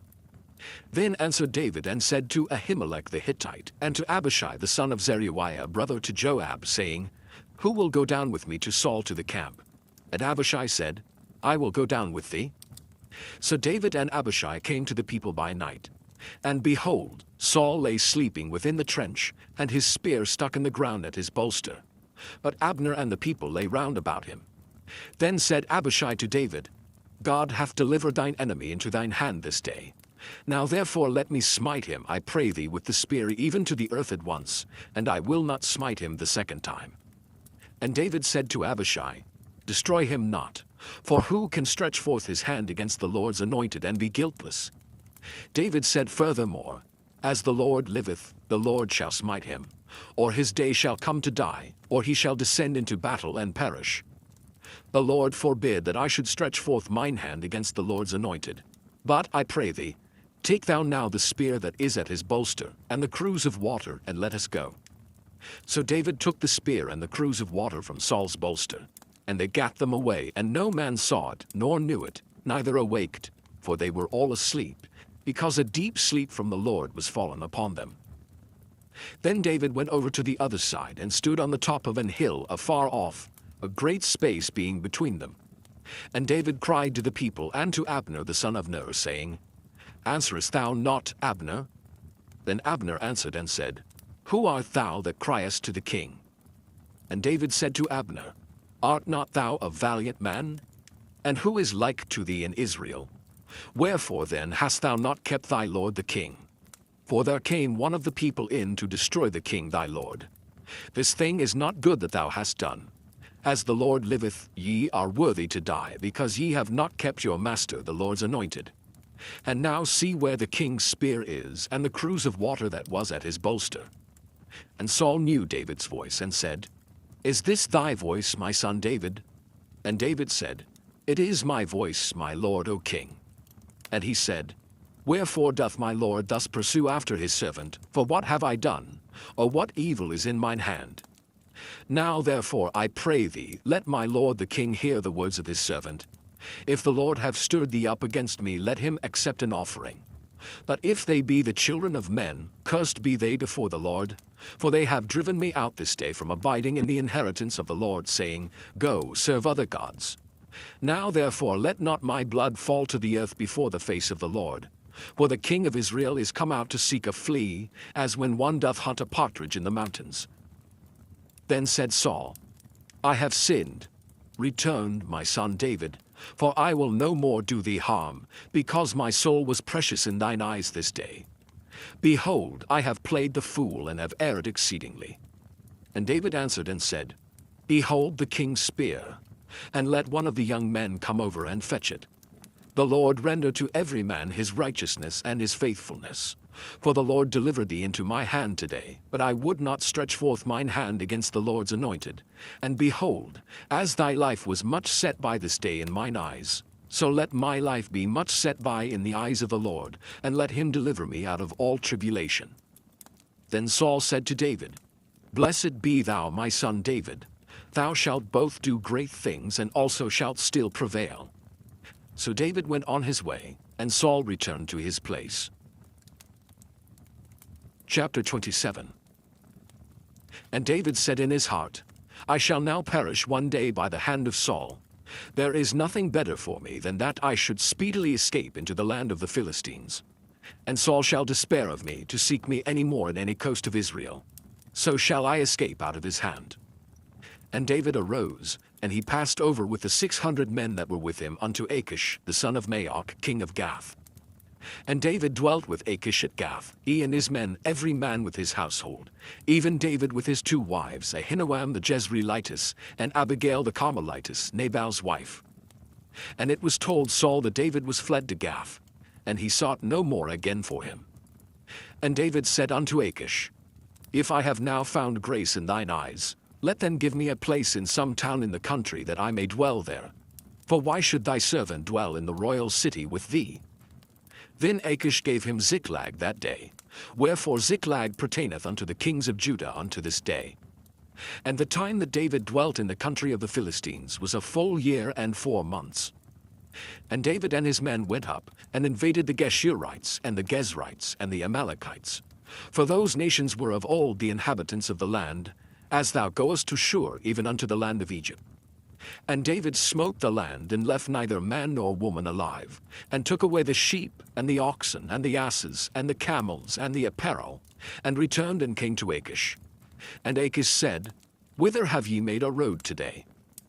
Then answered David and said to Ahimelech the Hittite, and to Abishai the son of Zeruiah, brother to Joab, saying, Who will go down with me to Saul to the camp? And Abishai said, I will go down with thee. So David and Abishai came to the people by night. And behold, Saul lay sleeping within the trench, and his spear stuck in the ground at his bolster. But Abner and the people lay round about him. Then said Abishai to David, God hath delivered thine enemy into thine hand this day. Now therefore let me smite him, I pray thee, with the spear even to the earth at once, and I will not smite him the second time. And David said to Abishai, Destroy him not, for who can stretch forth his hand against the Lord's anointed and be guiltless? David said furthermore, As the Lord liveth, the Lord shall smite him, or his day shall come to die, or he shall descend into battle and perish. The Lord forbid that I should stretch forth mine hand against the Lord's anointed. But I pray thee, take thou now the spear that is at his bolster, and the cruse of water, and let us go. So David took the spear and the cruse of water from Saul's bolster, and they gat them away, and no man saw it, nor knew it, neither awaked, for they were all asleep, because a deep sleep from the Lord was fallen upon them. Then David went over to the other side, and stood on the top of an hill afar off, a great space being between them. And David cried to the people and to Abner the son of Ner, saying, Answerest thou not, Abner? Then Abner answered and said, Who art thou that criest to the king? And David said to Abner, Art not thou a valiant man? And who is like to thee in Israel? Wherefore then hast thou not kept thy lord the king? For there came one of the people in to destroy the king thy lord. This thing is not good that thou hast done. As the Lord liveth, ye are worthy to die, because ye have not kept your master the Lord's anointed. And now see where the king's spear is, and the cruse of water that was at his bolster. And Saul knew David's voice, and said, Is this thy voice, my son David? And David said, It is my voice, my lord, O king. And he said, Wherefore doth my lord thus pursue after his servant? For what have I done? Or what evil is in mine hand? Now therefore I pray thee, let my lord the king hear the words of his servant. If the Lord have stirred thee up against me, let him accept an offering. But if they be the children of men, cursed be they before the Lord. For they have driven me out this day from abiding in the inheritance of the Lord, saying, Go, serve other gods. Now therefore let not my blood fall to the earth before the face of the Lord. For the king of Israel is come out to seek a flea, as when one doth hunt a partridge in the mountains. Then said Saul, I have sinned. Return, my son David, for I will no more do thee harm, because my soul was precious in thine eyes this day. Behold, I have played the fool, and have erred exceedingly. And David answered and said, Behold the king's spear, and let one of the young men come over and fetch it. The Lord render to every man his righteousness and his faithfulness. For the Lord delivered thee into my hand today, but I would not stretch forth mine hand against the Lord's anointed. And behold, as thy life was much set by this day in mine eyes, so let my life be much set by in the eyes of the Lord, and let him deliver me out of all tribulation. Then Saul said to David, Blessed be thou, my son David. Thou shalt both do great things, and also shalt still prevail. So David went on his way, and Saul returned to his place. Chapter 27. And David said in his heart, I shall now perish one day by the hand of Saul. There is nothing better for me than that I should speedily escape into the land of the Philistines. And Saul shall despair of me to seek me any more in any coast of Israel. So shall I escape out of his hand. And David arose, and he passed over with the 600 men that were with him unto Achish, the son of Maoch, king of Gath. And David dwelt with Achish at Gath, he and his men, every man with his household, even David with his 2 wives, Ahinoam the Jezreelitess, and Abigail the Carmelitess, Nabal's wife. And it was told Saul that David was fled to Gath, and he sought no more again for him. And David said unto Achish, If I have now found grace in thine eyes, let then give me a place in some town in the country, that I may dwell there. For why should thy servant dwell in the royal city with thee? Then Achish gave him Ziklag that day, wherefore Ziklag pertaineth unto the kings of Judah unto this day. And the time that David dwelt in the country of the Philistines was a full year and 4 months. And David and his men went up, and invaded the Geshurites, and the Gezrites, and the Amalekites. For those nations were of old the inhabitants of the land, as thou goest to Shur, even unto the land of Egypt. And David smote the land, and left neither man nor woman alive, and took away the sheep, and the oxen, and the asses, and the camels, and the apparel, and returned and came to Achish. And Achish said, Whither have ye made a road today?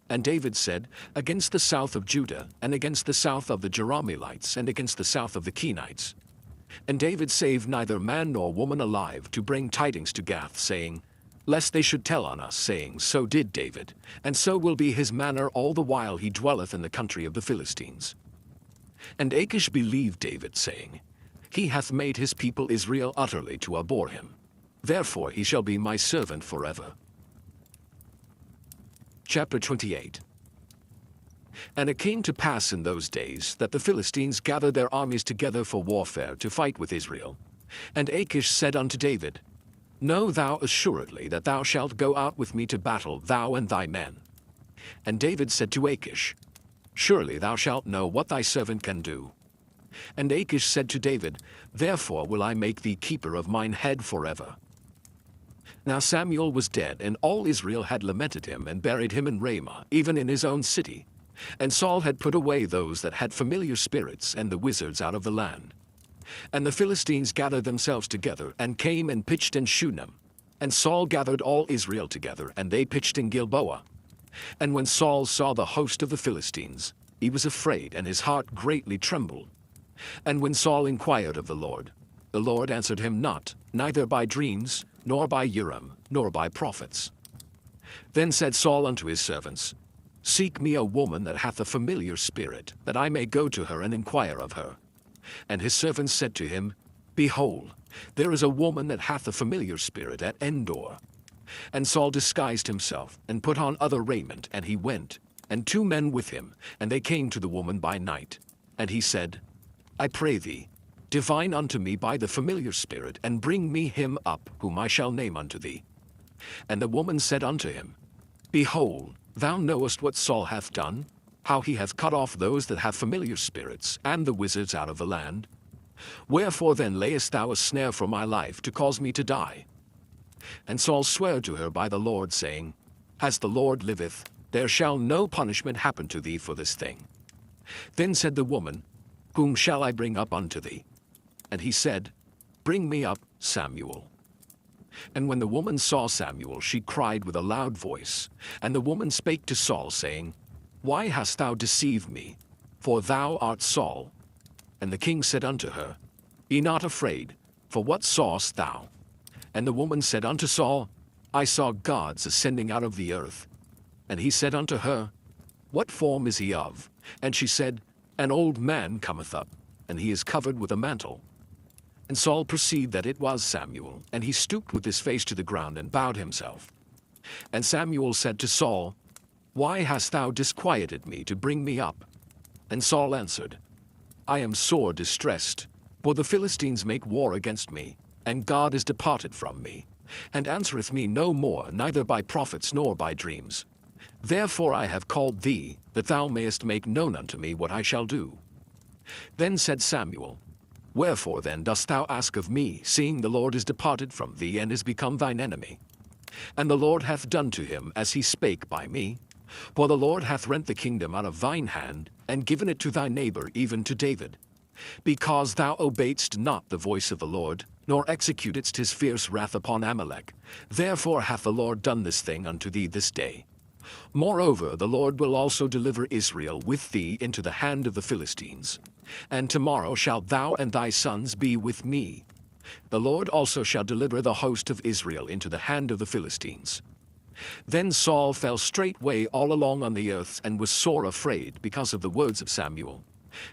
And David said, Against the south of Judah, and against the south of the Jerahmeelites, and against the south of the Kenites. And David saved neither man nor woman alive to bring tidings to Gath, saying, Lest they should tell on us, saying, So did David, and so will be his manner all the while he dwelleth in the country of the Philistines. And Achish believed David, saying, He hath made his people Israel utterly to abhor him. Therefore he shall be my servant forever. Chapter 28. And it came to pass in those days that the Philistines gathered their armies together for warfare to fight with Israel. And Achish said unto David, Know thou assuredly that thou shalt go out with me to battle, thou and thy men. And David said to Achish, Surely thou shalt know what thy servant can do. And Achish said to David, Therefore will I make thee keeper of mine head forever. Now Samuel was dead, and all Israel had lamented him, and buried him in Ramah, even in his own city. And Saul had put away those that had familiar spirits and the wizards out of the land. And the Philistines gathered themselves together, and came and pitched in Shunem. And Saul gathered all Israel together, and they pitched in Gilboa. And when Saul saw the host of the Philistines, he was afraid, and his heart greatly trembled. And when Saul inquired of the Lord answered him not, neither by dreams, nor by Urim, nor by prophets. Then said Saul unto his servants, Seek me a woman that hath a familiar spirit, that I may go to her and inquire of her. And his servants said to him, Behold, there is a woman that hath a familiar spirit at Endor. And Saul disguised himself, and put on other raiment, and he went, and 2 men with him, and they came to the woman by night. And he said, I pray thee, divine unto me by the familiar spirit, and bring me him up, whom I shall name unto thee. And the woman said unto him, Behold, thou knowest what Saul hath done, how he hath cut off those that have familiar spirits, and the wizards out of the land. Wherefore then layest thou a snare for my life, to cause me to die? And Saul sware to her by the Lord, saying, As the Lord liveth, there shall no punishment happen to thee for this thing. Then said the woman, Whom shall I bring up unto thee? And he said, Bring me up Samuel. And when the woman saw Samuel, she cried with a loud voice. And the woman spake to Saul, saying, Why hast thou deceived me? For thou art Saul. And the king said unto her, Be not afraid, for what sawest thou? And the woman said unto Saul, I saw gods ascending out of the earth. And he said unto her, What form is he of? And she said, An old man cometh up, and he is covered with a mantle. And Saul perceived that it was Samuel, and he stooped with his face to the ground, and bowed himself. And Samuel said to Saul, Why hast thou disquieted me to bring me up? And Saul answered, I am sore distressed, for the Philistines make war against me, and God is departed from me, and answereth me no more, neither by prophets nor by dreams. Therefore I have called thee, that thou mayest make known unto me what I shall do. Then said Samuel, Wherefore then dost thou ask of me, seeing the Lord is departed from thee, and is become thine enemy? And the Lord hath done to him as he spake by me. For the Lord hath rent the kingdom out of thine hand, and given it to thy neighbor, even to David. Because thou obeyedst not the voice of the Lord, nor executedst his fierce wrath upon Amalek. Therefore hath the Lord done this thing unto thee this day. Moreover, the Lord will also deliver Israel with thee into the hand of the Philistines. And tomorrow shalt thou and thy sons be with me. The Lord also shall deliver the host of Israel into the hand of the Philistines. Then Saul fell straightway all along on the earth, and was sore afraid because of the words of Samuel.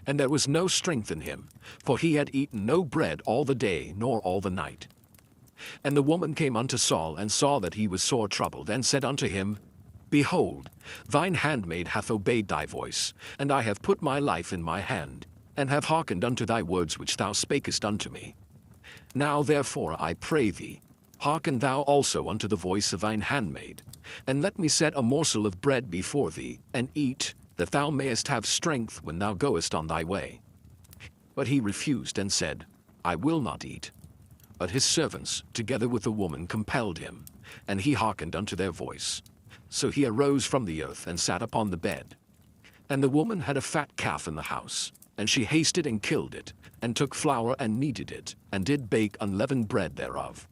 And there was no strength in him, for he had eaten no bread all the day nor all the night. And the woman came unto Saul, and saw that he was sore troubled, and said unto him, Behold, thine handmaid hath obeyed thy voice, and I have put my life in my hand, and have hearkened unto thy words which thou spakest unto me. Now therefore I pray thee, hearken thou also unto the voice of thine handmaid, and let me set a morsel of bread before thee, and eat, that thou mayest have strength when thou goest on thy way. But he refused and said, I will not eat. But his servants, together with the woman, compelled him, and he hearkened unto their voice. So he arose from the earth and sat upon the bed. And the woman had a fat calf in the house, and she hasted and killed it, and took flour and kneaded it, and did bake unleavened bread thereof.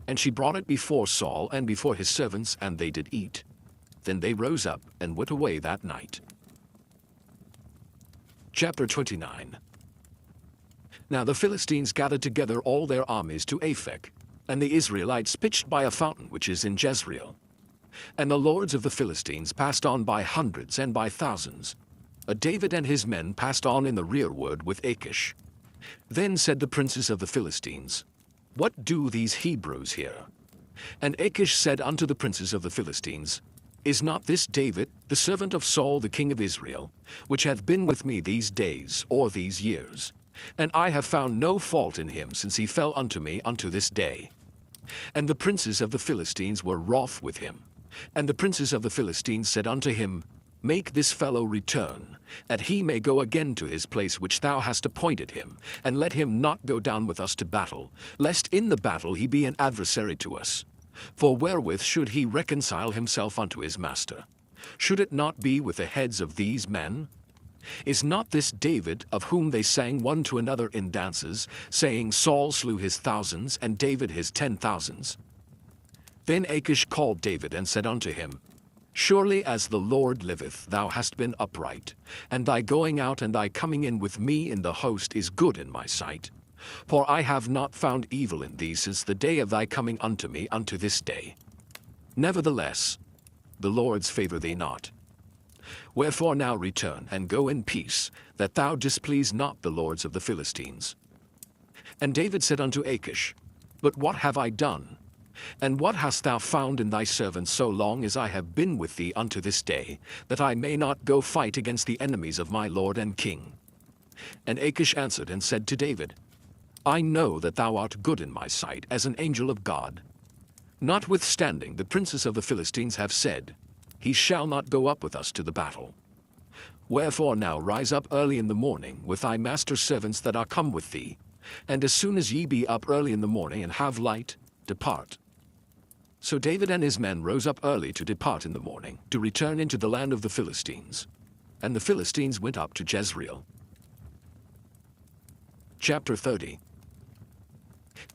And she brought it before Saul and before his servants, and they did eat. Then they rose up and went away that night. Chapter 29. Now the Philistines gathered together all their armies to Aphek, and the Israelites pitched by a fountain which is in Jezreel. And the lords of the Philistines passed on by hundreds and by thousands. But David and his men passed on in the rearward with Achish. Then said the princes of the Philistines, What do these Hebrews here? And Achish said unto the princes of the Philistines, Is not this David, the servant of Saul the king of Israel, which hath been with me these days or these years? And I have found no fault in him since he fell unto me unto this day. And the princes of the Philistines were wroth with him. And the princes of the Philistines said unto him, Make this fellow return, that he may go again to his place which thou hast appointed him, and let him not go down with us to battle, lest in the battle he be an adversary to us. For wherewith should he reconcile himself unto his master? Should it not be with the heads of these men? Is not this David, of whom they sang one to another in dances, saying, Saul slew his thousands, and David his 10,000s? Then Achish called David and said unto him, Surely as the Lord liveth, thou hast been upright, and thy going out and thy coming in with me in the host is good in my sight. For I have not found evil in thee since the day of thy coming unto me unto this day. Nevertheless, the Lord's favor thee not. Wherefore now return, and go in peace, that thou displease not the lords of the Philistines. And David said unto Achish, But what have I done? And what hast thou found in thy servant so long as I have been with thee unto this day, that I may not go fight against the enemies of my lord and king? And Achish answered and said to David, I know that thou art good in my sight as an angel of God. Notwithstanding, the princes of the Philistines have said, He shall not go up with us to the battle. Wherefore now rise up early in the morning with thy master's servants that are come with thee, and as soon as ye be up early in the morning and have light, depart. So David and his men rose up early to depart in the morning, to return into the land of the Philistines. And the Philistines went up to Jezreel. Chapter 30.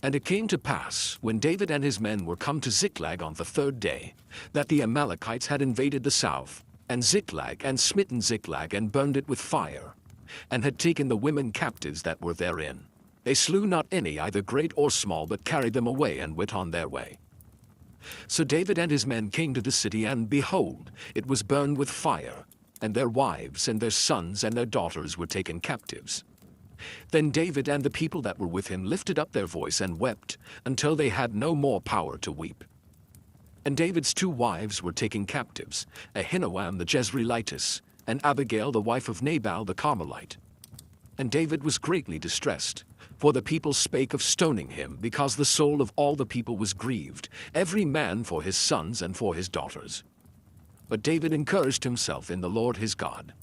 And it came to pass, when David and his men were come to Ziklag on the third day, that the Amalekites had invaded the south, and Ziklag, and smitten Ziklag, and burned it with fire, and had taken the women captives that were therein. They slew not any, either great or small, but carried them away, and went on their way. So David and his men came to the city, and behold, it was burned with fire, and their wives, and their sons, and their daughters were taken captives. Then David and the people that were with him lifted up their voice and wept, until they had no more power to weep. And David's 2 wives were taken captives, Ahinoam the Jezreelitess, and Abigail the wife of Nabal the Carmelite. And David was greatly distressed, for the people spake of stoning him, because the soul of all the people was grieved, every man for his sons and for his daughters. But David encouraged himself in the Lord his God.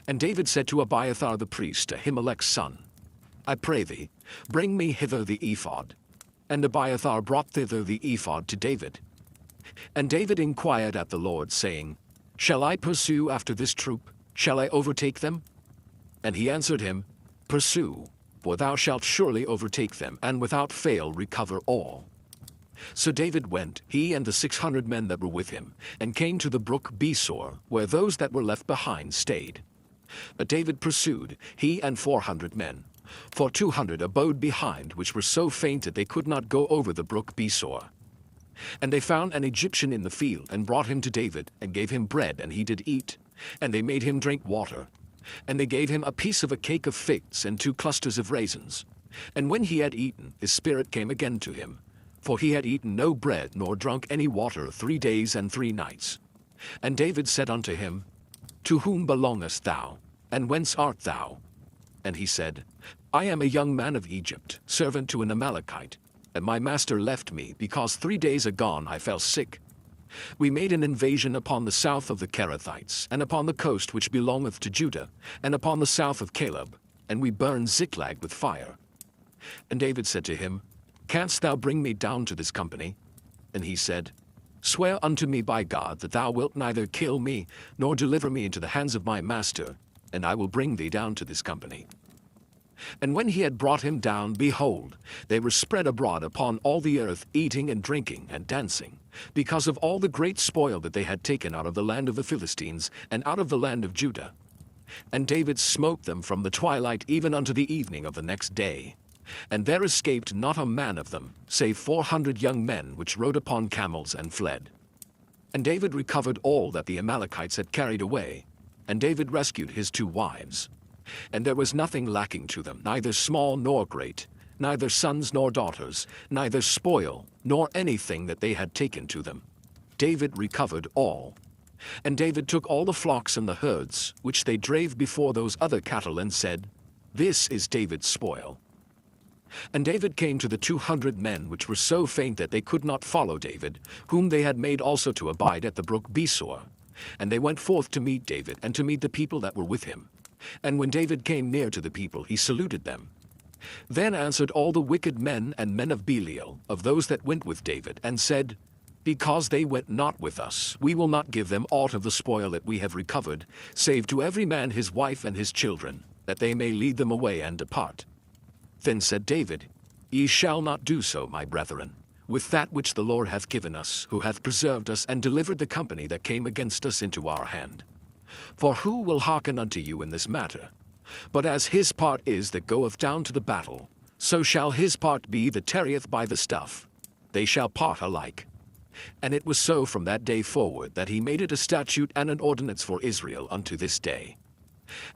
And David said to Abiathar the priest, Ahimelech's son, I pray thee, bring me hither the ephod. And Abiathar brought thither the ephod to David. And David inquired at the Lord, saying, Shall I pursue after this troop? Shall I overtake them? And he answered him, Pursue, for thou shalt surely overtake them, and without fail recover all. So David went, he and the 600 men that were with him, and came to the brook Besor, where those that were left behind stayed. But David pursued, he and 400 men. For 200 abode behind, which were so faint that they could not go over the brook Besor. And they found an Egyptian in the field, and brought him to David, and gave him bread, and he did eat. And they made him drink water. And they gave him a piece of a cake of figs, and 2 clusters of raisins. And when he had eaten, his spirit came again to him. For he had eaten no bread, nor drunk any water 3 days and 3 nights. And David said unto him, To whom belongest thou, and whence art thou? And he said, I am a young man of Egypt, servant to an Amalekite, and my master left me, because 3 days agone I fell sick. We made an invasion upon the south of the Kerethites, and upon the coast which belongeth to Judah, and upon the south of Caleb, and we burned Ziklag with fire. And David said to him, Canst thou bring me down to this company? And he said, Swear unto me by God that thou wilt neither kill me, nor deliver me into the hands of my master, and I will bring thee down to this company. And when he had brought him down, behold, they were spread abroad upon all the earth, eating and drinking and dancing, because of all the great spoil that they had taken out of the land of the Philistines, and out of the land of Judah. And David smote them from the twilight even unto the evening of the next day. And there escaped not a man of them, save 400 young men which rode upon camels and fled. And David recovered all that the Amalekites had carried away, and David rescued his 2 wives. And there was nothing lacking to them, neither small nor great, neither sons nor daughters, neither spoil, nor anything that they had taken to them. David recovered all. And David took all the flocks and the herds, which they drave before those other cattle, and said, This is David's spoil. And David came to the 200 men which were so faint that they could not follow David, whom they had made also to abide at the brook Besor. And they went forth to meet David, and to meet the people that were with him. And when David came near to the people, he saluted them. Then answered all the wicked men and men of Belial, of those that went with David, and said, Because they went not with us, we will not give them aught of the spoil that we have recovered, save to every man his wife and his children, that they may lead them away and depart. Then said David, Ye shall not do so, my brethren, with that which the Lord hath given us, who hath preserved us and delivered the company that came against us into our hand. For who will hearken unto you in this matter? But as his part is that goeth down to the battle, so shall his part be that tarrieth by the stuff. They shall part alike. And it was so from that day forward that he made it a statute and an ordinance for Israel unto this day.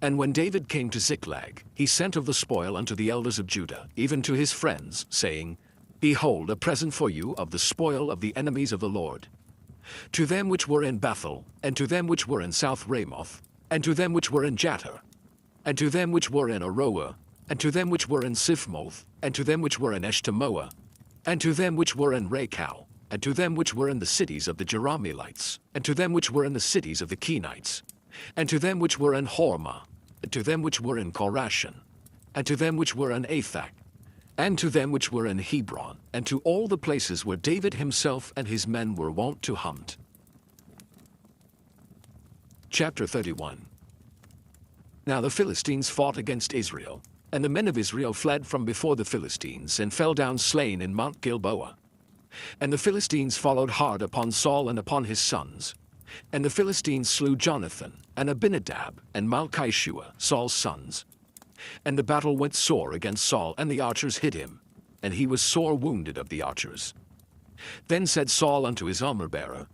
And when David came to Ziklag, he sent of the spoil unto the elders of Judah, even to his friends, saying, Behold, a present for you of the spoil of the enemies of the Lord. To them which were in Bethel, and to them which were in South Ramoth, and to them which were in Jattir, and to them which were in Aroer, and to them which were in Siphmoth, and to them which were in Eshtemoa, and to them which were in Rachal, and to them which were in the cities of the Jerahmeelites, and to them which were in the cities of the Kenites, and to them which were in Hormah, and to them which were in Korashan, and to them which were in Athak, and to them which were in Hebron, and to all the places where David himself and his men were wont to hunt. Chapter 31. Now the Philistines fought against Israel, and the men of Israel fled from before the Philistines, and fell down slain in Mount Gilboa. And the Philistines followed hard upon Saul and upon his sons. And the Philistines slew Jonathan, and Abinadab, and Malchishua, Saul's sons. And the battle went sore against Saul, and the archers hit him, and he was sore wounded of the archers. Then said Saul unto his armor-bearer,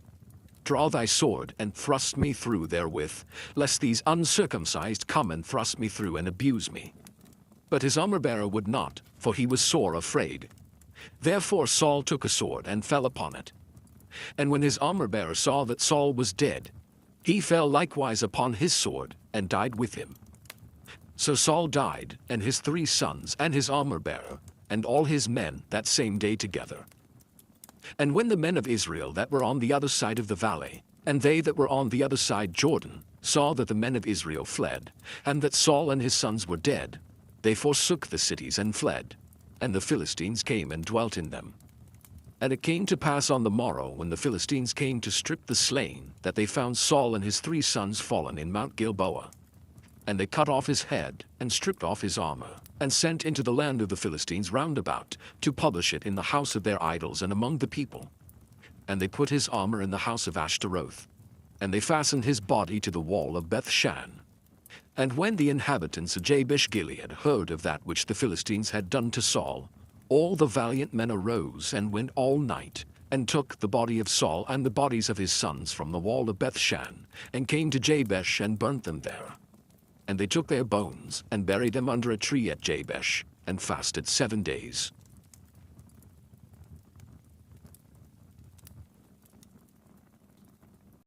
Draw thy sword, and thrust me through therewith, lest these uncircumcised come and thrust me through and abuse me. But his armor-bearer would not, for he was sore afraid. Therefore Saul took a sword, and fell upon it. And when his armor-bearer saw that Saul was dead, he fell likewise upon his sword, and died with him. So Saul died, and his 3 sons, and his armor-bearer, and all his men that same day together. And when the men of Israel that were on the other side of the valley, and they that were on the other side Jordan, saw that the men of Israel fled, and that Saul and his sons were dead, they forsook the cities and fled, and the Philistines came and dwelt in them. And it came to pass on the morrow, when the Philistines came to strip the slain, that they found Saul and his 3 sons fallen in Mount Gilboa. And they cut off his head, and stripped off his armor, and sent into the land of the Philistines round about, to publish it in the house of their idols and among the people. And they put his armor in the house of Ashtaroth, and they fastened his body to the wall of Bethshan. And when the inhabitants of Jabesh-Gilead heard of that which the Philistines had done to Saul, all the valiant men arose and went all night, and took the body of Saul and the bodies of his sons from the wall of Bethshan, and came to Jabesh and burnt them there. And they took their bones, and buried them under a tree at Jabesh, and fasted 7 days.